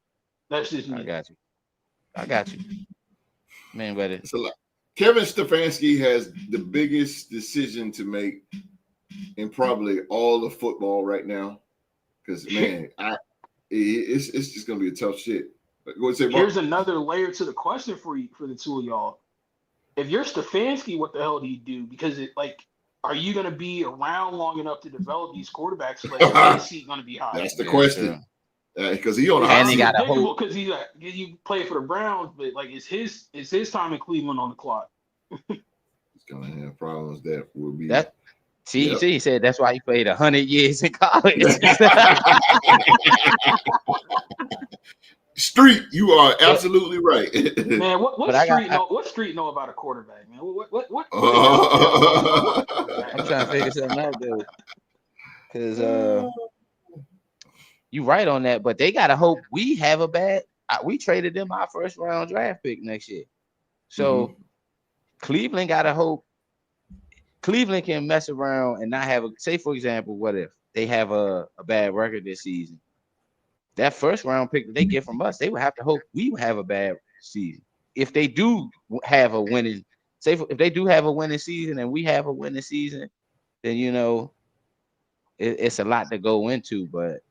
That's just me. I got you. Man, but it's a lot. Kevin Stefanski has the biggest decision to make in probably all of football right now. Because man, it's just gonna be a tough shit. Go and say, Here's another layer to the question for the two of y'all. If you're Stefanski, what the hell do you do? Because are you going to be around long enough to develop these quarterbacks? Like, is his seat going to be high? That's the question. Because he on the And hot he seat. got a whole. Because you play for the Browns, but is his time in Cleveland on the clock? He's gonna have problems that will be. That he said that's why he played 100 years in college. Street, you are absolutely right. Man, what street know about a quarterback, man? What I'm trying to figure something out though, because you right on that, but they gotta hope we have a bad. We traded them our first round draft pick next year, so Cleveland gotta hope. Cleveland can mess around and not have say, for example, what if they have a bad record this season? That first round pick that they get from us, they would have to hope we would have a bad season. If they do have a winning, if they do have a winning season and we have a winning season, then it's a lot to go into. But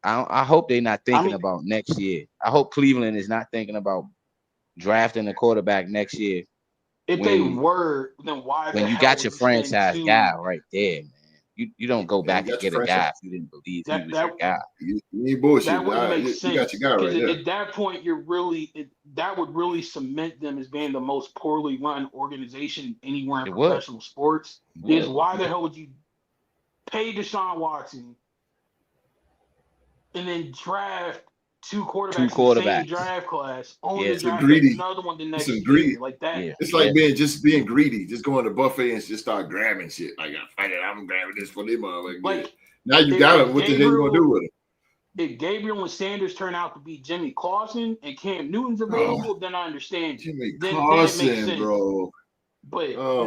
I hope they're not thinking about next year. I hope Cleveland is not thinking about drafting a quarterback next year. If they were, then why? When you got your franchise guy right there, man. You don't go back and get a guy if you didn't believe he was your guy. You need bullshit. That wouldn't make sense. You got your guy right there. At that point, that would really cement them as being the most poorly run organization anywhere in professional sports. Is why the hell would you pay Deshaun Watson and then draft two quarterbacks in the same draft class, only draft another one the next year. Like that. Yeah. It's like being greedy, just going to buffet and just start grabbing shit. Like, I'm grabbing this for them. Now you got it. What the hell you gonna do with it? If Gabriel and Sanders turn out to be Jimmy Clausen and Cam Newton's available, then I understand. Jimmy Clausen, bro. But bro,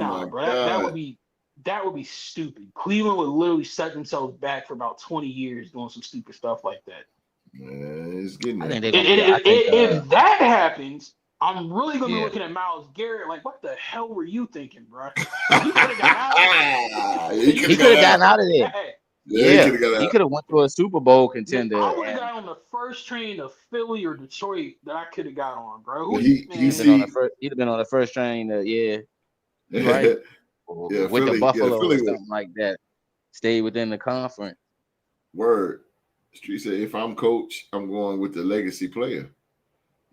that would be stupid. Cleveland would literally set themselves back for about 20 years doing some stupid stuff like that. It's getting if that happens, I'm really gonna be looking at Myles Garrett like, what the hell were you thinking, bro? He could have gotten out of there. He could have went to a Super Bowl contender. I would have got on the first train to Philly or Detroit that I could have got on, bro. He'd have been on the first train to right. With the Buffalo or something like that. Stay within the conference. Word. Street said, if I'm coach, I'm going with the legacy player.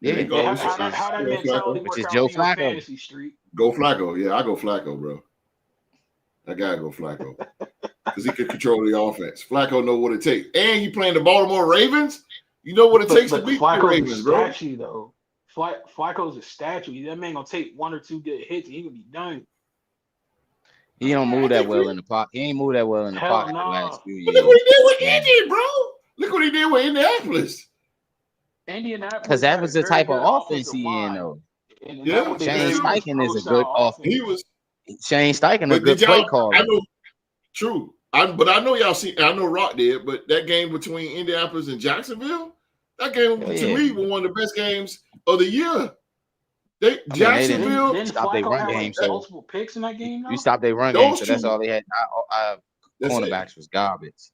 Yeah, how that mentality which is Joe Flacco. Fantasy Street. Go Flacco. Yeah, I go Flacco, bro. I gotta go Flacco because he can control the offense. Flacco know what it takes, and you playing the Baltimore Ravens. You know what it takes to beat the Ravens, bro. Though Flacco's a statue. That man gonna take one or two good hits, and he gonna be done. He don't move that well in the pocket. He ain't moved that well in the pocket the last few years. Look what he did with Indy, bro. Look what he did with Indianapolis. Because that was the type of offense he in, though. Shane Steichen is a good offense. Shane Steichen a good play caller. I know, true. But I know y'all see. I know Rock did. But that game between Indianapolis and Jacksonville, that game to me was one of the best games of the year. Jacksonville stopped their run game. So multiple picks in that game. You stopped their run game, so that's all they had. Cornerbacks was garbage.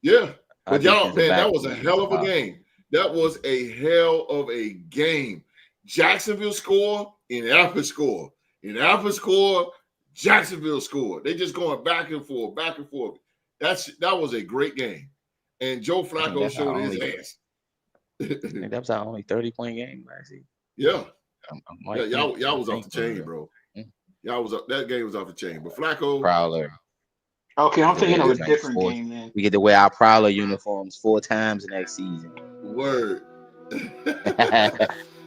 Yeah. But y'all, man, that was a hell of a game. That was a hell of a game. Jacksonville scored, Indianapolis scored. Indianapolis scored, Jacksonville scored. They just going back and forth, back and forth. That was a great game. And Joe Flacco showed his ass. I think that was our only 30-point game last season. Yeah. Y'all was off the chain, bro. Y'all was up. That game was off the chain. But Flacco. Prowler. Okay, I'm thinking of a different game, man. We get to wear our Prowler uniforms 4 times next season. Word.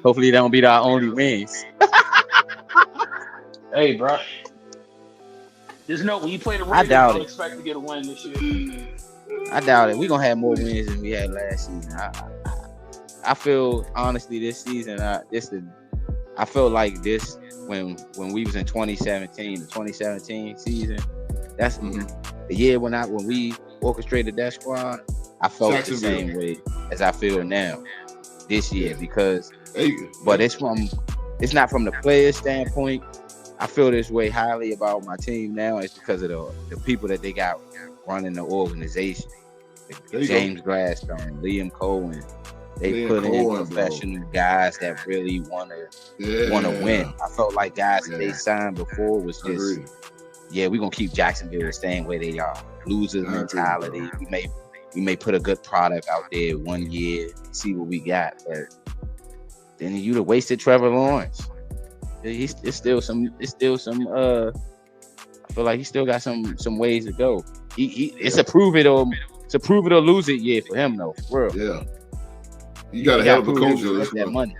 Hopefully, that won't be our only wins. Hey, bro. Just know when you play the Ravens, don't expect to get a win this year. I doubt it. We're going to have more wins than we had last season. I feel, honestly, this season, I felt like this when we was in 2017, the 2017 season. That's the year when we orchestrated that squad. I felt the same way as I feel now this year but it's not from the players' standpoint. I feel this way highly about my team now. It's because of the people that they got running the organization. James Gladstone, Liam Cohen. They put in professional guys that really want to win. I felt like guys that they signed before was just, we're gonna keep Jacksonville the same way they are. Losers mentality. We may put a good product out there 1 year, see what we got, but then you'd have wasted Trevor Lawrence. It's still some. I feel like he still got some ways to go. It's a prove it or lose it year for him though. For real. Yeah. You got to have a coach that money.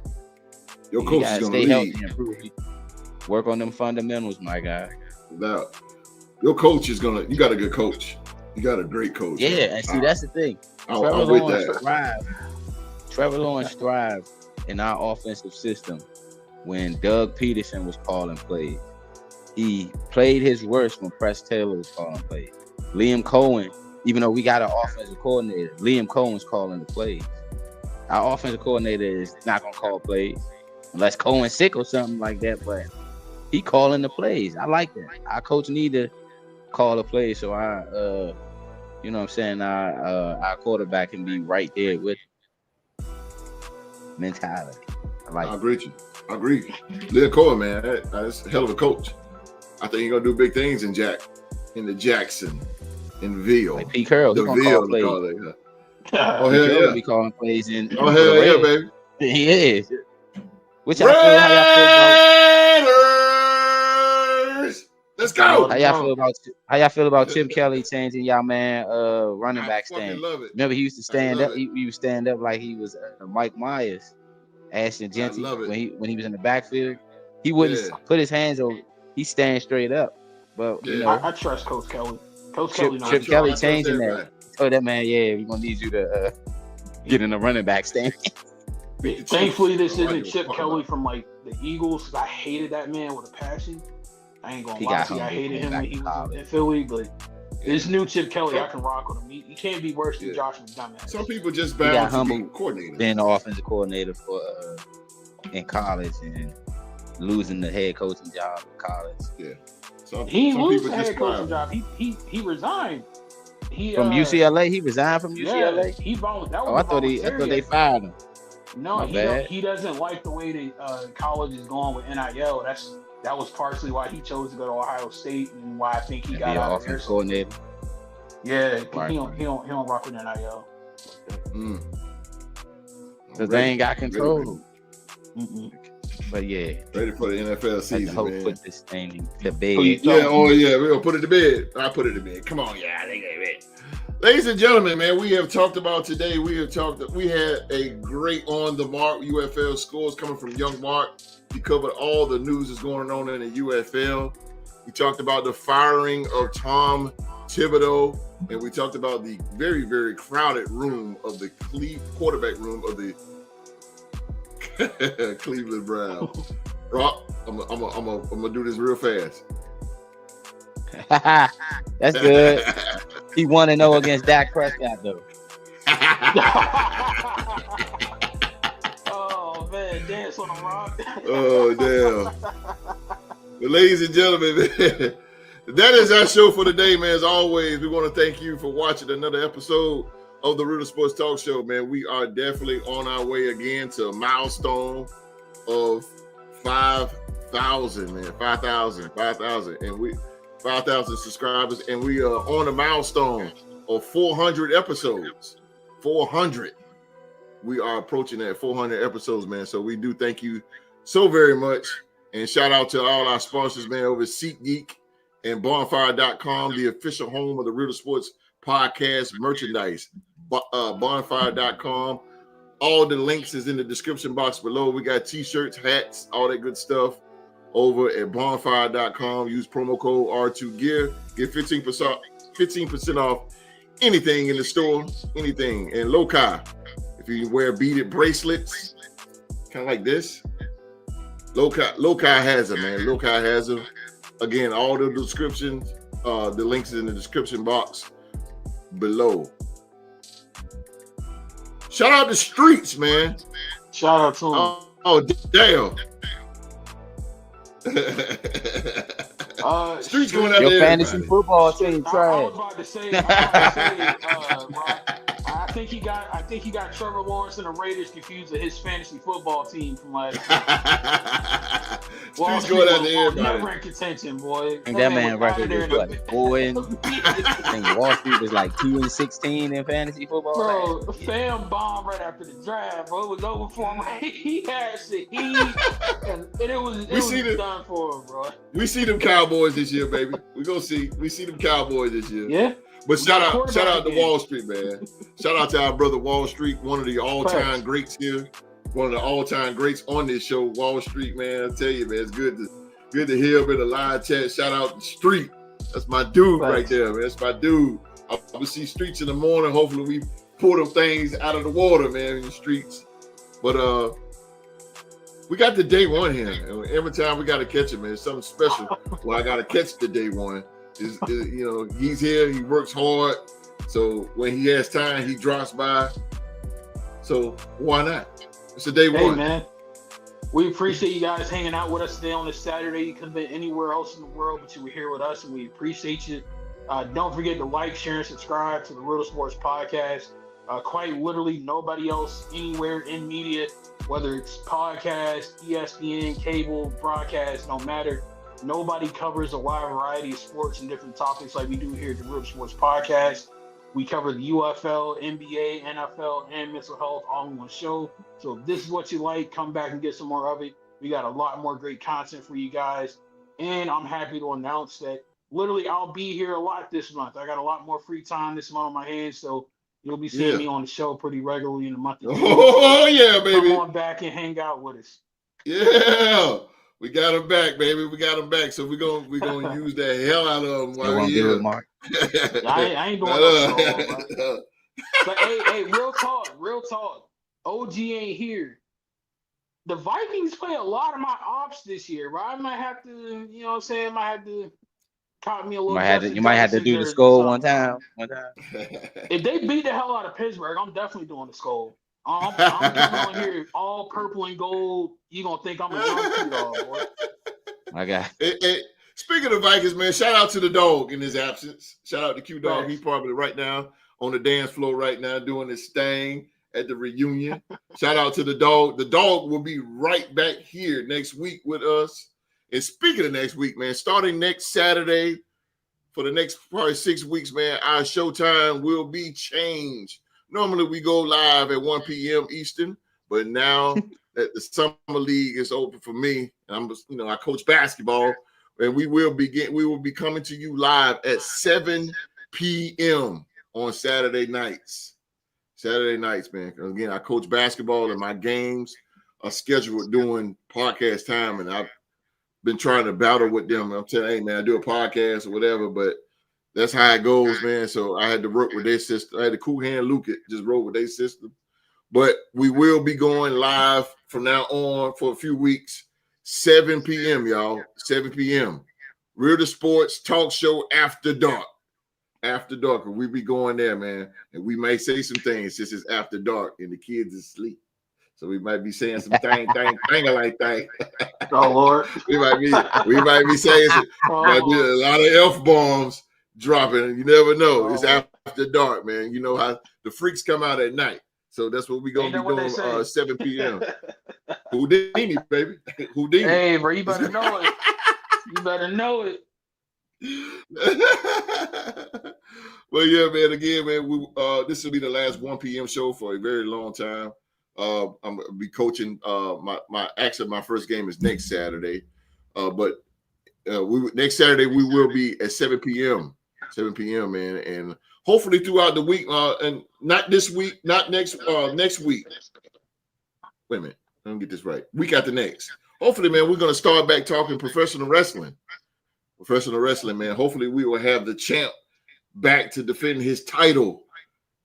Your coach is going to lead. Healthy and work on them fundamentals, my guy. Now, your coach is going to. You got a good coach. You got a great coach. Yeah, and see that's the thing. Trevor Lawrence thrived in our offensive system when Doug Peterson was calling plays. He played his worst when Press Taylor was calling plays. Liam Cohen, even though we got an offensive coordinator, Liam Cohen's calling the plays. Our offensive coordinator is not gonna call plays unless Cohen's sick or something like that. But he calling the plays. I like that. Our coach need to call the plays so you know what I'm saying, our quarterback can be right there with mentality. I agree with you. I agree. Liam Cohen, man, that's a hell of a coach. I think he's gonna do big things in the Jackson, in Ville. Like Pete Carroll, the Ville. Oh hell yeah! Be calling plays in. Oh hell yeah, baby! He is. Which Raiders! Let's go. How y'all feel about Chip Kelly changing y'all man running back stand? Remember he used to stand up. He would stand up like he was Mike Myers, Ashton Genty when he was in the backfield. He wouldn't put his hands over. He stand straight up. But you know, I trust Coach Kelly. Chip Kelly changing that. Told that man, we're gonna need you to get in the running back stand. Thankfully, this isn't Chip Kelly from like the Eagles. I hated that man with a passion. I ain't gonna lie to you. I hated him when he was in Philly, but this new Chip Kelly, I can rock with him. He can't be worse than Josh McDonough. Some people just bound to be coordinator. Being the offensive coordinator for in college and losing the head coaching job in college. Yeah. He lost the head coaching job. He resigned. From UCLA, he resigned from UCLA. He volunteered. I thought they fired him. No, he doesn't like the way that college is going with NIL. That was partially why he chose to go to Ohio State and why I think he got out of there. Coordinator. Yeah, he don't rock with NIL. Because they ain't got control. But ready for the NFL season, man. Put this thing to bed. We're gonna put it to bed. I put it to bed. Come on, ladies and gentlemen, man, we have talked about today. We had a great on the mark UFL scores coming from Young Mark. He covered all the news that's going on in the UFL. We talked about the firing of Tom Thibodeau, and we talked about the very, very crowded room of the quarterback room of the Cleveland Browns. Rock, I'm gonna do this real fast. That's good. He 1-0 against Dak Prescott, though. Oh man, dance on the rock. Oh damn. Well, ladies and gentlemen, man, that is our show for today, man. As always, we want to thank you for watching another episode of the Real Sports Talk Show, man. We are definitely on our way again to a milestone of 5,000, man. 5,000, and 5,000 subscribers, and we are on a milestone of 400 episodes. 400. We are approaching that 400 episodes, man. So we do thank you so very much, and shout out to all our sponsors, man, over at SeatGeek and Bonfire.com, the official home of the Real Sports Podcast merchandise. Bonfire.com. All the links is in the description box below. We got t-shirts, hats, all that good stuff over at Bonfire.com. Use promo code R2Gear. Get 15% off anything in the store, anything. And Lokia, if you wear beaded bracelets, kind of like this, Lokia has them, man. Lokia has them. Again, all the descriptions, the links is in the description box below. Shout out to Streets, man. Shout out to him. Oh damn. Streets going out your there. Fantasy football team trash. I was about to say, Rock, think he got Trevor Lawrence and the Raiders confused with his fantasy football team from last year. Wall Street's Street going out was to everybody. never in contention, boy. And that man was record out was of there what? in the- 4 I think Wall Street was like 2-16 in fantasy football. Bro, fam bombed right after the draft, bro. It was over for him. He had shit. And it was done for him, bro. We see them Cowboys this year, baby. We see them Cowboys this year. Yeah. But shout out to Wall Street, man. Shout out to our brother Wall Street, one of the all-time greats here. One of the all-time greats on this show, Wall Street, man. I tell you, man, it's good to hear him in the live chat. Shout out to Street. That's my dude right there, man. That's my dude. I will see Streets in the morning. Hopefully we pull them things out of the water, man, in the streets. But we got the day one here. And every time we got to catch him, man. It's something special. Well, I got to catch the day one. Is he's here. He works hard. So when he has time, he drops by. So why not? It's a day one. Hey, man. We appreciate you guys hanging out with us today on this Saturday. You could have been anywhere else in the world, but you were here with us, and we appreciate you. Don't forget to like, share, and subscribe to the Real Sports Podcast. Quite literally, nobody else anywhere in media, whether it's podcast, ESPN, cable, broadcast, no matter. Nobody covers a wide variety of sports and different topics like we do here at the Real Sports Podcast. We cover the USFL, NBA, NFL, and mental health all in one show. So if this is what you like, come back and get some more of it. We got a lot more great content for you guys. And I'm happy to announce that literally I'll be here a lot this month. I got a lot more free time this month on my hands, so you'll be seeing me on the show pretty regularly in the month of June. Oh, yeah, baby. Come on back and hang out with us. Yeah. We got him back, baby. We got him back. So we're gonna use the hell out of him while we're here. Mark. I ain't doing no But hey, real talk. OG ain't here. The Vikings play a lot of my ops this year, right? I might have to, you know what I'm saying? Might have to caught me a little. You might have to do the skull one time. If they beat the hell out of Pittsburgh, I'm definitely doing the skull. I'm getting on here all purple and gold. You gonna think I'm a young Q-Dog, boy. My God. Hey, speaking of Vikings, man, shout out to the dog in his absence. Shout out to Q-Dog. He's probably right now on the dance floor right now doing his thing at the reunion. Shout out to the dog. The dog will be right back here next week with us. And speaking of next week, man, starting next Saturday for the next probably 6 weeks, man, our showtime will be changed. Normally we go live at 1 p.m. Eastern, but now that the summer league is open for me, and I coach basketball, and we will be coming to you live at 7 p.m. on Saturday nights. Saturday nights, man. Again, I coach basketball, and my games are scheduled during podcast time, and I've been trying to battle with them. I'm telling, hey man, I do a podcast or whatever, but that's how it goes, man. So I had to work with their system. I had to cool hand Lokia, just roll with their system. But we will be going live from now on for a few weeks, 7 p.m., y'all. 7 p.m. Real to Sports Talk Show After Dark. After dark, we be going there, man. And we may say some things since it's after dark and the kids is asleep. So we might be saying some thing like that. Oh Lord. we might be saying a lot of F-bombs dropping. You never know. It's after dark, man. You know how the freaks come out at night. So that's what we're gonna be doing 7 p.m. Houdini, baby. Houdini. Hey, bro, you better know it. You better know it. Well, yeah, man. Again, man, this will be the last 1 p.m. show for a very long time. I'm gonna be coaching. My first game is next Saturday, but next Saturday we will be at 7 p.m. 7 p.m. man, and hopefully throughout the week, and not this week, not next week. Wait a minute, let me get this right. Week after next. Hopefully, man, we're gonna start back talking professional wrestling. Professional wrestling, man. Hopefully, we will have the champ back to defend his title.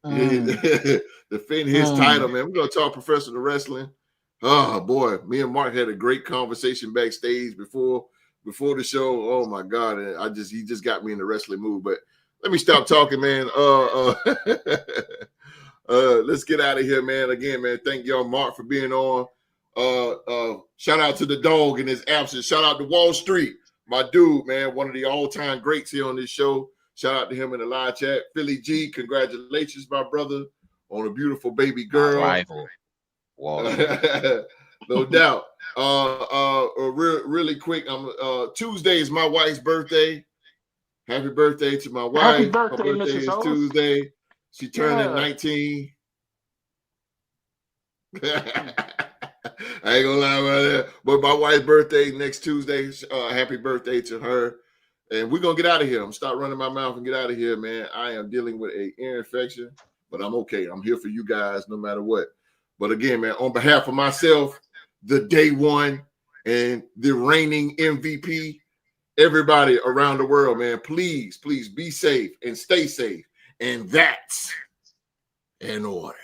Defend his title, man. We're gonna talk professional wrestling. Oh boy, me and Mark had a great conversation backstage before the show. Oh my God, and he just got me in the wrestling mood. But let me stop talking, man. Let's get out of here, man. Again, man, thank y'all, Mark, for being on. Shout out to the dog in his absence. Shout out to Wall Street, my dude, man, one of the all-time greats here on this show. Shout out to him in the live chat. Philly G, congratulations, my brother, on a beautiful baby My girl. rival. Walter. No doubt. Really quick. Tuesday is my wife's birthday. Happy birthday to my wife. Happy birthday, Her birthday Mrs. is Otis. Tuesday. She turning Yeah. 19. I ain't gonna lie about that. But my wife's birthday next Tuesday. Happy birthday to her. And we're gonna get out of here. I'm gonna start running my mouth and get out of here, man. I am dealing with an ear infection, but I'm okay. I'm here for you guys no matter what. But again, man, on behalf of myself, the day one, and the reigning MVP, everybody around the world, man, please be safe and stay safe. And that's in order.